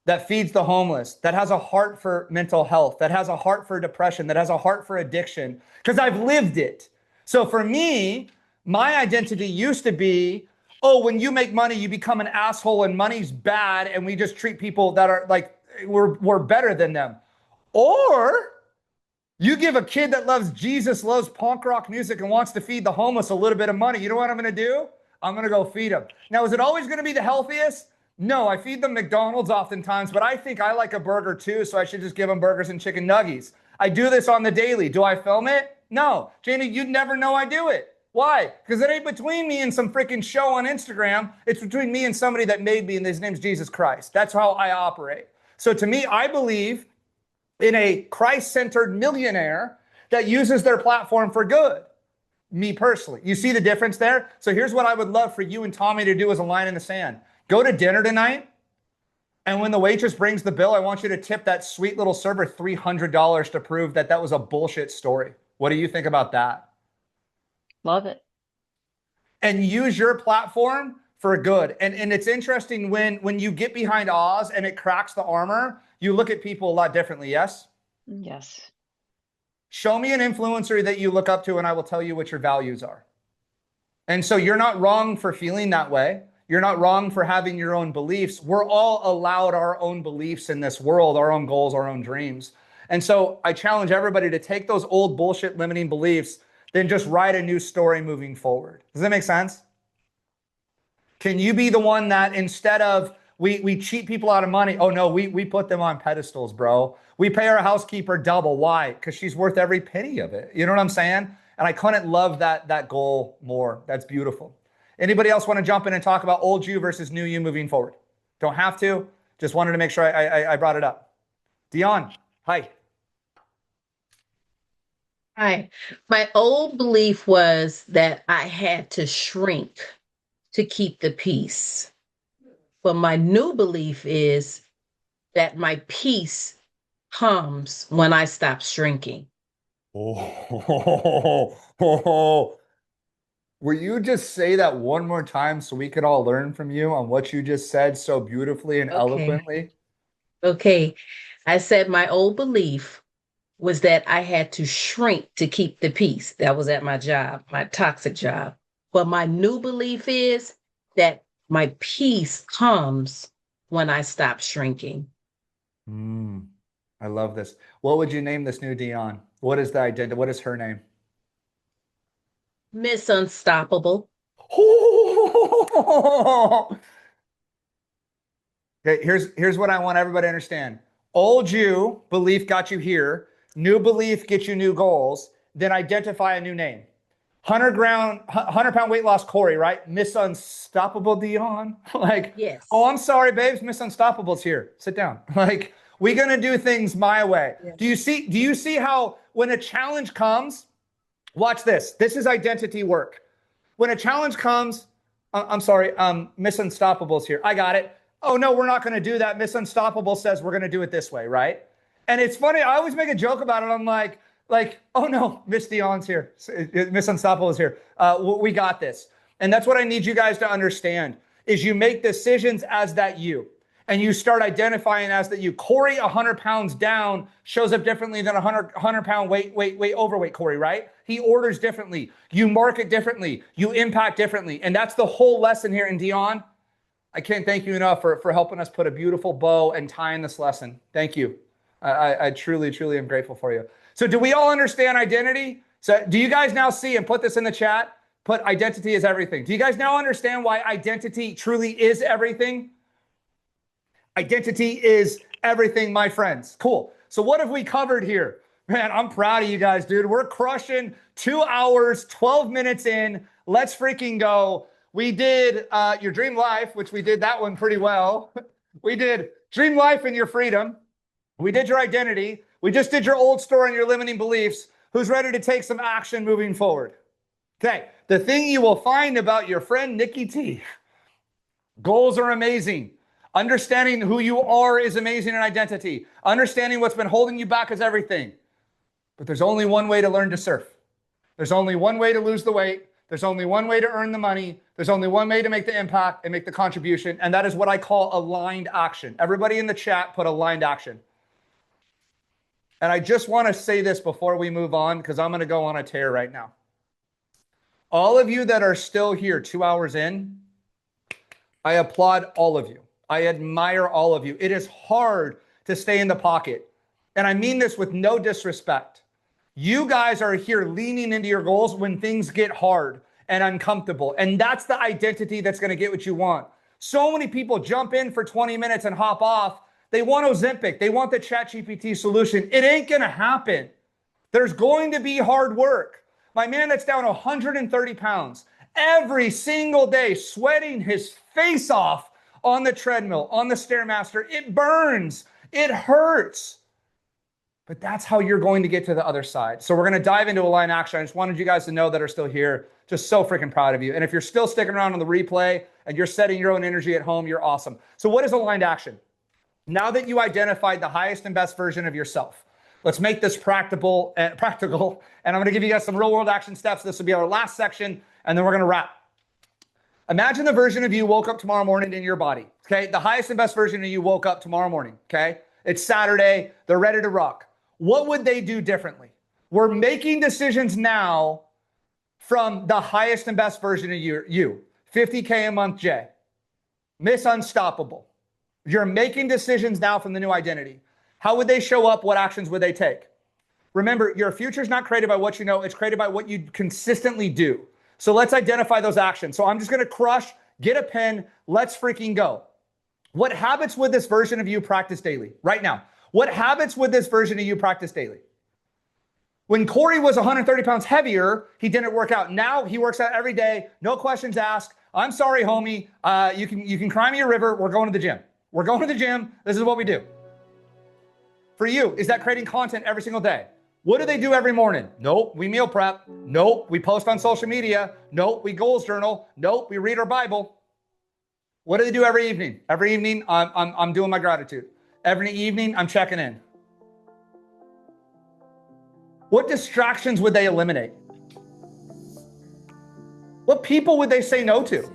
A: that feeds the homeless, that has a heart for mental health, that has a heart for depression, that has a heart for addiction, because I've lived it. So for me, my identity used to be, oh, when you make money, you become an asshole and money's bad, and we just treat people that are like, we're better than them. Or you give a kid that loves Jesus, loves punk rock music, and wants to feed the homeless a little bit of money. You know what I'm going to do? I'm going to go feed them. Now, is it always going to be the healthiest? No, I feed them McDonald's oftentimes, but I think I like a burger too, so I should just give them burgers and chicken nuggets. I do this on the daily. Do I film it? No. Janie, you'd never know I do it. Why? Because it ain't between me and some freaking show on Instagram. It's between me and somebody that made me, and his name's Jesus Christ. That's how I operate. So to me, I believe in a Christ-centered millionaire that uses their platform for good. Me personally. You see the difference there? So here's what I would love for you and Tommy to do as a line in the sand. Go to dinner tonight, and when the waitress brings the bill, I want you to tip that sweet little server $300 to prove that that was a bullshit story. What do you think about that?
E: Love it.
A: And use your platform for good. And it's interesting when you get behind Oz and it cracks the armor, you look at people a lot differently, yes?
E: Yes.
A: Show me an influencer that you look up to, and I will tell you what your values are. And so you're not wrong for feeling that way. You're not wrong for having your own beliefs. We're all allowed our own beliefs in this world, our own goals, our own dreams. And so I challenge everybody to take those old bullshit limiting beliefs, then just write a new story moving forward. Does that make sense? Can you be the one that instead of we cheat people out of money? Oh no, we put them on pedestals, bro. We pay our housekeeper double. Why? Because she's worth every penny of it. You know what I'm saying? And I couldn't love that goal more. That's beautiful. Anybody else want to jump in and talk about old you versus new you moving forward? Don't have to. Just wanted to make sure I brought it up. Dion, hi.
L: Hi. My old belief was that I had to shrink to keep the peace. But my new belief is that my peace comes when I stop shrinking.
A: Oh, will you just say that one more time so we could all learn from you on what you just said so beautifully and eloquently?
L: Okay. I said my old belief was that I had to shrink to keep the peace. That was at my job, my toxic job. But my new belief is that my peace comes when I stop shrinking.
A: I love this. What would you name this new Dion? What is the identity? What is her name?
L: Miss Unstoppable.
A: Okay, here's what I want everybody to understand. Old you belief got you here. New belief gets you new goals. Then identify a new name. 100-pound weight loss Corey, right? Miss Unstoppable Dion. Like,
L: yes.
A: Oh, I'm sorry, babes. Miss Unstoppable's here. Sit down. Like, we're gonna do things my way.
L: Yes.
A: Do you see how when a challenge comes, watch this. This is identity work. When a challenge comes, I'm sorry, Miss Unstoppable's here. I got it. Oh no, we're not gonna do that. Miss Unstoppable says we're gonna do it this way, right? And it's funny, I always make a joke about it. I'm like, oh no, Miss Dion's here. Miss Unstoppable is here. We got this. And that's what I need you guys to understand is you make decisions as that you. And you start identifying as that you. Corey, 100 pounds down shows up differently than 100-pound weight overweight Corey, right? He orders differently. You market differently. You impact differently. And that's the whole lesson here. And Dion, I can't thank you enough for helping us put a beautiful bow and tie in this lesson. Thank you. I truly, truly am grateful for you. So do we all understand identity? So do you guys now see, and put this in the chat, put identity is everything. Do you guys now understand why identity truly is everything? Identity is everything, my friends. Cool. So what have we covered here? Man, I'm proud of you guys, dude. We're crushing 2 hours, 12 minutes in. Let's freaking go. We did your dream life, which we did that one pretty well. We did dream life and your freedom. We did your identity. We just did your old story and your limiting beliefs. Who's ready to take some action moving forward? Okay. The thing you will find about your friend Nikki T. Goals are amazing. Understanding who you are is amazing in identity. Understanding what's been holding you back is everything. But there's only one way to learn to surf. There's only one way to lose the weight. There's only one way to earn the money. There's only one way to make the impact and make the contribution. And that is what I call aligned action. Everybody in the chat put aligned action. And I just want to say this before we move on, because I'm going to go on a tear right now. All of you that are still here 2 hours in, I applaud all of you. I admire all of you. It is hard to stay in the pocket. And I mean this with no disrespect. You guys are here leaning into your goals when things get hard and uncomfortable. And that's the identity that's going to get what you want. So many people jump in for 20 minutes and hop off. They want Ozempic. They want the ChatGPT solution. It ain't going to happen. There's going to be hard work. My man that's down 130 pounds every single day, sweating his face off on the treadmill, on the Stairmaster. It burns. It hurts. But that's how you're going to get to the other side. So we're going to dive into aligned action. I just wanted you guys to know that are still here. Just so freaking proud of you. And if you're still sticking around on the replay and you're setting your own energy at home, you're awesome. So what is aligned action? Now that you identified the highest and best version of yourself, let's make this practical. And I'm going to give you guys some real world action steps. This will be our last section, and then we're going to wrap. Imagine the version of you woke up tomorrow morning in your body. Okay. The highest and best version of you woke up tomorrow morning. Okay. It's Saturday. They're ready to rock. What would they do differently? We're making decisions now from the highest and best version of you. 50K a month, Jay. Miss Unstoppable. You're making decisions now from the new identity. How would they show up? What actions would they take? Remember, your future is not created by what you know. It's created by what you consistently do. So let's identify those actions. So I'm just going to crush, get a pen. Let's freaking go. What habits would this version of you practice daily right now? What habits would this version of you practice daily? When Corey was 130 pounds heavier, he didn't work out. Now he works out every day. No questions asked. I'm sorry, homie. You can cry me a river. We're going to the gym. We're going to the gym. This is what we do. For you, is that creating content every single day? What do they do every morning? Nope, we meal prep. Nope, we post on social media. Nope, we goals journal. Nope, we read our Bible. What do they do every evening? Every evening, I'm doing my gratitude. Every evening, I'm checking in. What distractions would they eliminate? What people would they say no to?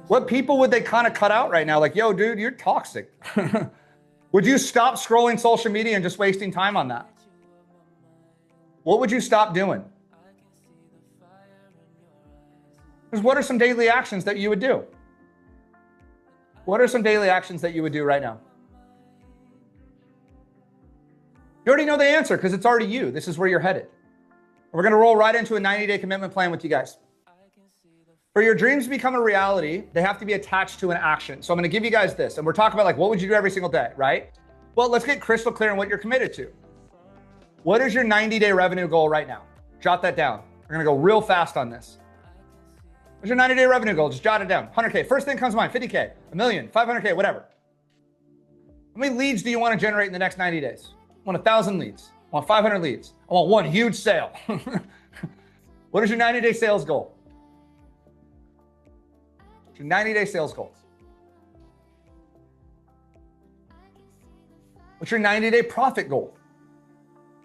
A: What people would they kind of cut out right now? Like, yo, dude, you're toxic. Would you stop scrolling social media and just wasting time on that? What would you stop doing? Because what are some daily actions that you would do? What are some daily actions that you would do right now? You already know the answer because it's already you. This is where you're headed. We're going to roll right into a 90-day commitment plan with you guys. For your dreams to become a reality, they have to be attached to an action. So I'm going to give you guys this. And we're talking about like, what would you do every single day, right? Well, let's get crystal clear on what you're committed to. What is your 90-day revenue goal right now? Jot that down. We're going to go real fast on this. What's your 90-day revenue goal? Just jot it down. 100K. First thing comes to mind, 50K, a million, 500K, whatever. How many leads do you want to generate in the next 90 days? I want 1,000 leads. I want 500 leads. I want one huge sale. What is your 90-day sales goal? What's your 90-day sales goal? What's your 90-day profit goal?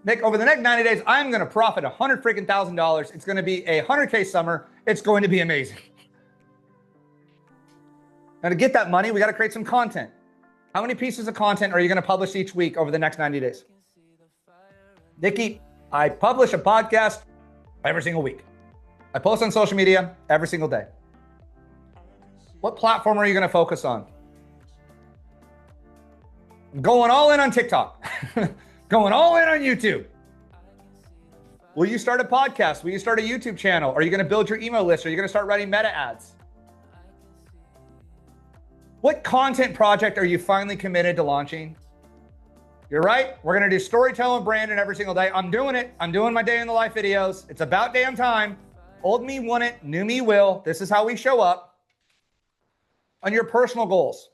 A: Nick, over the next 90 days, I'm going to profit $100,000. It's going to be a 100K summer. It's going to be amazing. Now to get that money, we got to create some content. How many pieces of content are you going to publish each week over the next 90 days? Nikki, I publish a podcast every single week. I post on social media every single day. What platform are you going to focus on? I'm going all in on TikTok. Going all in on YouTube. Will you start a podcast? Will you start a YouTube channel? Are you going to build your email list? Are you going to start writing meta ads? What content project are you finally committed to launching? You're right. We're going to do storytelling, branding every single day. I'm doing it. I'm doing my day in the life videos. It's about damn time. Old me won it. New me will. This is how we show up. On your personal goals,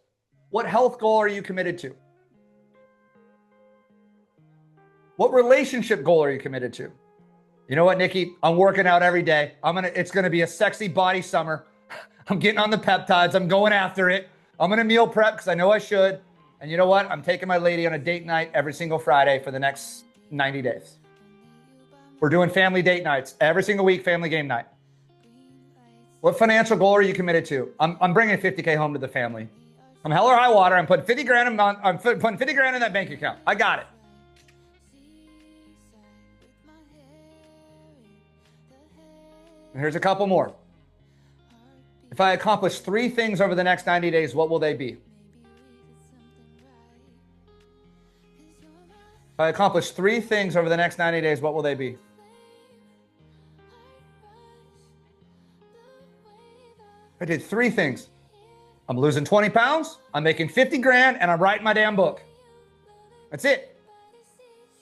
A: what health goal are you committed to? What relationship goal are you committed to? You know what, Nikki? I'm working out every day. It's going to be a sexy body summer. I'm getting on the peptides. I'm going after it. I'm going to meal prep because I know I should. And you know what? I'm taking my lady on a date night every single Friday for the next 90 days. We're doing family date nights every single week, family game night. What financial goal are you committed to? I'm bringing 50K home to the family. I'm hell or high water. I'm putting 50 grand a month. I'm putting 50 grand in that bank account. I got it. And here's a couple more. If I accomplish 3 things over the next 90 days, what will they be? If I accomplish 3 things over the next 90 days, what will they be? I did 3 things. I'm losing 20 pounds, I'm making 50 grand, and I'm writing my damn book. That's it.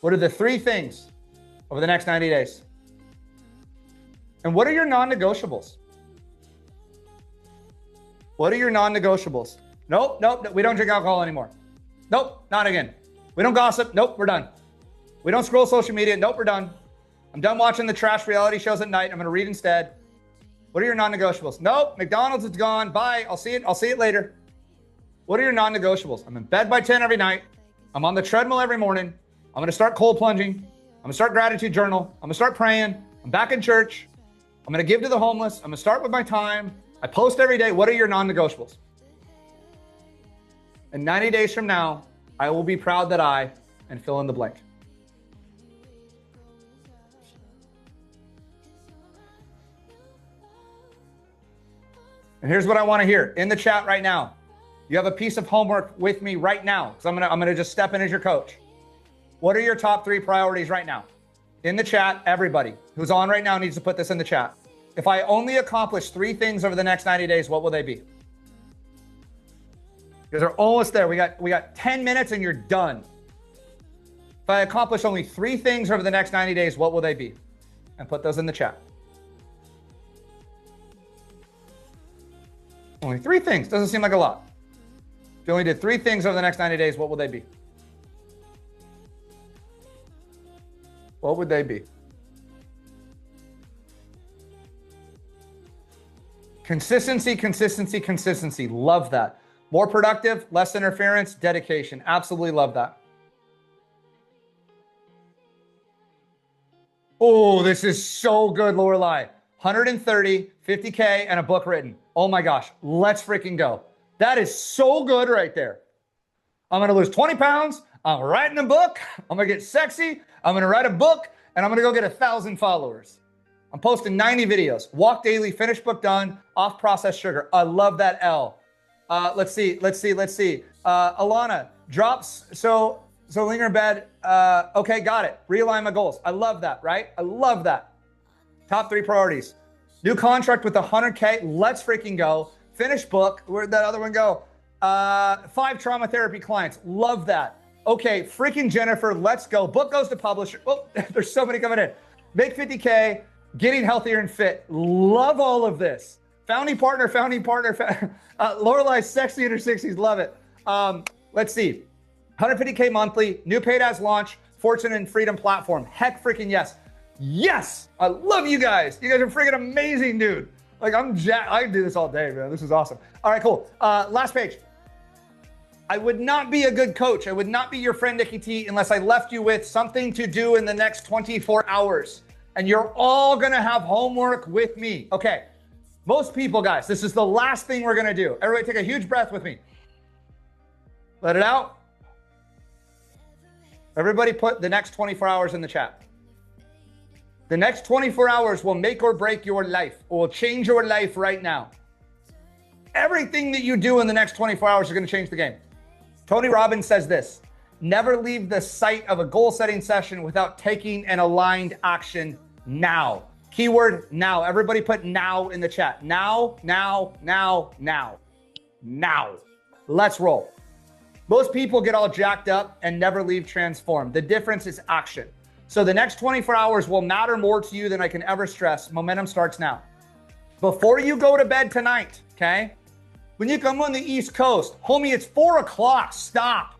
A: What are the 3 things over the next 90 days? And what are your non-negotiables? What are your non-negotiables? Nope, we don't drink alcohol anymore. Nope, not again. We don't gossip. Nope, we're done. We don't scroll social media. Nope, we're done. I'm done watching the trash reality shows at night. I'm going to read instead. What are your non-negotiables? Nope, McDonald's is gone. Bye. I'll see it later. What are your non-negotiables? I'm in bed by 10 every night. I'm on the treadmill every morning. I'm going to start cold plunging. I'm going to start gratitude journal. I'm going to start praying. I'm back in church. I'm going to give to the homeless. I'm going to start with my time. I post every day. What are your non-negotiables? And 90 days from now, I will be proud that and fill in the blank. And here's what I want to hear in the chat right now. You have a piece of homework with me right now, because I'm gonna just step in as your coach. What are your top 3 priorities right now? In the chat, everybody who's on right now needs to put this in the chat. If I only accomplish 3 things over the next 90 days, what will they be? Because we're almost there. We got 10 minutes and you're done. If I accomplish only 3 things over the next 90 days, what will they be? And put those in the chat. Only 3 things. Doesn't seem like a lot. If you only did 3 things over the next 90 days, what will they be? What would they be? Consistency, consistency, consistency. Love that. More productive, less interference, dedication. Absolutely love that. Oh, this is so good, Lorelai. 130, 50K, and a book written. Oh my gosh, let's freaking go. That is so good right there. I'm going to lose 20 pounds. I'm writing a book. I'm going to get sexy. I'm going to write a book, and I'm going to go get 1,000 followers. I'm posting 90 videos. Walk daily, finish book done, off processed sugar. I love that L. Let's see. Alana drops. So So linger in bed. Okay, got it. Realign my goals. I love that, right? I love that. Top 3 priorities. New contract with 100K. Let's freaking go. Finish book. Where'd that other one go? 5 trauma therapy clients. Love that. Okay, freaking Jennifer, let's go. Book goes to publisher. Oh, there's so many coming in. Make 50K. Getting healthier and fit. Love all of this. Founding partner. Lorelei, sexy in her 60s. Love it. Let's see. 150K monthly, new paid ads launch, Fortune and Freedom platform. Heck freaking yes. Yes. I love you guys. You guys are freaking amazing, dude. Like I do this all day, man. This is awesome. All right, cool. Last page. I would not be a good coach. I would not be your friend, Nikki T, unless I left you with something to do in the next 24 hours. And you're all going to have homework with me. Okay. Most people, guys, this is the last thing we're going to do. Everybody take a huge breath with me. Let it out. Everybody put the next 24 hours in the chat. The next 24 hours will make or break your life, or will change your life right now. Everything that you do in the next 24 hours is going to change the game. Tony Robbins says this: never leave the site of a goal-setting session without taking an aligned action now. Keyword now. Everybody put now in the chat. Now. Let's roll. Most people get all jacked up and never leave transformed. The difference is action. So the next 24 hours will matter more to you than I can ever stress. Momentum starts now. Before you go to bed tonight, okay? When you come on the East Coast, homie, it's 4 o'clock. Stop.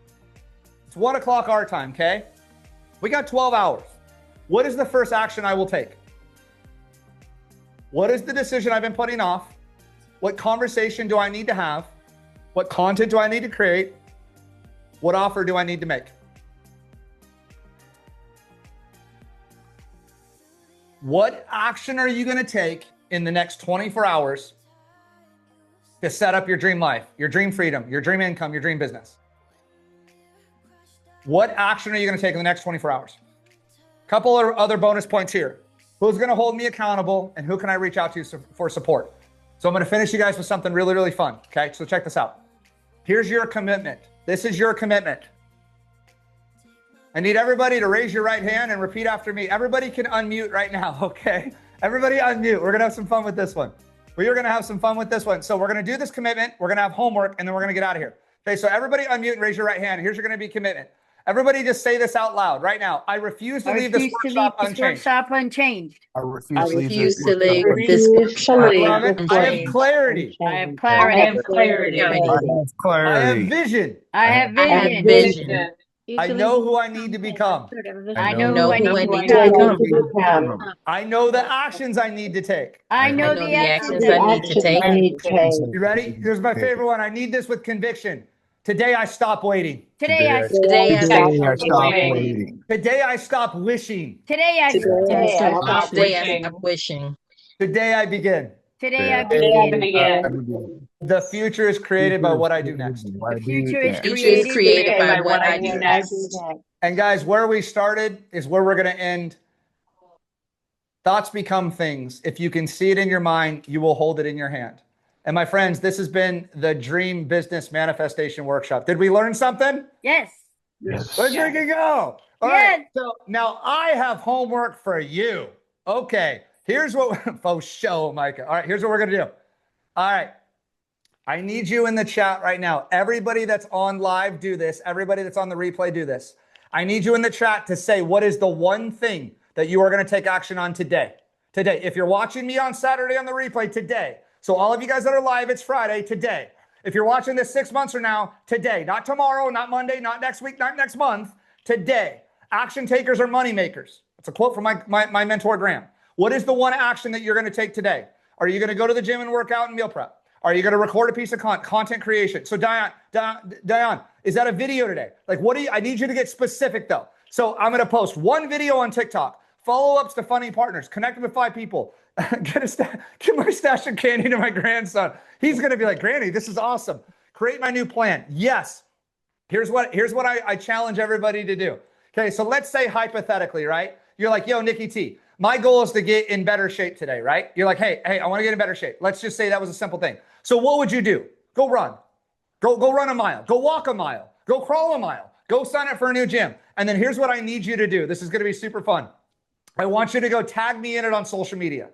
A: It's 1 o'clock our time, okay? We got 12 hours. What is the first action I will take? What is the decision I've been putting off? What conversation do I need to have? What content do I need to create? What offer do I need to make? What action are you going to take in the next 24 hours to set up your dream life, your dream freedom, your dream income, your dream business? What action are you going to take in the next 24 hours? Couple of other bonus points here. Who's going to hold me accountable and who can I reach out to for support? So I'm going to finish you guys with something really, really fun. Okay, so check this out. Here's your commitment. This is your commitment. I need everybody to raise your right hand and repeat after me. Everybody can unmute right now, okay? Everybody unmute. We're going to have some fun with this one. We are going to have some fun with this one. So we're going to do this commitment. We're going to have homework, and then we're going to get out of here. Okay, so everybody unmute and raise your right hand. Here's your going to be commitment. Everybody just say this out loud right now. I refuse to leave this workshop unchanged.
Q: I refuse to leave
R: this workshop
A: I have clarity.
R: I have clarity.
A: I have vision.
R: I have vision.
A: I know who I need to become.
R: I know who I need to become.
A: I know the actions I need to take.
R: I know the actions I need to take.
A: You ready? Here's my favorite one. I need this with conviction. Today I stop waiting.
R: Today I stop waiting.
A: Today I stop wishing.
R: Today I stop wishing.
A: Today I begin.
R: Today I begin.
A: The future is created by what I do next.
R: The future is created by what I do next.
A: And guys, where we started is where we're going to end. Thoughts become things. If you can see it in your mind, you will hold it in your hand. And my friends, this has been the Dream Business Manifestation Workshop. Did we learn something?
R: Yes.
A: Let's freaking go. All right. So now I have homework for you. Okay. Here's what for show, Micah. All right. Here's what we're going to do. All right. I need you in the chat right now. Everybody that's on live, do this. Everybody that's on the replay, do this. I need you in the chat to say, what is the one thing that you are going to take action on today? Today. If you're watching me on Saturday on the replay, today. So all of you guys that are live, it's Friday, today. If you're watching this 6 months from now, today. Not tomorrow, not Monday, not next week, not next month. Today. Action takers are money makers. That's a quote from my mentor, Graham. What is the one action that you're going to take today? Are you going to go to the gym and work out and meal prep? Are you going to record a piece of content creation? So Diane, is that a video today? Like, I need you to get specific though. So I'm going to post one video on TikTok, follow-ups to funding partners, connect with 5 people, give my stash of candy to my grandson. He's going to be like, Granny, this is awesome. Create my new plan. Yes. Here's what I challenge everybody to do. Okay. So let's say hypothetically, right? You're like, yo, Nikki T, my goal is to get in better shape today, right? You're like, hey, I want to get in better shape. Let's just say that was a simple thing. So what would you do? Go run. Go run a mile. Go walk a mile. Go crawl a mile. Go sign up for a new gym. And then here's what I need you to do. This is going to be super fun. I want you to go tag me in it on social media.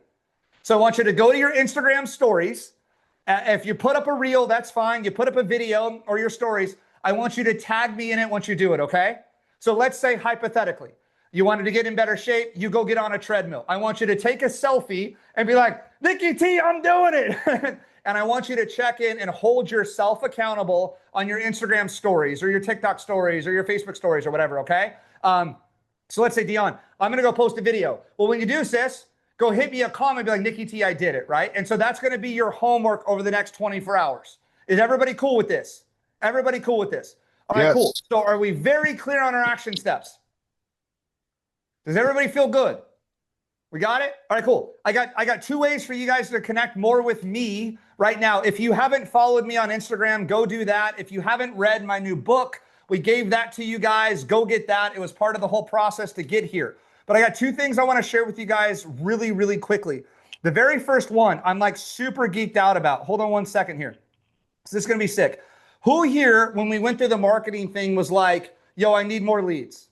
A: So I want you to go to your Instagram stories. If you put up a reel, that's fine. You put up a video or your stories. I want you to tag me in it once you do it, okay? So let's say hypothetically, you wanted to get in better shape, you go get on a treadmill. I want you to take a selfie and be like, Nikki T, I'm doing it. And I want you to check in and hold yourself accountable on your Instagram stories or your TikTok stories or your Facebook stories or whatever, okay? So let's say, Dion, I'm gonna go post a video. Well, when you do, sis, go hit me a comment, be like, Nikki T, I did it, right? And so that's gonna be your homework over the next 24 hours. Is everybody cool with this? Everybody cool with this? All right, cool. So are we very clear on our action steps? Does everybody feel good? We got it? All right, cool. I got 2 ways for you guys to connect more with me right now. If you haven't followed me on Instagram, go do that. If you haven't read my new book, we gave that to you guys. Go get that. It was part of the whole process to get here. But I got 2 things I want to share with you guys really, really quickly. The very first one, I'm like super geeked out about. Hold on one second here. So this is going to be sick. Who here, when we went through the marketing thing, was like, yo, I need more leads?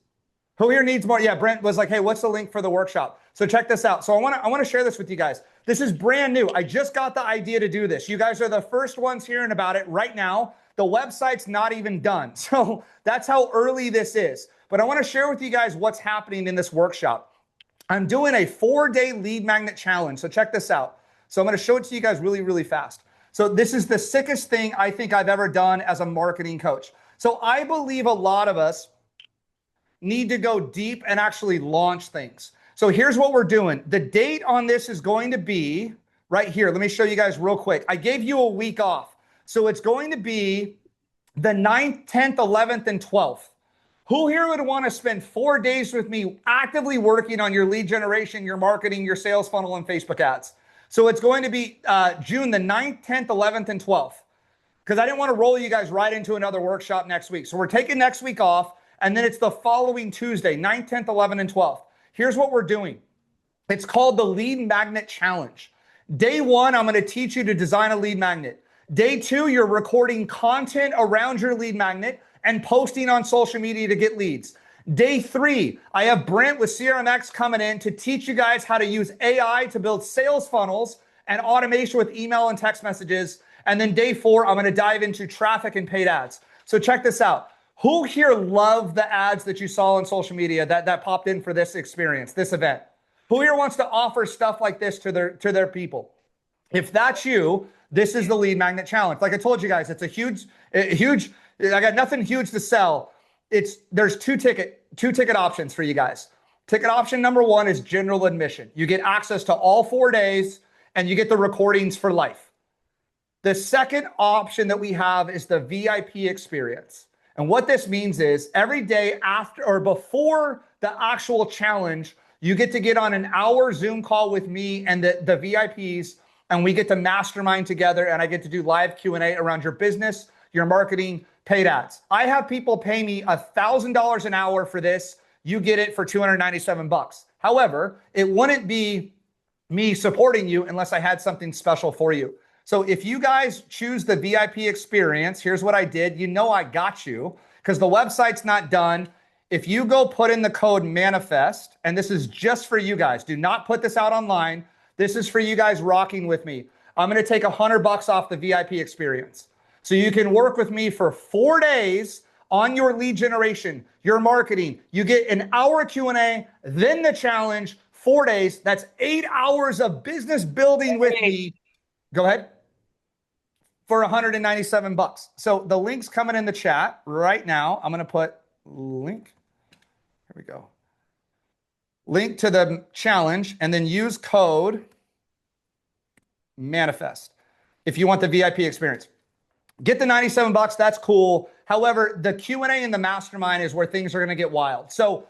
A: Who here needs more? Yeah, Brent was like, hey, what's the link for the workshop? So check this out. So I want to share this with you guys. This is brand new. I just got the idea to do this. You guys are the first ones hearing about it right now. The website's not even done. So that's how early this is. But I want to share with you guys what's happening in this workshop. I'm doing a 4-day lead magnet challenge. So check this out. So I'm going to show it to you guys really, really fast. So this is the sickest thing I think I've ever done as a marketing coach. So I believe a lot of us need to go deep and actually launch things. So here's what we're doing. The date on this is going to be right here. Let me show you guys real quick. I gave you a week off. So it's going to be the 9th, 10th, 11th, and 12th. Who here would want to spend 4 days with me actively working on your lead generation, your marketing, your sales funnel, and Facebook ads? So it's going to be June the 9th, 10th, 11th, and 12th. Because I didn't want to roll you guys right into another workshop next week. So we're taking next week off. And then it's the following Tuesday, 9th, 10th, 11th, and 12th. Here's what we're doing. It's called the Lead Magnet Challenge. Day 1, I'm going to teach you to design a lead magnet. Day 2, you're recording content around your lead magnet and posting on social media to get leads. Day 3, I have Brent with CRMX coming in to teach you guys how to use AI to build sales funnels and automation with email and text messages. And then day 4, I'm going to dive into traffic and paid ads. So check this out. Who here loved the ads that you saw on social media that popped in for this experience, this event? Who here wants to offer stuff like this to their people? If that's you, this is the Lead Magnet Challenge. Like I told you guys, it's a huge, I got nothing huge to sell. There's two ticket options for you guys. Ticket option number 1 is general admission. You get access to all 4 days and you get the recordings for life. The second option that we have is the VIP experience. And what this means is every day after or before the actual challenge, you get to get on an hour Zoom call with me and the VIPs, and we get to mastermind together, and I get to do live Q&A around your business, your marketing, paid ads. I have people pay me $1,000 an hour for this. You get it for $297. However, it wouldn't be me supporting you unless I had something special for you. So if you guys choose the VIP experience, here's what I did. You know I got you because the website's not done. If you go put in the code manifest, and this is just for you guys, do not put this out online. This is for you guys rocking with me. I'm going to take $100 off the VIP experience. So you can work with me for 4 days on your lead generation, your marketing. You get an hour Q&A, then the challenge, 4 days. That's 8 hours of business building with me. Go ahead. For $197. So the link's coming in the chat right now. I'm going to put link. Here we go. Link to the challenge and then use code manifest if you want the VIP experience. Get the $97. That's cool. However, the Q&A and the mastermind is where things are going to get wild. So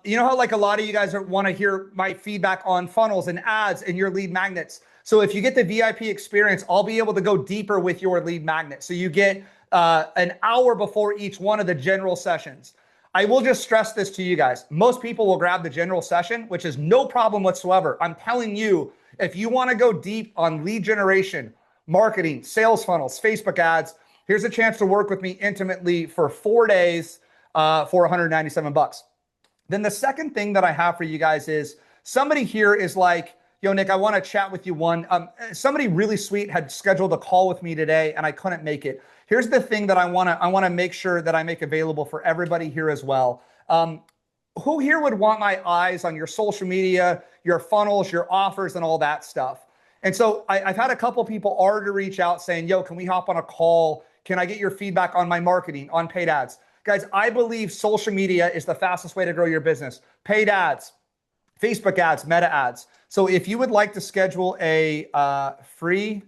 A: you know how like a lot of you guys want to hear my feedback on funnels and ads and your lead magnets. So if you get the VIP experience, I'll be able to go deeper with your lead magnet. So you get an hour before each one of the general sessions. I will just stress this to you guys. Most people will grab the general session, which is no problem whatsoever. I'm telling you, if you want to go deep on lead generation, marketing, sales funnels, Facebook ads, here's a chance to work with me intimately for 4 days. for 197 bucks. Then the second thing that I have for you guys is somebody here is like, yo, Nick, I want to chat with you somebody really sweet had scheduled a call with me today and I couldn't make it. Here's the thing that I want to make sure that I make available for everybody here as well. Who here would want my eyes on your social media, your funnels, your offers, and all that stuff? And so I've had a couple people already reach out saying, yo, can we hop on a call? Can I get your feedback on my marketing, on paid ads? Guys, I believe social media is the fastest way to grow your business. Paid ads, Facebook ads, meta ads. So if you would like to schedule a free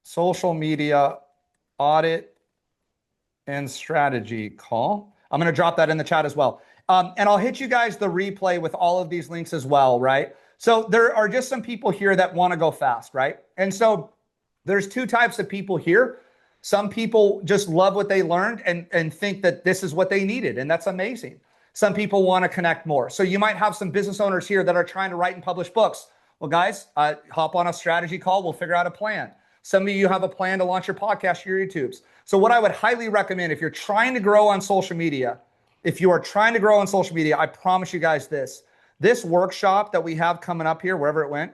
A: social media audit and strategy call, I'm going to drop that in the chat as well. And I'll hit you guys the replay with all of these links as well, right? So there are just some people here that want to go fast, right? And so there's two types of people here. Some people just love what they learned and think that this is what they needed, and that's amazing. Some people want to connect more. So you might have some business owners here that are trying to write and publish books. Well, guys, hop on a strategy call. We'll figure out a plan. Some of you have a plan to launch your podcast, your YouTubes. So what I would highly recommend, if you're trying to grow on social media, I promise you guys this workshop that we have coming up here, wherever it went,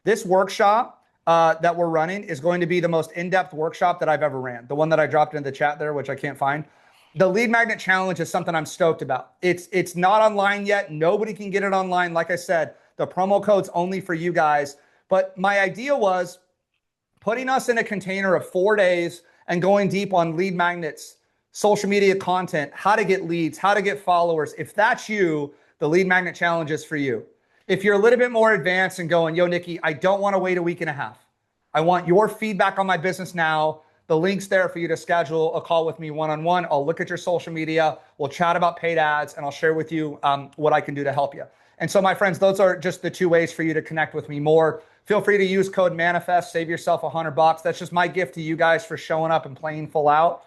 A: this workshop that we're running is going to be the most in-depth workshop that I've ever ran. The one that I dropped into the chat there, which I can't find. The Lead Magnet Challenge is something I'm stoked about. It's not online yet. Nobody can get it online. Like I said, the promo code's only for you guys. But my idea was putting us in a container of 4 days and going deep on lead magnets, social media content, how to get leads, how to get followers. If that's you, the Lead Magnet Challenge is for you. If you're a little bit more advanced and going, yo, Nikki, I don't want to wait a week and a half. I want your feedback on my business now. The link's there for you to schedule a call with me one-on-one. I'll look at your social media. We'll chat about paid ads, and I'll share with you what I can do to help you. And so, my friends, those are just the two ways for you to connect with me more. Feel free to use code MANIFEST, save yourself $100. That's just my gift to you guys for showing up and playing full out.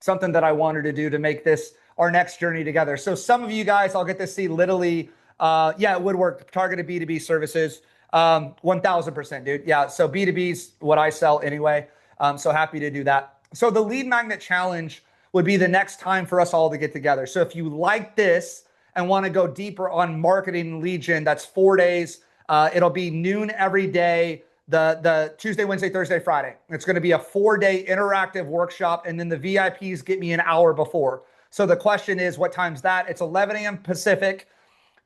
A: Something that I wanted to do to make this our next journey together. So some of you guys, I'll get to see literally, yeah, it would work. Targeted B2B services, 1000%, dude. Yeah, so B2B's what I sell anyway. So happy to do that. So the Lead Magnet Challenge would be the next time for us all to get together. So if you like this and want to go deeper on marketing and lead gen, that's 4 days. It'll be noon every day, the Tuesday, Wednesday, Thursday, Friday. It's going to be a 4-day interactive workshop, and then the VIPs get me an hour before. So the question is, what time's that? It's 11 a.m. Pacific,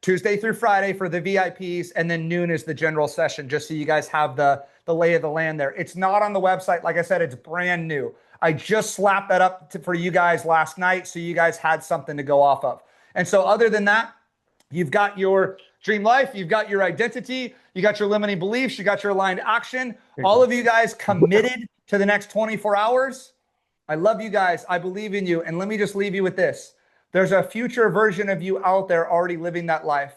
A: Tuesday through Friday for the VIPs, and then noon is the general session, just so you guys have the lay of the land there. It's not on the website. Like I said, it's brand new. I just slapped that up for you guys last night, so you guys had something to go off of. And so other than that, you've got your dream life, you've got your identity, you got your limiting beliefs, you got your aligned action. All of you guys committed to the next 24 hours. I love you guys. I believe in you. And let me just leave you with this. There's a future version of you out there already living that life.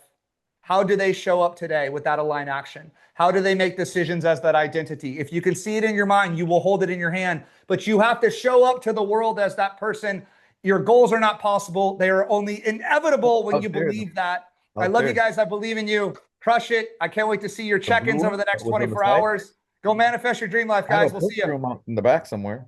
A: How do they show up today with that aligned action? How do they make decisions as that identity? If you can see it in your mind, you will hold it in your hand. But you have to show up to the world as that person. Your goals are not possible. They are only inevitable when you believe that. I love you guys. I believe in you. Crush it. I can't wait to see your check-ins over the next 24 hours. Go manifest your dream life, guys. We'll see you
N: in the back somewhere.